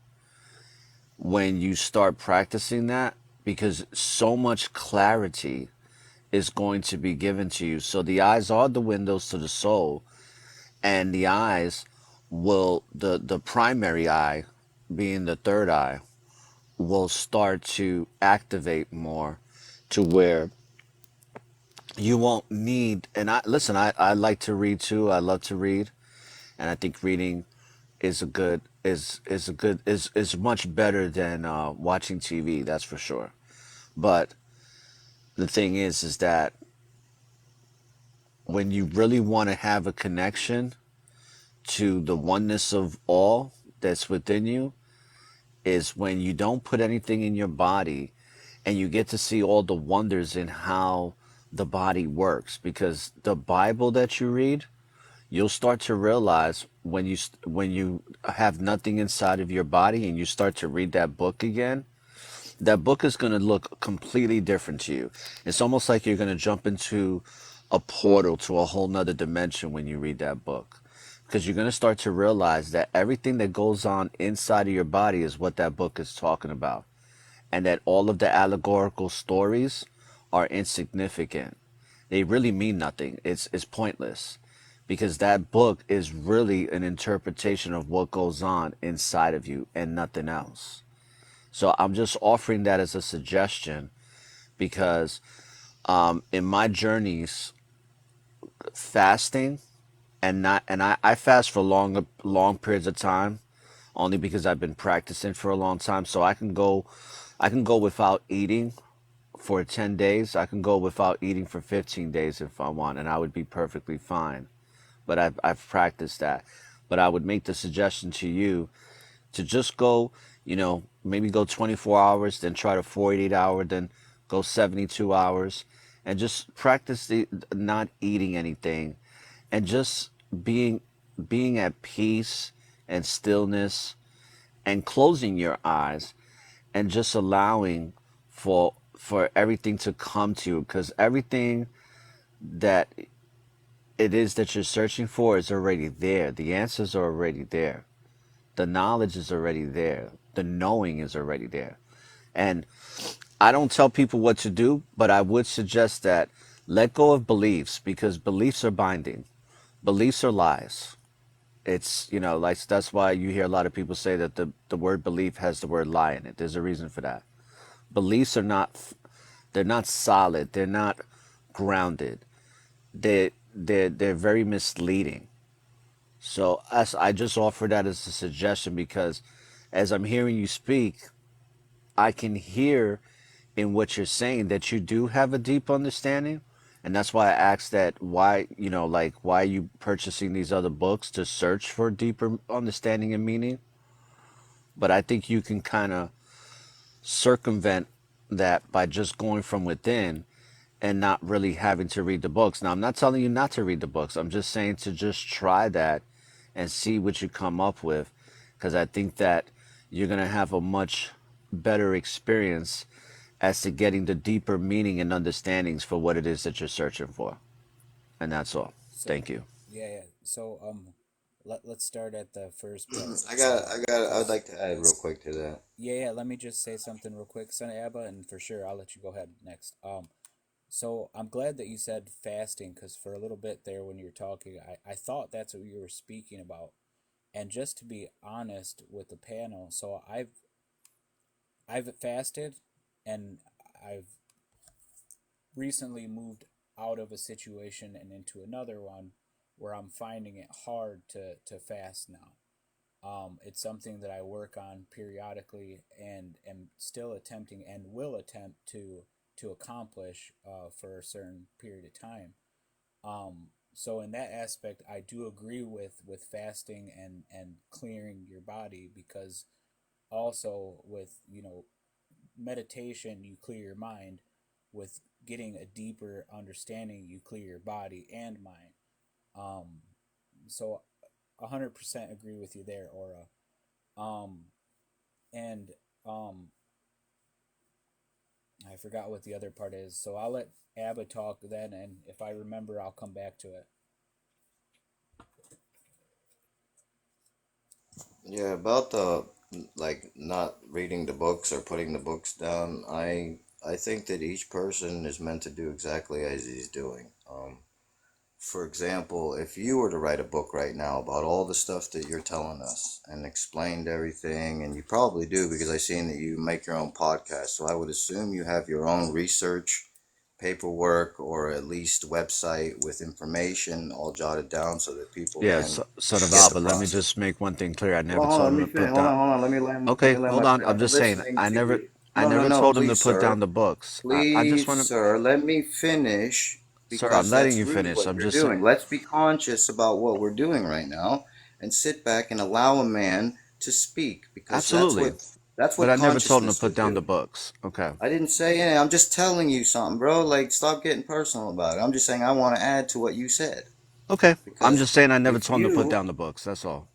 when you start practicing that, because so much clarity is going to be given to you. So the eyes are the windows to the soul, and the eyes will, the primary eye being the third eye, will start to activate more to where you won't need. And I listen, I like to read too. I love to read, and I think reading is much better than watching TV, that's for sure. But the thing is that when you really want to have a connection to the oneness of all that's within you, is when you don't put anything in your body and you get to see all the wonders in how the body works. Because the Bible that you read, you'll start to realize when you have nothing inside of your body and you start to read that book again, that book is going to look completely different to you. It's almost like you're going to jump into a portal to a whole nother dimension when you read that book, because you're going to start to realize that everything that goes on inside of your body is what that book is talking about, and that all of the allegorical stories are insignificant. They really mean nothing. It's pointless, because that book is really an interpretation of what goes on inside of you and nothing else. So I'm just offering that as a suggestion, because in my journeys fasting and not and I fast for long periods of time only because I've been practicing for a long time. So I can go without eating for 10 days. I can go without eating for 15 days if I want, and I would be perfectly fine. But I've practiced that. But I would make the suggestion to you to just go, maybe go 24 hours, then try to 48 hour, then go 72 hours, and just practice the not eating anything, and just being at peace and stillness, and closing your eyes, and just allowing for everything to come to you, because everything that it is that you're searching for is already there. The answers are already there. The knowledge is already there. The knowing is already there. And I don't tell people what to do, but I would suggest that let go of beliefs, because beliefs are binding. Beliefs are lies. It's, like that's why you hear a lot of people say that the word belief has the word lie in it. There's a reason for that. Beliefs are not, they're not solid. They're not grounded. They're very misleading. So as I just offer that as a suggestion, because as I'm hearing you speak, I can hear in what you're saying that you do have a deep understanding. And that's why I asked that why, like why are you purchasing these other books to search for deeper understanding and meaning? But I think you can kind of circumvent that by just going from within and not really having to read the books. Now, I'm not telling you not to read the books. I'm just saying to just try that and see what you come up with, because I think that you're going to have a much better experience as to getting the deeper meaning and understandings for what it is that you're searching for. And that's all. So Thank you. yeah. So let's start at the first part. I would Cause like to add real quick to that. yeah. Let me just say something real quick, Son of Abba, and for sure I'll let you go ahead next. So I'm glad that you said fasting, because for a little bit there when you were talking, I thought that's what you were speaking about. And just to be honest with the panel, so I've fasted, and I've recently moved out of a situation and into another one where I'm finding it hard to fast now. It's something that I work on periodically and am still attempting and will attempt to accomplish for a certain period of time. So in that aspect, I do agree with fasting and clearing your body, because also with meditation you clear your mind, with getting a deeper understanding you clear your body and mind. Um, so 100% agree with you there, Aura. Um, and I forgot what the other part is, so I'll let Abba talk then, and if I remember, I'll come back to it. Yeah, about the like not reading the books or putting the books down. I think that each person is meant to do exactly as he's doing. For example, if you were to write a book right now about all the stuff that you're telling us and explained everything, and you probably do because I've seen that you make your own podcast, so I would assume you have your own research, paperwork, or at least website with information all jotted down so that people Yeah, can son of get the Alba, let me process. just make one thing clear. I Hold never on, hold on, told let him me to finish. put Hold on, down. hold on. Let Okay, me land hold my on. plane. I'm I've been just saying. listening I to never, you. I No, no, never no, told him to please, put down sir. the books. I just Please, want to, sir, let me finish sir. I'm because letting that's you really finish. what I'm you're just saying. doing. Let's be conscious about what we're doing right now and sit back and allow a man to speak because Absolutely, that's but what I never told him to consciousness put should down the do. books. Okay. I didn't say anything. I'm just telling you something, bro. Like, stop getting personal about it. I'm just saying I want to add to what you said Okay. I'm because just saying I never if told him to put you down the books. That's all.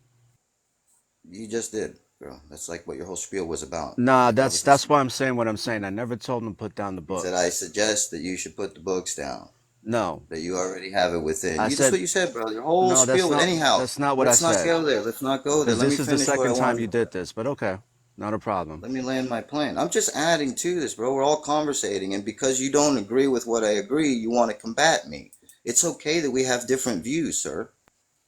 you just did, bro. That's like what your whole spiel was about. Nah, Like I that's was that's listening. why I'm saying what I'm saying. I never told him to put down the He said, I books. suggest that you should put the books down, No, that you already have it within. I You That's said what you said, bro. Your whole no. spiel. Anyhow, That's not what I let's not said. go there. Let's not go there. Because Let me this is the finish what I second time wanted you to did say. this. But okay, not a problem. Let me land my plane. I'm just adding to this, bro. We're all conversating, and because you don't agree with what I agree, you want to combat me. It's okay that we have different views, sir.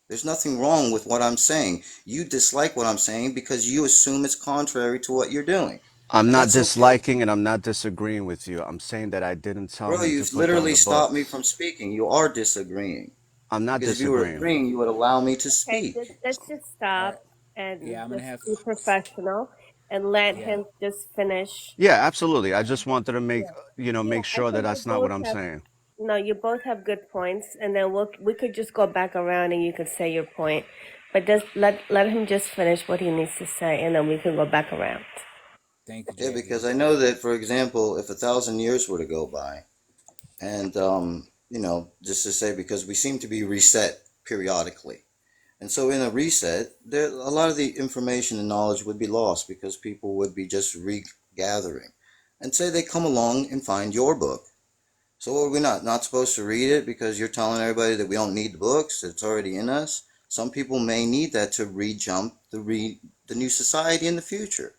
There's nothing wrong with what I'm saying. You dislike what I'm saying because you assume it's contrary to what you're doing, I'm and not that's okay. disliking and I'm not disagreeing with you. I'm saying that I didn't tell Bro, him to you've put down literally the stopped me books. from speaking. You are disagreeing. I'm not Because if you were disagreeing. agreeing, you would allow me to Okay, speak. let's just All stop right. and Yeah, I'm gonna just have. be professional and let Yeah. him just finish. Yeah, absolutely. I just wanted to make, Yeah, make I sure that think you that's not what both I'm have. saying. No, you both have good points, and then we could just go back around and you could say your point, but just let him just finish what he needs to say, and then we can go back around. Thank you, Yeah, JB. because I know that, for example, if 1,000 years were to go by, and just to say, because we seem to be reset periodically, and so in a reset, there a lot of the information and knowledge would be lost because people would be just regathering, and say they come along and find your book. So are we not supposed to read it because you're telling everybody that we don't need the books? It's already in us. Some people may need that to re-jump the new society in the future.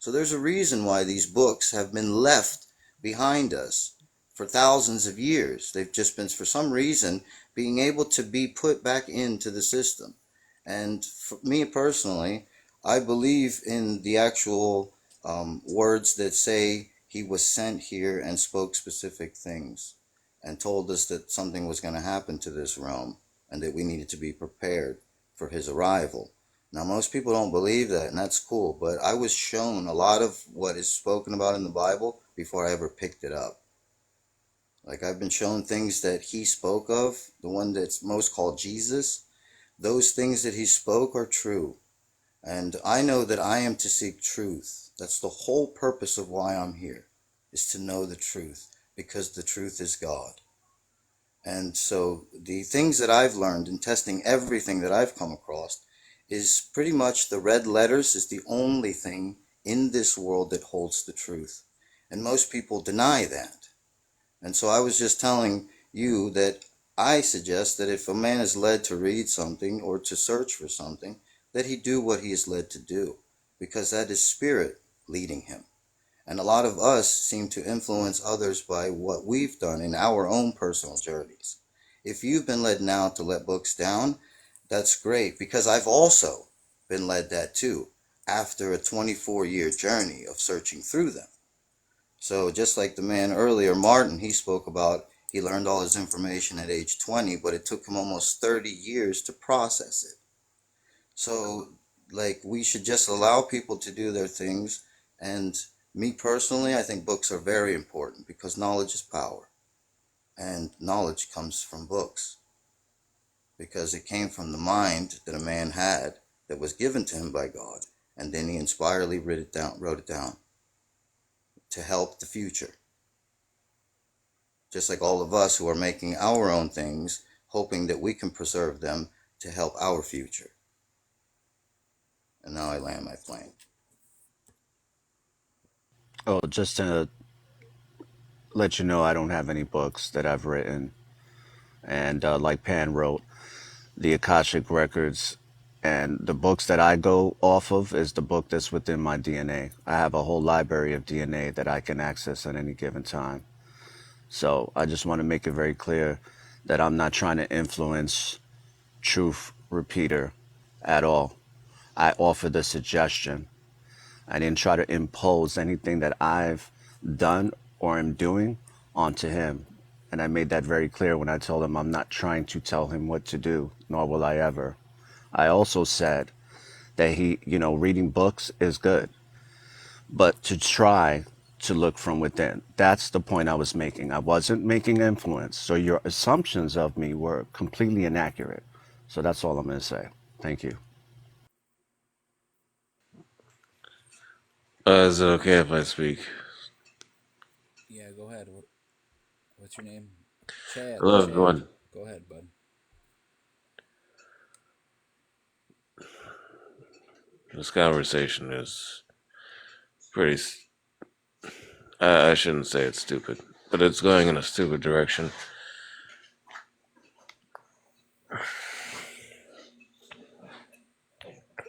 So there's a reason why these books have been left behind us for thousands of years. They've just been, for some reason, being able to be put back into the system. And for me personally, I believe in the actual words that say he was sent here and spoke specific things and told us that something was going to happen to this realm and that we needed to be prepared for his arrival. Now, most people don't believe that, and that's cool, but I was shown a lot of what is spoken about in the Bible before I ever picked it up. Like, I've been shown things that he spoke of, the one that's most called Jesus. Those things that he spoke are true. And I know that I am to seek truth. That's the whole purpose of why I'm here, is to know the truth, because the truth is God. And so the things that I've learned in testing everything that I've come across is pretty much the red letters is the only thing in this world that holds the truth. And most people deny that. And so I was just telling you that I suggest that if a man is led to read something or to search for something, that he do what he is led to do, because that is spirit leading him. And a lot of us seem to influence others by what we've done in our own personal journeys. If you've been led now to let books down, that's great, because I've also been led that too, after a 24-year journey of searching through them. So just like the man earlier, Martin, he spoke about he learned all his information at age 20, but it took him almost 30 years to process it. So, like, we should just allow people to do their things. And me personally, I think books are very important because knowledge is power. And knowledge comes from books because it came from the mind that a man had that was given to him by God. And then he inspiredly wrote it down to help the future. Just like all of us who are making our own things, hoping that we can preserve them to help our future. And now I land my plane. Oh, just to let you know, I don't have any books that I've written. And like Pan wrote, the Akashic Records and the books that I go off of is the book that's within my DNA. I have a whole library of DNA that I can access at any given time. So I just want to make it very clear that I'm not trying to influence Truth Repeater at all. I offer the suggestion. I didn't try to impose anything that I've done or am doing onto him. And I made that very clear when I told him I'm not trying to tell him what to do, nor will I ever. I also said that reading books is good, but to try to look from within. That's the point I was making. I wasn't making influence. So your assumptions of me were completely inaccurate. So that's all I'm going to say. Thank you. Is it okay if I speak? Yeah, go ahead. What's your name? Chad. Hello, Chad. everyone. Go ahead, bud. This conversation is pretty. I shouldn't say it's stupid, but it's going in a stupid direction.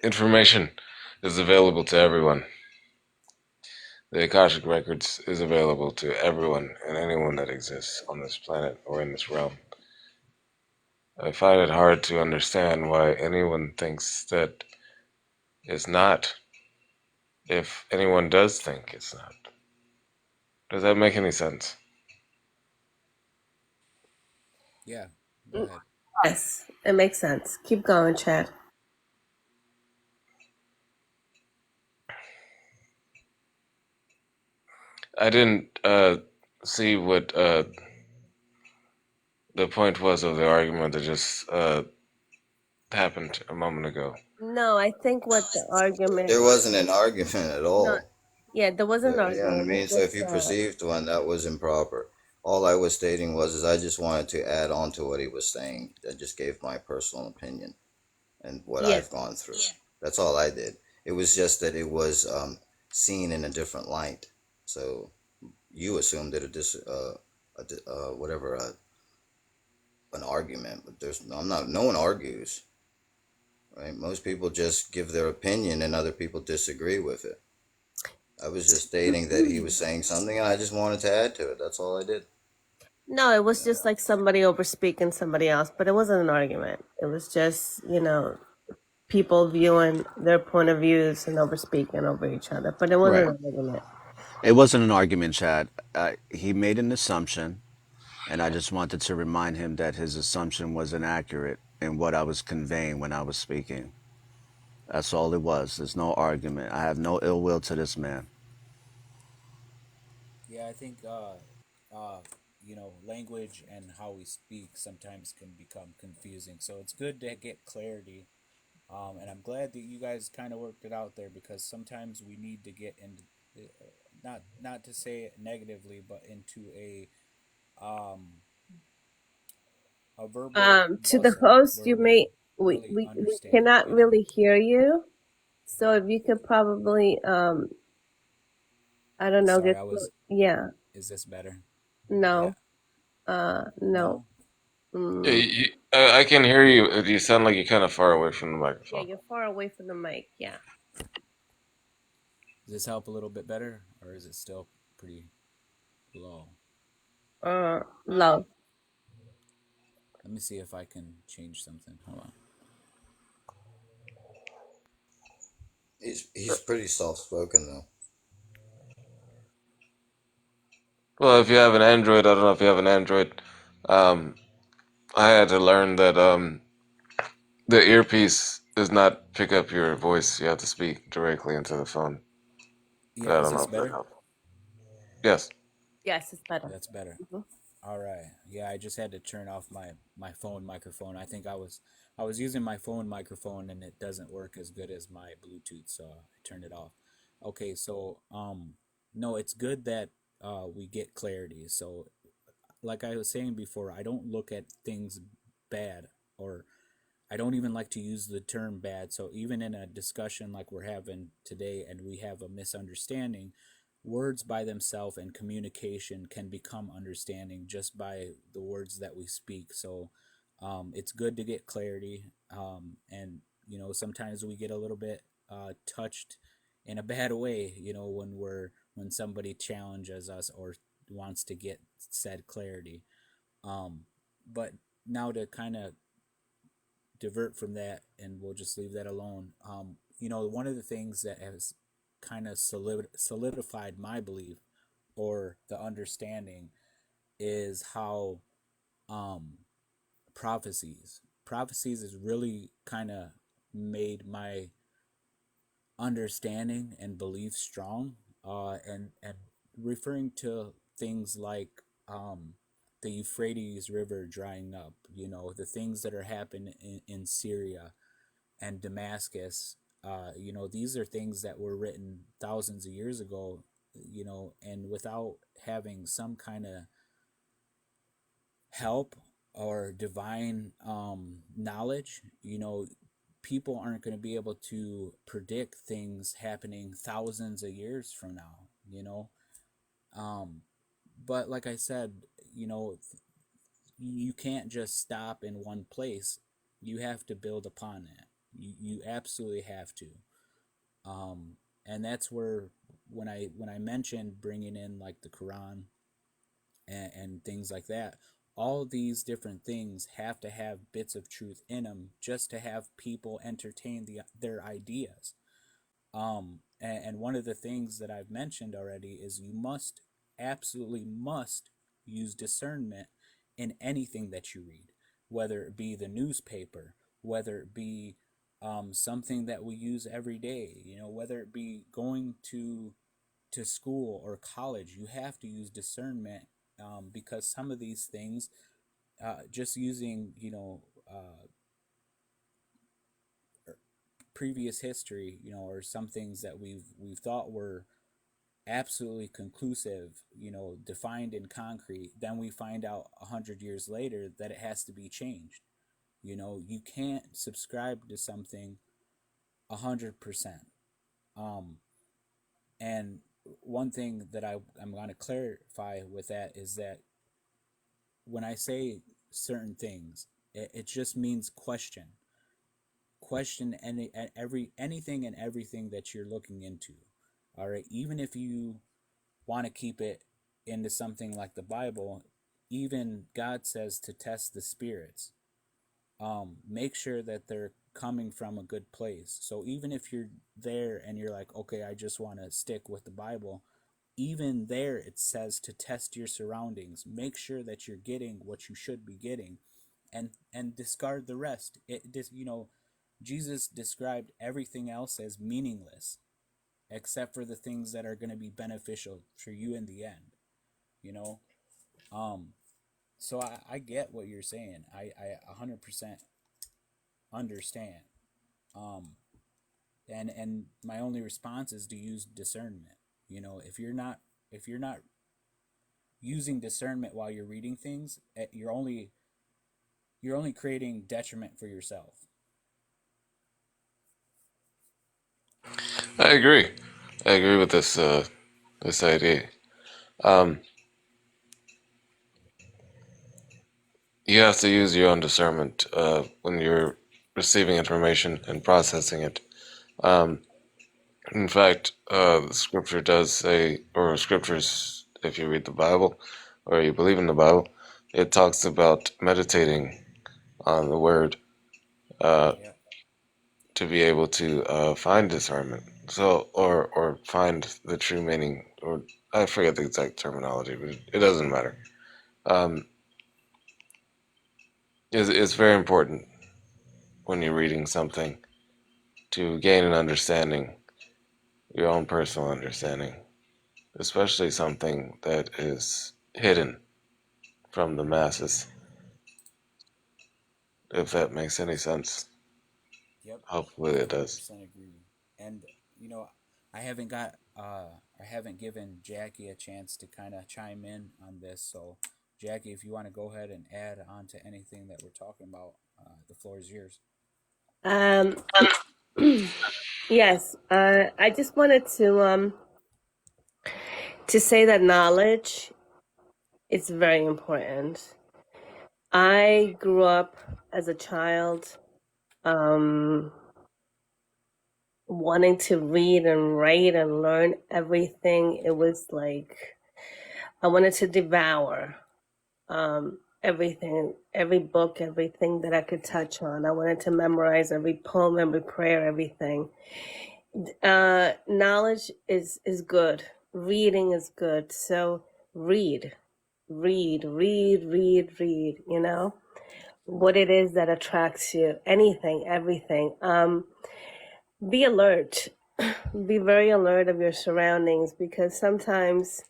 Information is available to everyone. The Akashic Records is available to everyone and anyone that exists on this planet or in this realm. I find it hard to understand why anyone thinks that it's not, if anyone does think it's not. Does that make any sense? Yeah, go Mm, ahead. Yes, it makes sense. Keep going, Chad. I didn't see what the point was of the argument that just happened a moment ago. No, I think what the argument There was. wasn't an argument at No, all. yeah, there wasn't an You know what I argument. mean? It's So if just you perceived one, that was improper. All I was stating was is I just wanted to add on to what he was saying. I just gave my personal opinion and what yeah. I've gone through. That's all I did. It was just that it was seen in a different light. So you assumed that whatever an argument, but there's I'm not. No one argues, right? Most people just give their opinion, and other people disagree with it. I was just stating that he was saying something, and I just wanted to add to it. That's all I did. No, it was Yeah. just like somebody over speaking somebody else, but it wasn't an argument. It was just, people viewing their point of views and over speaking over each other. But it Right. wasn't an argument. It wasn't an argument, Chad. He made an assumption, and I just wanted to remind him that his assumption was inaccurate in what I was conveying when I was speaking. That's all it was. There's no argument. I have no ill will to this man. Yeah, I think language and how we speak sometimes can become confusing. So it's good to get clarity. And I'm glad that you guys kind of worked it out there, because sometimes we need to get into not to say it negatively, but into a verbal To the muscle host, where you we may really we understand. cannot really hear you. So if you could probably I don't know, Sorry, get I was. yeah, Is this better? Yeah. no, no. No. Yeah, Mm, I can hear you. You sound like you're kind of far away from the yeah, microphone. you're far away from the mic. Yeah. Does this help a little bit better, or is it still pretty low? Low. Let me see if I can change something. Hold on. He's pretty soft spoken though. Well, if you have an Android, I don't know if you have an Android. Um, I had to learn that the earpiece does not pick up your voice. You have to speak directly into the phone. But Yeah, I is don't know this if that better? helps. Yes. Yes, it's better. That's better. Mhm. All right. Yeah, I just had to turn off my phone microphone. I think I was using my phone microphone and it doesn't work as good as my Bluetooth, so I turned it off. Okay, so no, it's good that we get clarity. So like I was saying before, I don't look at things bad, or I don't even like to use the term bad. So even in a discussion like we're having today and we have a misunderstanding, words by themselves and communication can become understanding just by the words that we speak. So it's good to get clarity. And, sometimes we get a little bit touched in a bad way, when somebody challenges us or wants to get said clarity. Um, but now to kind of divert from that, and we'll just leave that alone. One of the things that has kind of solidified my belief or the understanding is how um, prophecies has really kind of made my understanding and belief strong. And referring to things like the Euphrates River drying up, the things that are happening in Syria and Damascus. These are things that were written thousands of years ago, and without having some kind of help or divine knowledge, people aren't going to be able to predict things happening thousands of years from now. Um, but like I said, you can't just stop in one place. You have to build upon that. You absolutely have to. And that's where when I mentioned bringing in like the Quran and things like that, all these different things have to have bits of truth in them just to have people entertain their ideas. And one of the things that I've mentioned already is you absolutely must use discernment in anything that you read. whether it be the newspaper, whether it be something that we use every day, whether it be going to school or college. You have to use discernment, because some of these things, just using previous history, or some things that we've thought were absolutely conclusive, defined in concrete, then we find out 100 years later that it has to be changed. You can't subscribe to something 100%. And one thing that I'm going to clarify with that is that when I say certain things, it just means question anything and everything that you're looking into. All right, even if you want to keep it into something like the Bible, even God says to test the spirits. Make sure that they're coming from a good place. So even if you're there and you're like, okay, I just want to stick with the Bible, even there it says to test your surroundings. Make sure that you're getting what you should be getting, and discard the rest. Jesus described everything else as meaningless, except for the things that are going to be beneficial for you in the end. So I get what you're saying. I 100% understand. And my only response is to use discernment. If you're not using discernment while you're reading things, you're only creating detriment for yourself. I agree. I agree with this this idea. You have to use your own discernment when you're receiving information and processing it. In fact, the scripture does say, or scriptures, if you read the Bible or you believe in the Bible, it talks about meditating on the word to be able to find discernment. So, or find the true meaning, or I forget the exact terminology, but it doesn't matter. It's very important when you're reading something to gain an understanding, your own personal understanding, especially something that is hidden from the masses, if that makes any sense. Yep. Hopefully it does. 100% agree. And I haven't given Jackie a chance to kind of chime in on this. So Jackie, if you want to go ahead and add on to anything that we're talking about, the floor is yours. Yes, I just wanted to say that knowledge is very important. I grew up as a child wanting to read and write and learn everything. It was like I wanted to devour everything, every book, everything that I could touch on. I wanted to memorize every poem, every prayer, everything. Knowledge is good. Reading is good. So read, what it is that attracts you, anything, everything. Be alert. Be very alert of your surroundings, because sometimes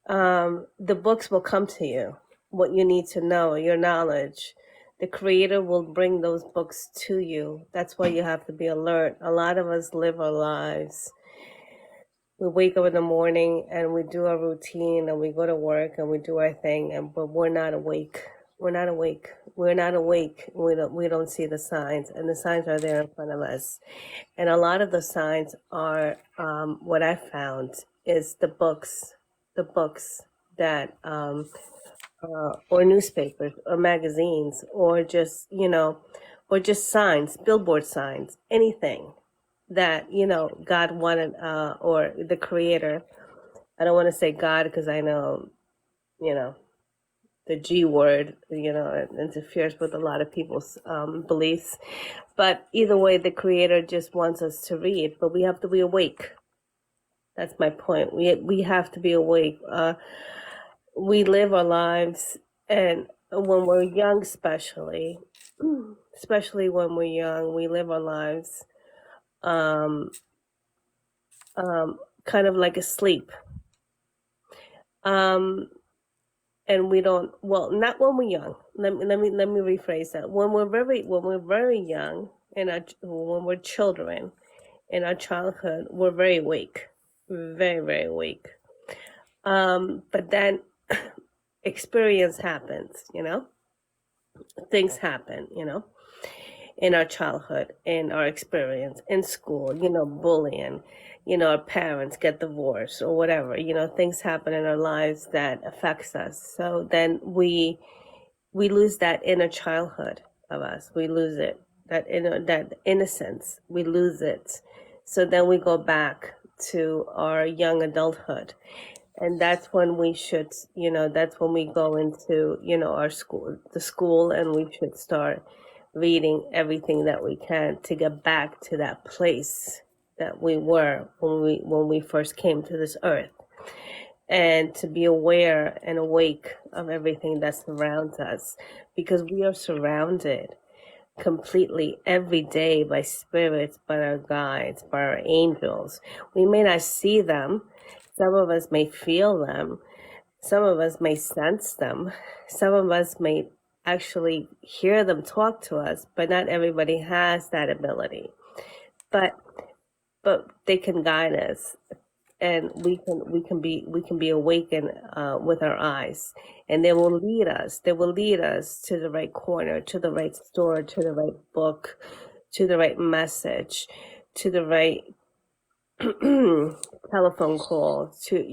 the books will come to you, what you need to know, your knowledge. The creator will bring those books to you. That's why you have to be alert. A lot of us live our lives. We wake up in the morning and we do our routine and we go to work and we do our thing, but we're not awake. We don't see the signs, and the signs are there in front of us. And a lot of the signs are what I found is the books that or newspapers or magazines or just signs, billboard signs, anything that God wanted, or the creator. I don't want to say God because I know the G word, it interferes with a lot of people's beliefs. But either way, the creator just wants us to read, but we have to be awake. That's my point. We have to be awake. We live our lives, and when we're young, especially when we're young, we live our lives um, kind of like asleep. And we don't, well, not when we're young. Let me rephrase that. When we're very young, when we're children, in our childhood, we're very weak, very, very weak. But then experience happens, things happen, in our childhood, in our experience, in school, bullying, our parents get divorced or whatever, things happen in our lives that affects us. So then we lose that inner childhood of us. We lose it, that innocence. We lose it. So then we go back to our young adulthood. And that's when we should, that's when we go into, the school, and we should start reading everything that we can to get back to that place that we were when we first came to this earth, and to be aware and awake of everything that surrounds us, because we are surrounded completely every day by spirits, by our guides, by our angels. We may not see them. Some of us may feel them. Some of us may sense them. Some of us may actually hear them talk to us, but not everybody has that ability. But they can guide us, and we can be awakened with our eyes, and they will lead us. They will lead us to the right corner, to the right store, to the right book, to the right message, to the right telephone call. To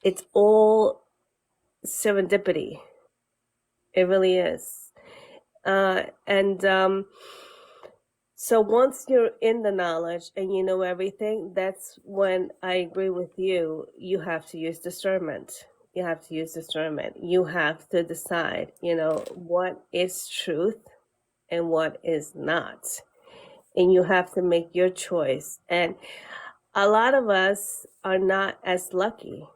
it's all serendipity. It really is. So once you're in the knowledge and you know everything, that's when I agree with you. You have to use discernment. You have to use discernment. You have to decide, what is truth and what is not. And you have to make your choice. And a lot of us are not as lucky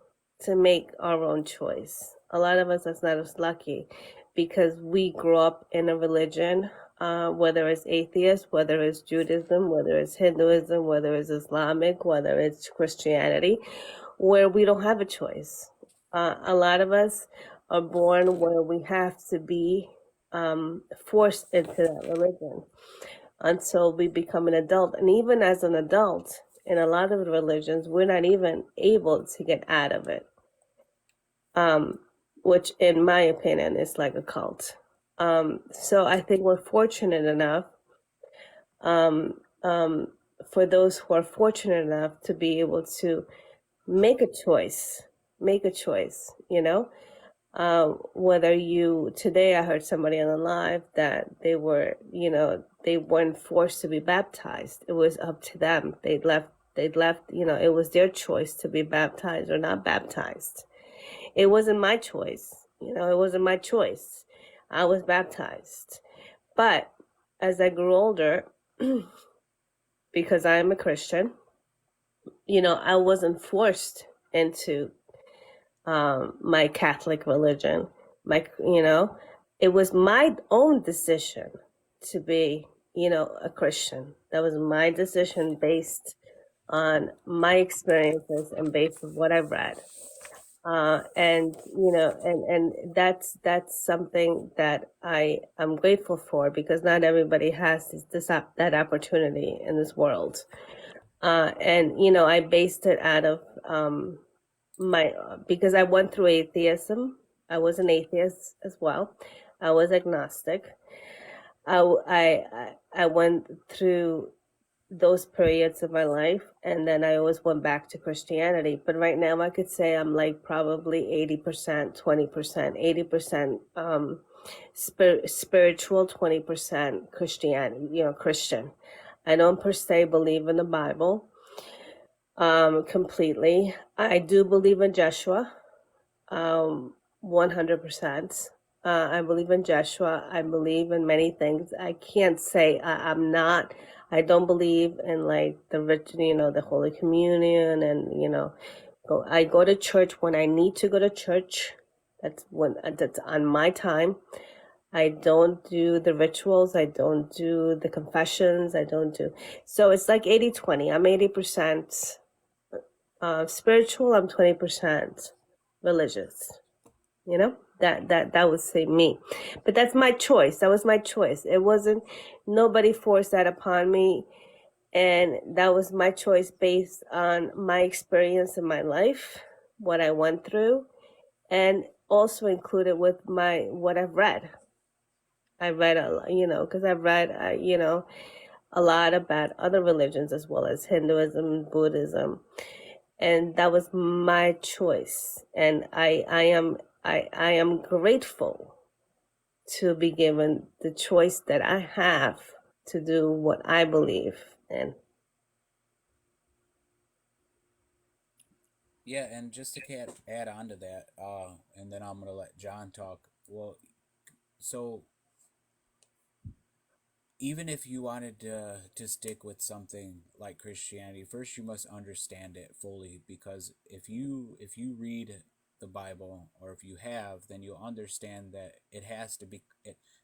to make our own choice. A lot of us are not as lucky because we grew up in a religion, whether it's atheist, whether it's Judaism, whether it's Hinduism, whether it's Islamic, whether it's Christianity, where we don't have a choice. A lot of us are born where we have to be forced into that religion until we become an adult. And even as an adult, in a lot of the religions, we're not even able to get out of it, which in my opinion is like a cult. So I think we're fortunate enough, for those who are fortunate enough to be able to make a choice, whether today I heard somebody on the live that they weren't forced to be baptized. It was up to them. They'd left, it was their choice to be baptized or not baptized. It wasn't my choice. It wasn't my choice. I was baptized. But as I grew older, because I am a Christian, I wasn't forced into my Catholic religion. It was my own decision to be, a Christian. That was my decision based on my experiences and based on what I've read. And that's something that I am grateful for, because not everybody has that opportunity in this world. And I based it out of because I went through atheism. I was an atheist as well. I was agnostic. I went through those periods of my life, and then I always went back to Christianity. But right now I could say I'm like probably 80%, 20%, 80% spiritual, 20% Christianity, Christian. I don't per se believe in the Bible completely. I do believe in Joshua 100%. I believe in Joshua. I believe in many things. I can't say I don't believe in like the Holy Communion, and I go to church when I need to go to church. That's on my time. I don't do the rituals. I don't do the confessions. I don't do. So it's like 80-20. I'm 80% spiritual. I'm 20% religious. You know, that would say me. But that's my choice. That was my choice. It wasn't, nobody forced that upon me. And that was my choice based on my experience in my life, what I went through, and also included with what I've read. I read a lot, because I've read, a lot about other religions as well as Hinduism, Buddhism, and that was my choice. And I am grateful to be given the choice that I have to do what I believe in. Yeah, and just to add on to that, and then I'm gonna let John talk. Well, so even if you wanted to stick with something like Christianity, first you must understand it fully, because if you read the Bible, or if you have, then you'll understand that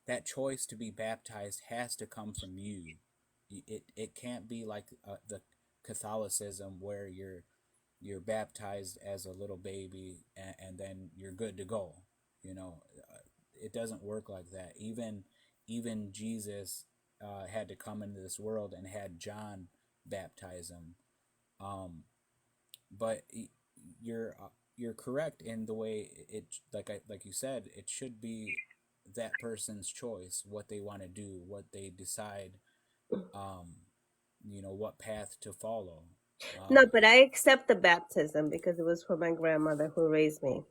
that choice to be baptized has to come from you. It can't be like the Catholicism where you're baptized as a little baby, and then you're good to go. It doesn't work like that. Even Jesus had to come into this world and had John baptize him. But you're correct in the way it, like you said, it should be that person's choice, what they want to do, what they decide, what path to follow. No, but I accept the baptism because it was for my grandmother who raised me.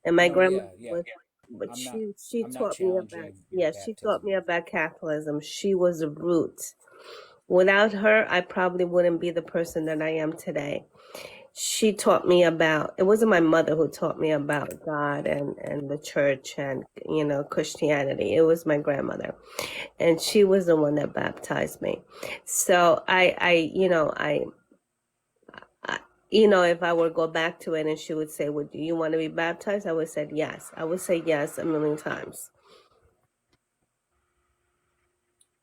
And my No, grandmother yeah. was, but I'm not she I'm not taught me about, challenging your she taught me baptism. about Catholicism. She was the root. Without her, I probably wouldn't be the person that I am today. She taught me about, it wasn't my mother who taught me about God and the church and, Christianity. It was my grandmother. And she was the one that baptized me. So if I were to go back to it and she would say, well, do you want to be baptized? I would say yes. I would say yes a million times.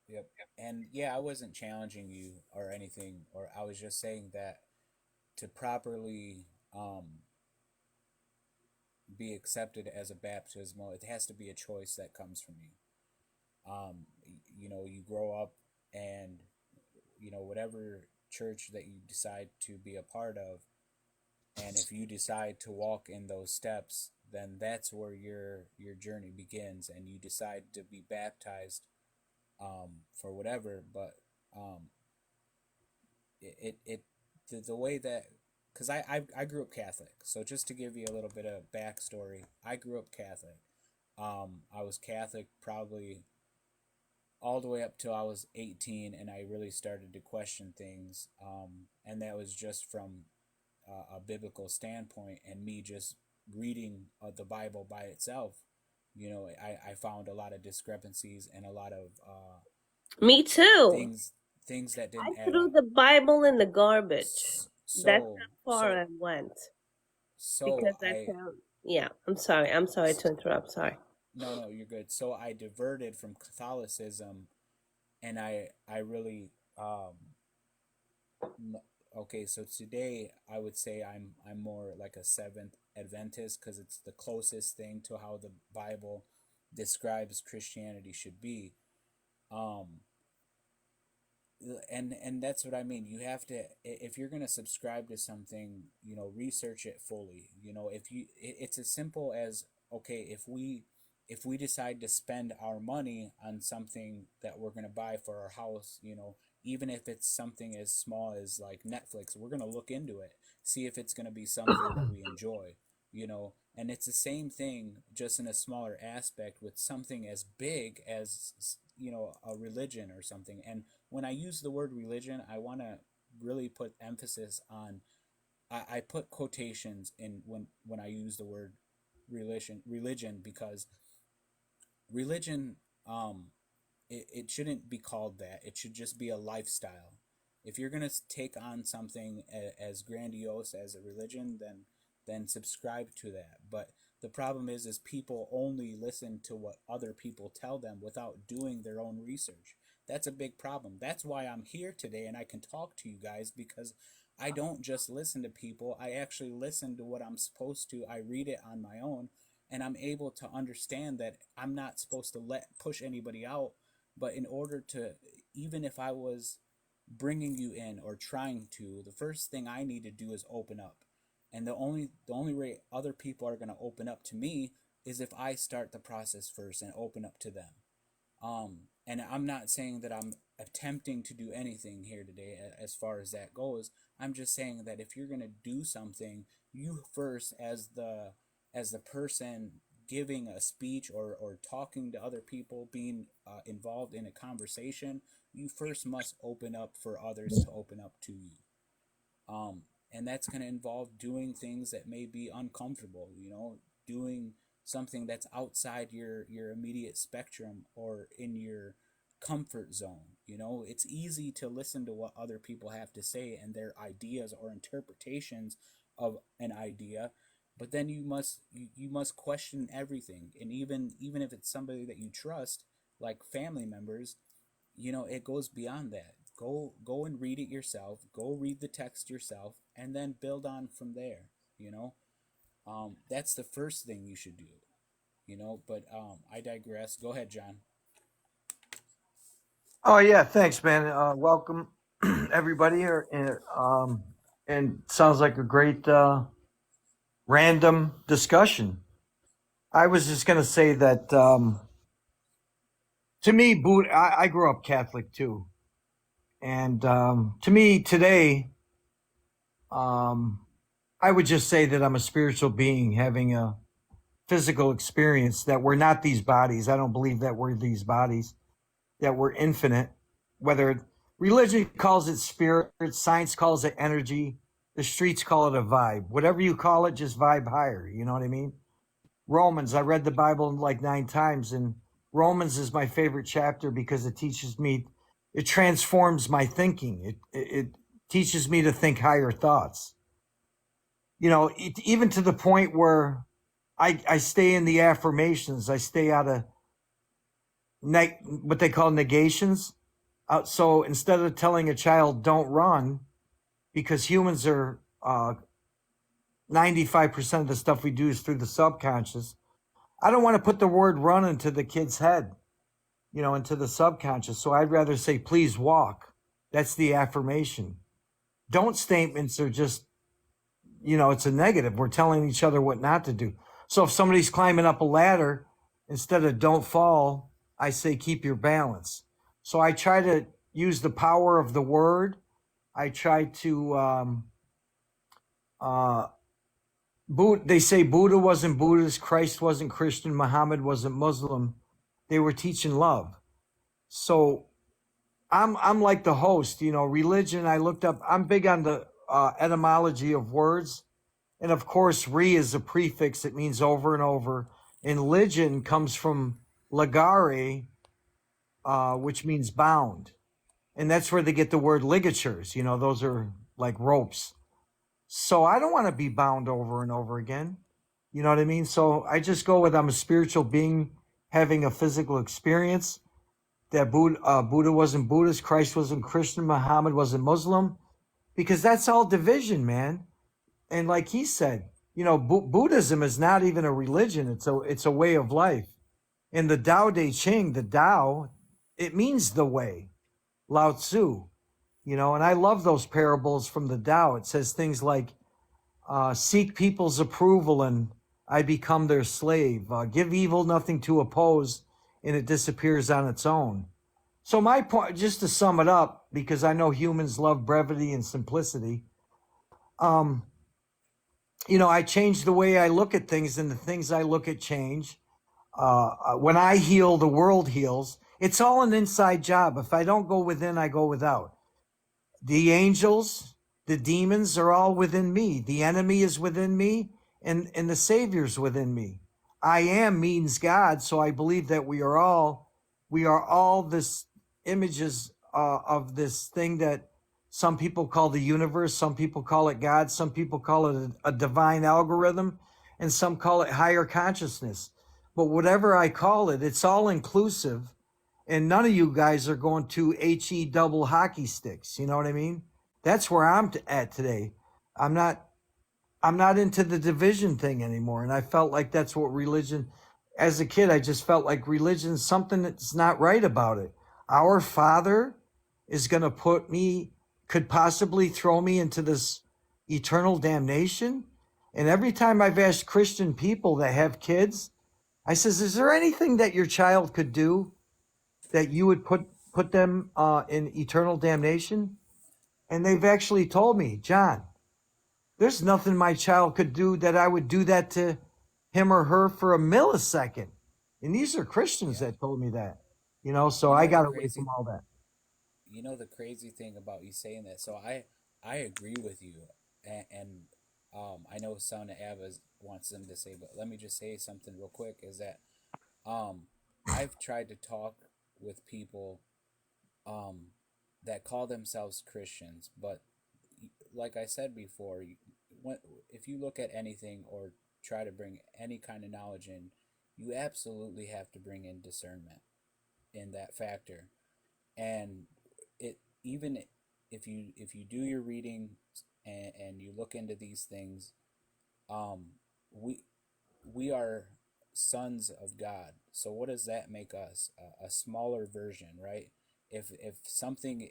Yep. And yeah, I wasn't challenging you or anything, or I was just saying that to properly be accepted as a baptismal, it has to be a choice that comes from you. You grow up, and whatever church that you decide to be a part of, and if you decide to walk in those steps, then that's where your journey begins, and you decide to be baptized for whatever. But um, it the way that, because I grew up Catholic, so just to give you a little bit of backstory, I grew up Catholic. I was Catholic probably all the way up till I was 18, and I really started to question things, and that was just from a biblical standpoint, and me just reading the Bible by itself. I found a lot of discrepancies and a lot of Me too. things that I didn't add threw up. the Bible in the garbage. That's So how far I so went so because I I found, yeah, I'm sorry. I'm sorry to interrupt. Sorry. No, you're good. So I diverted from Catholicism, and I really okay. So today I would say I'm more like a Seventh Adventist, because it's the closest thing to how the Bible describes Christianity should be. Um, and that's what I mean. You have to, if you're going to subscribe to something, research it fully. If it's as simple as, okay, if we decide to spend our money on something that we're going to buy for our house, even if it's something as small as like Netflix, we're going to look into it, see if it's going to be something that we enjoy. And it's the same thing, just in a smaller aspect, with something as big as a religion or something. And when I use the word religion, I want to really put emphasis on, I put quotations in when I use the word religion, because religion, it shouldn't be called that. It should just be a lifestyle. If you're going to take on something as grandiose as a religion, then then subscribe to that. But the problem is people only listen to what other people tell them without doing their own research. That's a big problem. That's why I'm here today and I can talk to you guys, because I don't just listen to people. I actually listen to what I'm supposed to. I read it on my own, and I'm able to understand that I'm not supposed to push anybody out. But in order to, even if I was bringing you in or trying to, the first thing I need to do is open up. And the only way other people are going to open up to me is if I start the process first and open up to them. And I'm not saying that I'm attempting to do anything here today as far as that goes. I'm just saying that if you're going to do something, you first, as the person giving a speech or talking to other people, being involved in a conversation, you first must open up for others to open up to you. And that's going to involve doing things that may be uncomfortable, doing something that's outside your immediate spectrum or in your comfort zone. It's easy to listen to what other people have to say and their ideas or interpretations of an idea, but then you must question everything. And even if it's somebody that you trust, like family members, it goes beyond that. Go and read it yourself. Go read the text yourself, and then build on from there. That's the first thing you should do. But I digress. Go ahead, John. Oh yeah, thanks, man. Welcome everybody here, and sounds like a great random discussion. I was just gonna say that to me, I grew up Catholic too, and to me today, I would just say that I'm a spiritual being having a physical experience, that we're not these bodies. I don't believe that we're these bodies, that we're infinite. Whether religion calls it spirit, science calls it energy, the streets call it a vibe. Whatever you call it, just vibe higher. You know what I mean? Romans, I read the Bible like 9 times, and Romans is my favorite chapter because it teaches me, it transforms my thinking. It teaches me to think higher thoughts. Even to the point where I stay in the affirmations. I stay out of what they call negations. So instead of telling a child don't run, because humans are 95% of the stuff we do is through the subconscious, I don't want to put the word run into the kid's head, into the subconscious. So I'd rather say please walk. That's the affirmation. Don't statements are just, it's a negative. We're telling each other what not to do. So if somebody's climbing up a ladder, instead of don't fall, I say keep your balance. So I try to use the power of the word. I try to, they say Buddha wasn't Buddhist, Christ wasn't Christian, Muhammad wasn't Muslim. They were teaching love. So I'm like the host, religion. I looked up, I'm big on the etymology of words. And of course, re is a prefix. It means over and over. And religion comes from ligare, which means bound. And that's where they get the word ligatures. Those are like ropes. So I don't want to be bound over and over again. You know what I mean? So I just go with I'm a spiritual being having a physical experience. That Buddha wasn't Buddhist, Christ wasn't Christian, Muhammad wasn't Muslim. Because that's all division, man. And like he said, Buddhism is not even a religion. It's a way of life. In the Tao Te Ching, the Tao, it means the way. Lao Tzu, and I love those parables from the Tao. It says things like, seek people's approval and I become their slave. Give evil nothing to oppose and it disappears on its own. So my point, just to sum it up, because I know humans love brevity and simplicity, I change the way I look at things, and the things I look at change. When I heal, the world heals. It's all an inside job. If I don't go within, I go without. The angels, the demons are all within me. The enemy is within me, and the Savior's within me. I am means God, so I believe that we are all this images of this thing that Some people call the universe, some people call it God, some people call it a divine algorithm, and some call it higher consciousness. But whatever I call it, it's all inclusive. And none of you guys are going to HE double hockey sticks. You know what I mean? That's where I'm at today. I'm not into the division thing anymore. And I felt like that's what religion, as a kid, I just felt like religion's something that's not right about it. Our Father is going to could possibly throw me into this eternal damnation. And every time I've asked Christian people that have kids, I says, is there anything that your child could do that you would put them in eternal damnation? And they've actually told me, John, there's nothing my child could do that I would do that to him or her for a millisecond. And these are Christians Yeah. that told me that, so You I know the got away crazy from all that. you know the crazy thing about you saying that. So I agree with you, and I know Son of Ava wants them to say, but let me just say something real quick. Is that I've tried to talk with people that call themselves Christians, but like I said before, if you look at anything or try to bring any kind of knowledge in, you absolutely have to bring in discernment in that factor. And it, even if you do your reading and you look into these things, we are sons of God. So what does that make us? A smaller version, right? If something,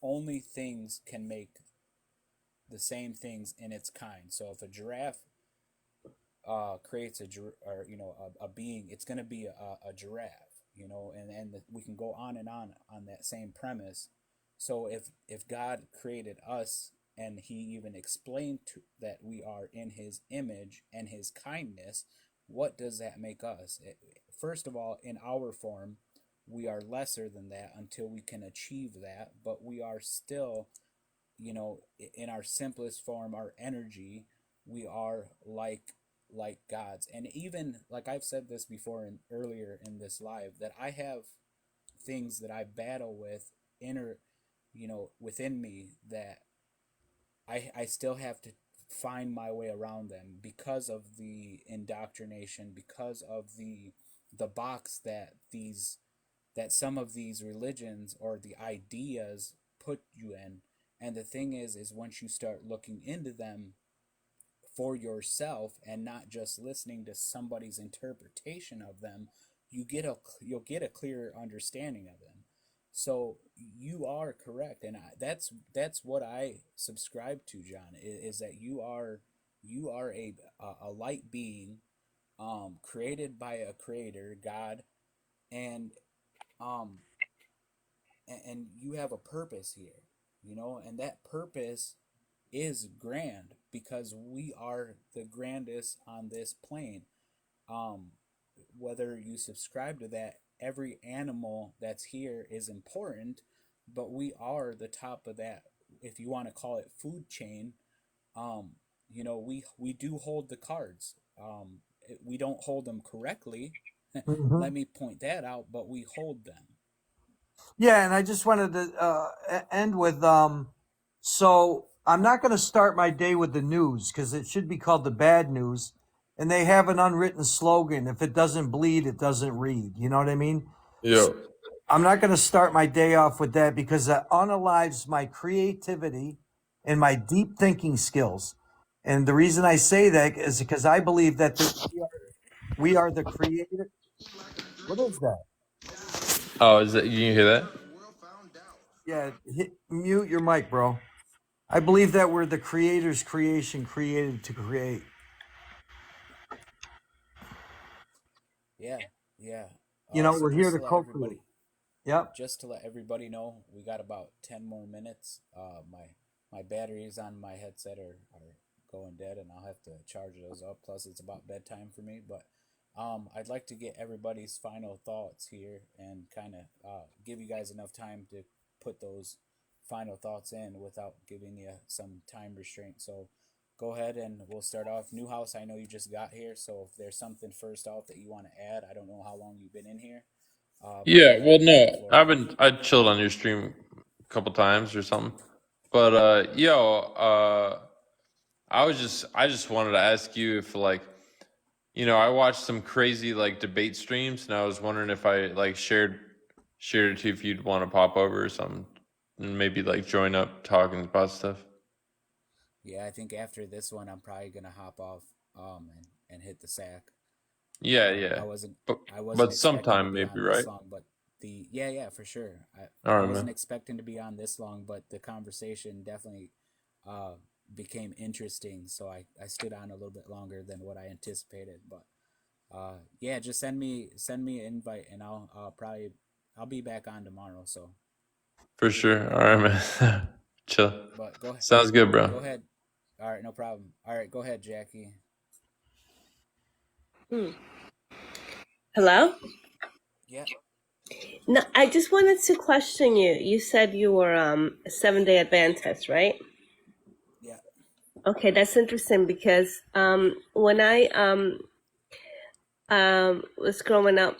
only things can make the same things in its kind. So if a giraffe creates a being, it's going to be a giraffe, and we can go on and on that same premise. So if God created us and he even explained that we are in his image and his kindness, what does that make us? First of all, in our form, we are lesser than that until we can achieve that, but we are still, in our simplest form, our energy, we are like God's. And even like I've said this before earlier in this live, that I have things that I battle with within me, that I still have to find my way around them because of the indoctrination, because of the box that some of these religions or the ideas put you in. And the thing is once you start looking into them for yourself and not just listening to somebody's interpretation of them, you'll get a clearer understanding of them. So you are correct, and that's what I subscribe to, John. Is that you are a light being, created by a creator, God, and and you have a purpose here, and that purpose is grand because we are the grandest on this plane. Whether you subscribe to that, every animal that's here is important, but we are the top of that, if you want to call it, food chain. We do hold the cards. We don't hold them correctly. Let me point that out, but we hold them. Yeah, and I just wanted to end with so I'm not going to start my day with the news because it should be called the bad news. And they have an unwritten slogan: if it doesn't bleed, it doesn't read. You know what I mean? Yeah. So I'm not going to start my day off with that because that unalives my creativity and my deep thinking skills. And the reason I say that is because I believe that we are the creator. What is that? Oh, is that, you hear that? Yeah, mute your mic, bro. I believe that we're the creator's creation, created to create. Yeah. So We're here to co-create. everybody, Yep. just to let everybody know, we got about 10 more minutes. My batteries on my headset are going dead, and I'll have to charge those up. Plus, it's about bedtime for me. But I'd like to get everybody's final thoughts here and kind of give you guys enough time to put those final thoughts in without giving you some time restraint. So go ahead and we'll start off. Newhouse, I know you just got here, so if there's something first off that you want to add, I don't know how long you've been in here. Yeah, Go well, ahead, no, the floor is yours. I chilled on your stream couple times or something. But I just wanted to ask you if like, I watched some crazy like debate streams, and I was wondering if I like shared it to you, if you'd want to pop over or something, and maybe like join up talking about stuff. Yeah, I think after this one, I'm probably gonna hop off and hit the sack. Yeah, I yeah. wasn't But expecting to sometime be maybe, on this right? long, but yeah, for sure. All I right, wasn't man. expecting to be on this long, but the conversation definitely became interesting, so I stood on a little bit longer than what I anticipated. But yeah, just send me an invite, and I'll be back on tomorrow. So, For sure. All right, man. Chill. but Sounds good, bro. go ahead. All right, no problem. All right, go ahead, Jackie. Hello? Yeah. No, I just wanted to question you. You said you were a 7-day Adventist, right? Yeah. Okay, that's interesting because when I was growing up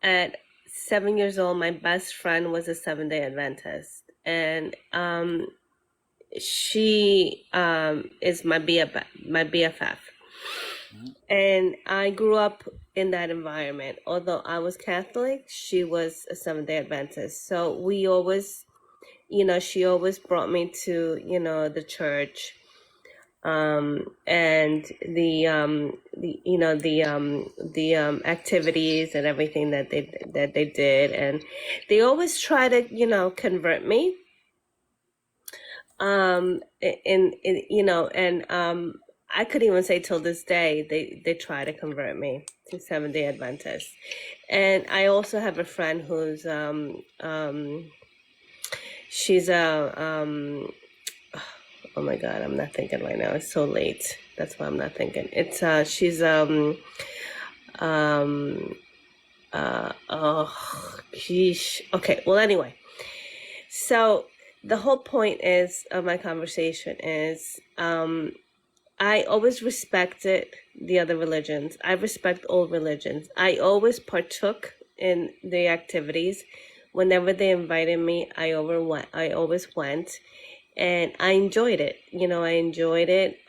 at 7 years old, my best friend was a 7-day Adventist, and she is my BFF. And I grew up in that environment. Although I was Catholic, she was a 7-day Adventist. So we always, she always brought me to, the church, and the activities and everything that they did, and they always try to, convert me. I could even say till this day they try to convert me to 7-day Adventist. And I also have a friend who's she's a oh my god, I'm not thinking right now. It's so late. That's why I'm not thinking. It's she's oh geesh. Okay, well anyway. So the whole point is of my conversation is I always respected the other religions. I respect all religions. I always partook in the activities. Whenever they invited me, I always went, and I enjoyed it. I enjoyed it.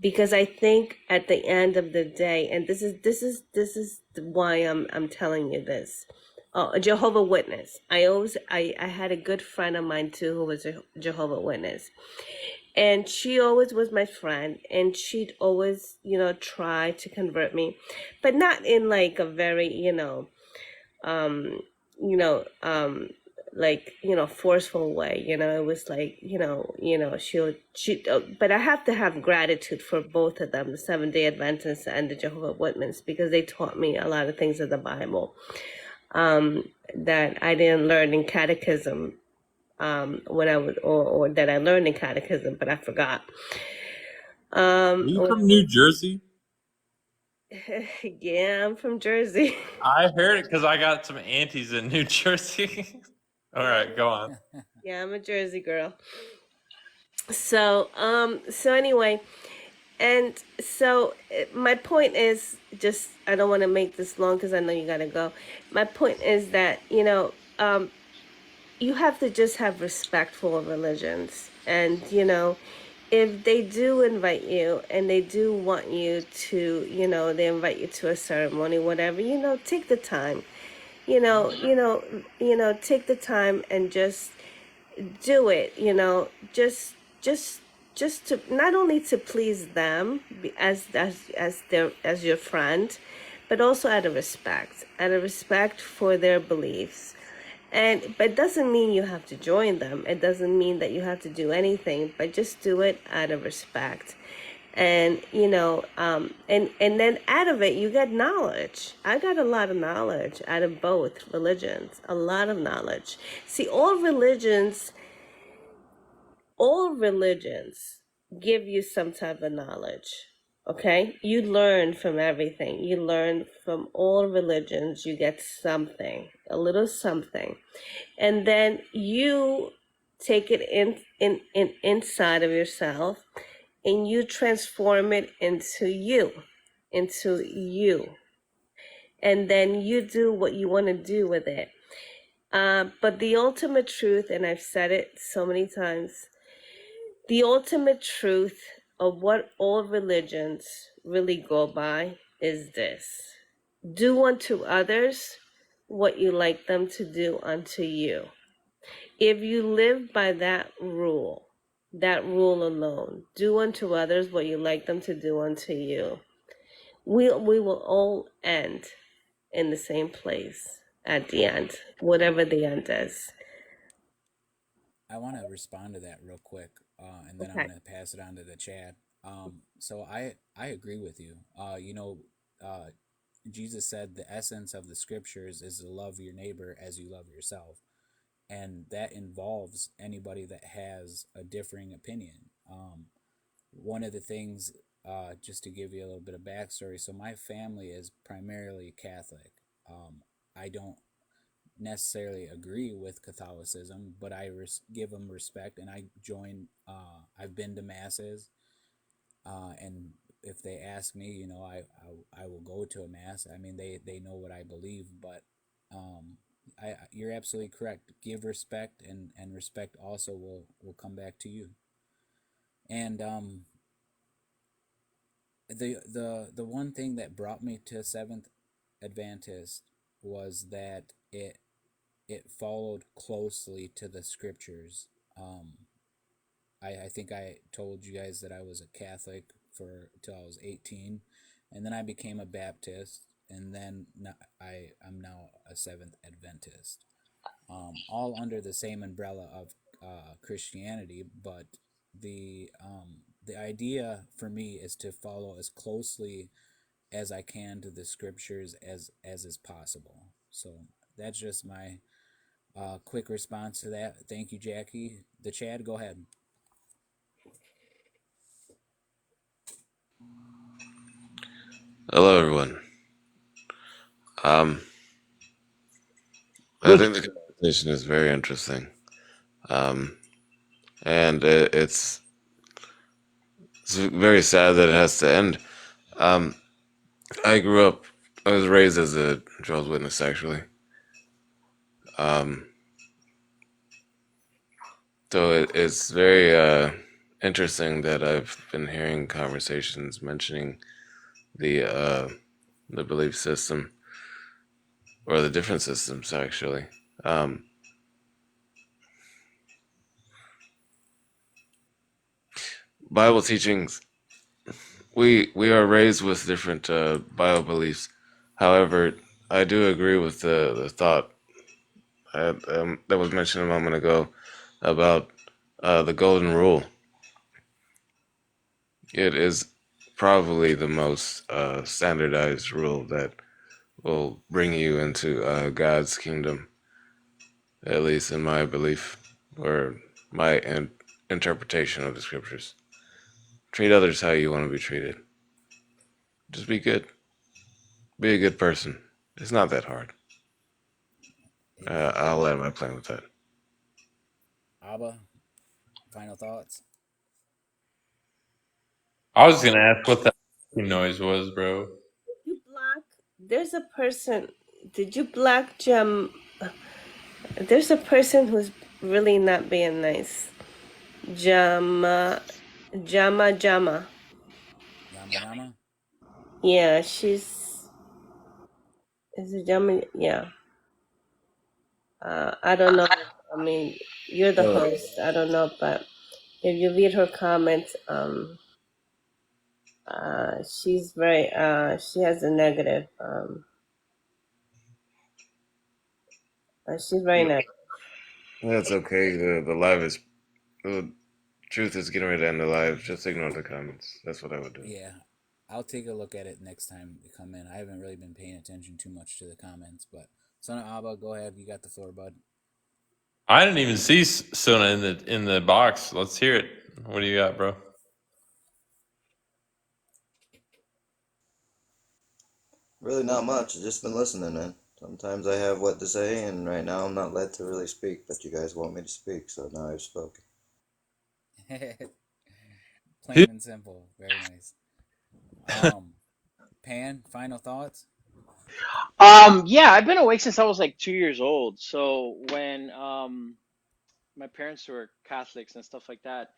Because I think at the end of the day, and this is why I'm telling you this. Oh, a Jehovah Witness. I had a good friend of mine too who was a Jehovah Witness. And she always was my friend, and she'd always, try to convert me, but not in like a very, forceful way. It was like, but I have to have gratitude for both of them, the 7-day Adventists and the Jehovah Witnesses, because they taught me a lot of things of the Bible that I didn't learn in catechism. When I was, or that I learned in catechism, but I forgot. Are you from New Jersey? Yeah, I'm from Jersey. I heard it because I got some aunties in New Jersey. All right, go on. Yeah, I'm a Jersey girl. So anyway, and so my point is just, I don't want to make this long because I know you gotta go. My point is that, you have to just have respect for religions. And, if they do invite you and they do want you to, they invite you to a ceremony, whatever, take the time, take the time and just do it, just to not only to please them as your friend, but also out of respect for their beliefs. But it doesn't mean you have to join them. It doesn't mean that you have to do anything, but just do it out of respect. And, and then out of it, you get knowledge. I got a lot of knowledge out of both religions, a lot of knowledge. See, all religions give you some type of knowledge. Okay, you learn from everything. You learn from all religions. You get something, a little something, and then you take it inside of yourself, and you transform it into you, and then you do what you want to do with it. But the ultimate truth, and I've said it so many times, the ultimate truth of what all religions really go by is this: do unto others what you like them to do unto you. If you live by that rule alone, do unto others what you like them to do unto you, we will all end in the same place at the end, whatever the end is. I want to respond to that real quick, and then I'm Okay. going to pass it on to the Chad. So I agree with you. Jesus said the essence of the scriptures is to love your neighbor as you love yourself, and that involves anybody that has a differing opinion. One of the things, just to give you a little bit of backstory, so my family is primarily Catholic. I don't necessarily agree with Catholicism, but I give them respect, and I join. I've been to masses, and if they ask me, I will go to a mass. I mean, they know what I believe, but you're absolutely correct. Give respect, and respect also will come back to you. And the one thing that brought me to Seventh Adventist was that it followed closely to the scriptures. I think I told you guys that I was a Catholic till I was 18, and then I became a Baptist, and then I'm now a Seventh Adventist. All under the same umbrella of Christianity, but the idea for me is to follow as closely as I can to the scriptures as is possible. So that's just my quick response to that. Thank you, Jackie. The Chad, go ahead. Hello, everyone. I Good. think the conversation is very interesting, and it's very sad that it has to end. I was raised as a Jehovah's Witness, actually. So it's very interesting that I've been hearing conversations mentioning the belief system, or the different systems, actually. Bible teachings. We are raised with different Bible beliefs. However, I do agree with the thought that was mentioned a moment ago about the golden rule. It is probably the most standardized rule that will bring you into God's kingdom, at least in my belief or my interpretation of the scriptures. Treat others how you want to be treated. Just be good. Be a good person. It's not that hard. I'll land my plane with that. Abba, final thoughts? I was gonna ask what that noise was, bro. You block. There's a person. Did you block Jam? There's a person who's really not being nice. Jama. Yama? Yeah, she's. Is it Jama? Yeah. I don't know. I mean, you're the host. I don't know, but if you read her comments, she's very. She has a negative. She's very negative. That's okay. The truth is getting ready to end the live. Just ignore the comments. That's what I would do. Yeah, I'll take a look at it next time we come in. I haven't really been paying attention too much to the comments, but Son of Abba, go ahead. You got the floor, bud. I didn't even see Sona in the box. Let's hear it. What do you got, bro? Really not much. I've just been listening, man. Sometimes I have what to say, and right now I'm not led to really speak, but you guys want me to speak, so now I've spoken. Plain and simple. Very nice. Pan, final thoughts? Yeah, I've been awake since I was like 2 years old. So when my parents were Catholics and stuff like that,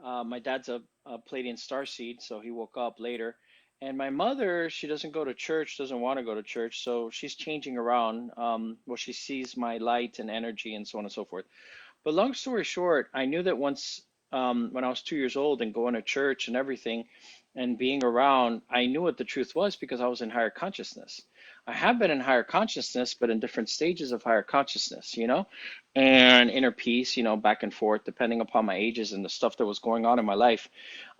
my dad's a Pleiadian starseed, so he woke up later. And my mother, she doesn't go to church, doesn't want to go to church, so she's changing around. Well, she sees my light and energy and so on and so forth. But long story short, I knew that once, when I was 2 years old and going to church and everything and being around, I knew what the truth was because I was in higher consciousness. I have been in higher consciousness, but in different stages of higher consciousness, and inner peace, back and forth, depending upon my ages and the stuff that was going on in my life,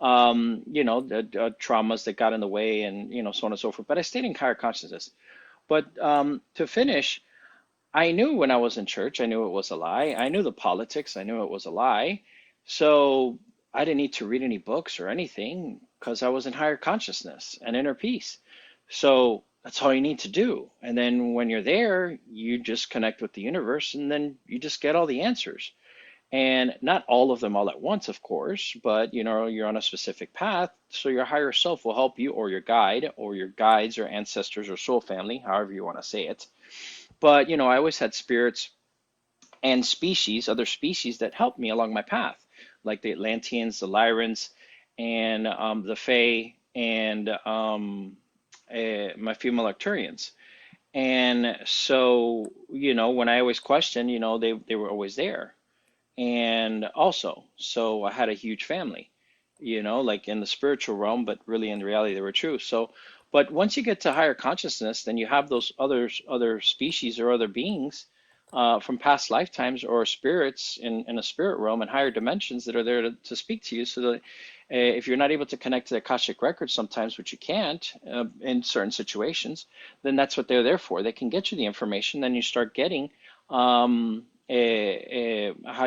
the traumas that got in the way and, so on and so forth. But I stayed in higher consciousness. But to finish, I knew when I was in church, I knew it was a lie. I knew the politics, I knew it was a lie. So I didn't need to read any books or anything because I was in higher consciousness and inner peace. So that's all you need to do. And then when you're there, you just connect with the universe and then you just get all the answers. And not all of them all at once, of course, but you're on a specific path. So your higher self will help you, or your guide, or your guides, or ancestors, or soul family, however you want to say it. But, I always had spirits and other species that helped me along my path, like the Atlanteans, the Lyrans, and the Fae, and my female Arcturians. And so, when I always questioned, they were always there. And also, so I had a huge family, like in the spiritual realm, but really in reality, they were true. So, but once you get to higher consciousness, then you have those other species or other beings from past lifetimes or spirits in a spirit realm and higher dimensions that are there to speak to you. So that if you're not able to connect to the Akashic records sometimes, which you can't in certain situations, then that's what they're there for. They can get you the information. Then you start getting how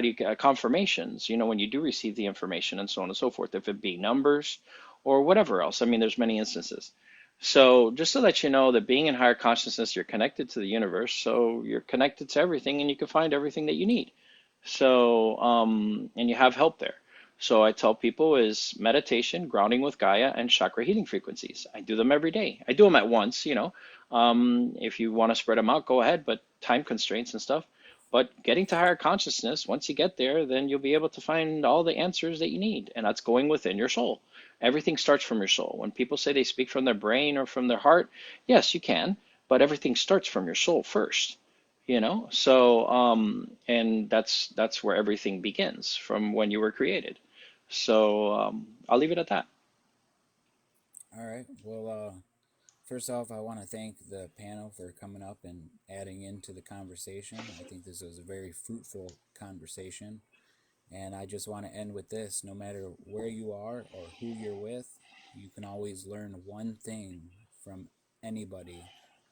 do you get confirmations, when you do receive the information and so on and so forth, if it be numbers or whatever else. I mean, there's many instances. So just to let you know that being in higher consciousness, you're connected to the universe. So you're connected to everything and you can find everything that you need. So, and you have help there. So I tell people is meditation, grounding with Gaia, and chakra healing frequencies. I do them every day. I do them at once, if you want to spread them out, go ahead, but time constraints and stuff. But getting to higher consciousness, once you get there, then you'll be able to find all the answers that you need. And that's going within your soul. Everything starts from your soul. When people say they speak from their brain or from their heart, yes, you can, but everything starts from your soul first, So, and that's where everything begins, from when you were created. So, I'll leave it at that. All right. Well, first off, I want to thank the panel for coming up and adding into the conversation. I think this was a very fruitful conversation. And I just want to end with this. No matter where you are or who you're with, you can always learn one thing from anybody,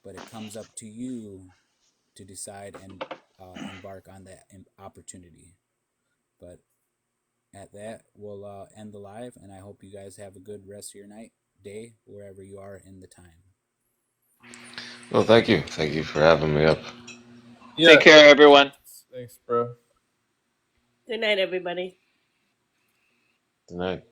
but it comes up to you to decide and embark on that opportunity. But at that, we'll end the live, and I hope you guys have a good rest of your night, day, wherever you are in the time. Well, thank you. Thank you for having me up. Yeah. Take care, everyone. Thanks, bro. Good night, everybody. Good night.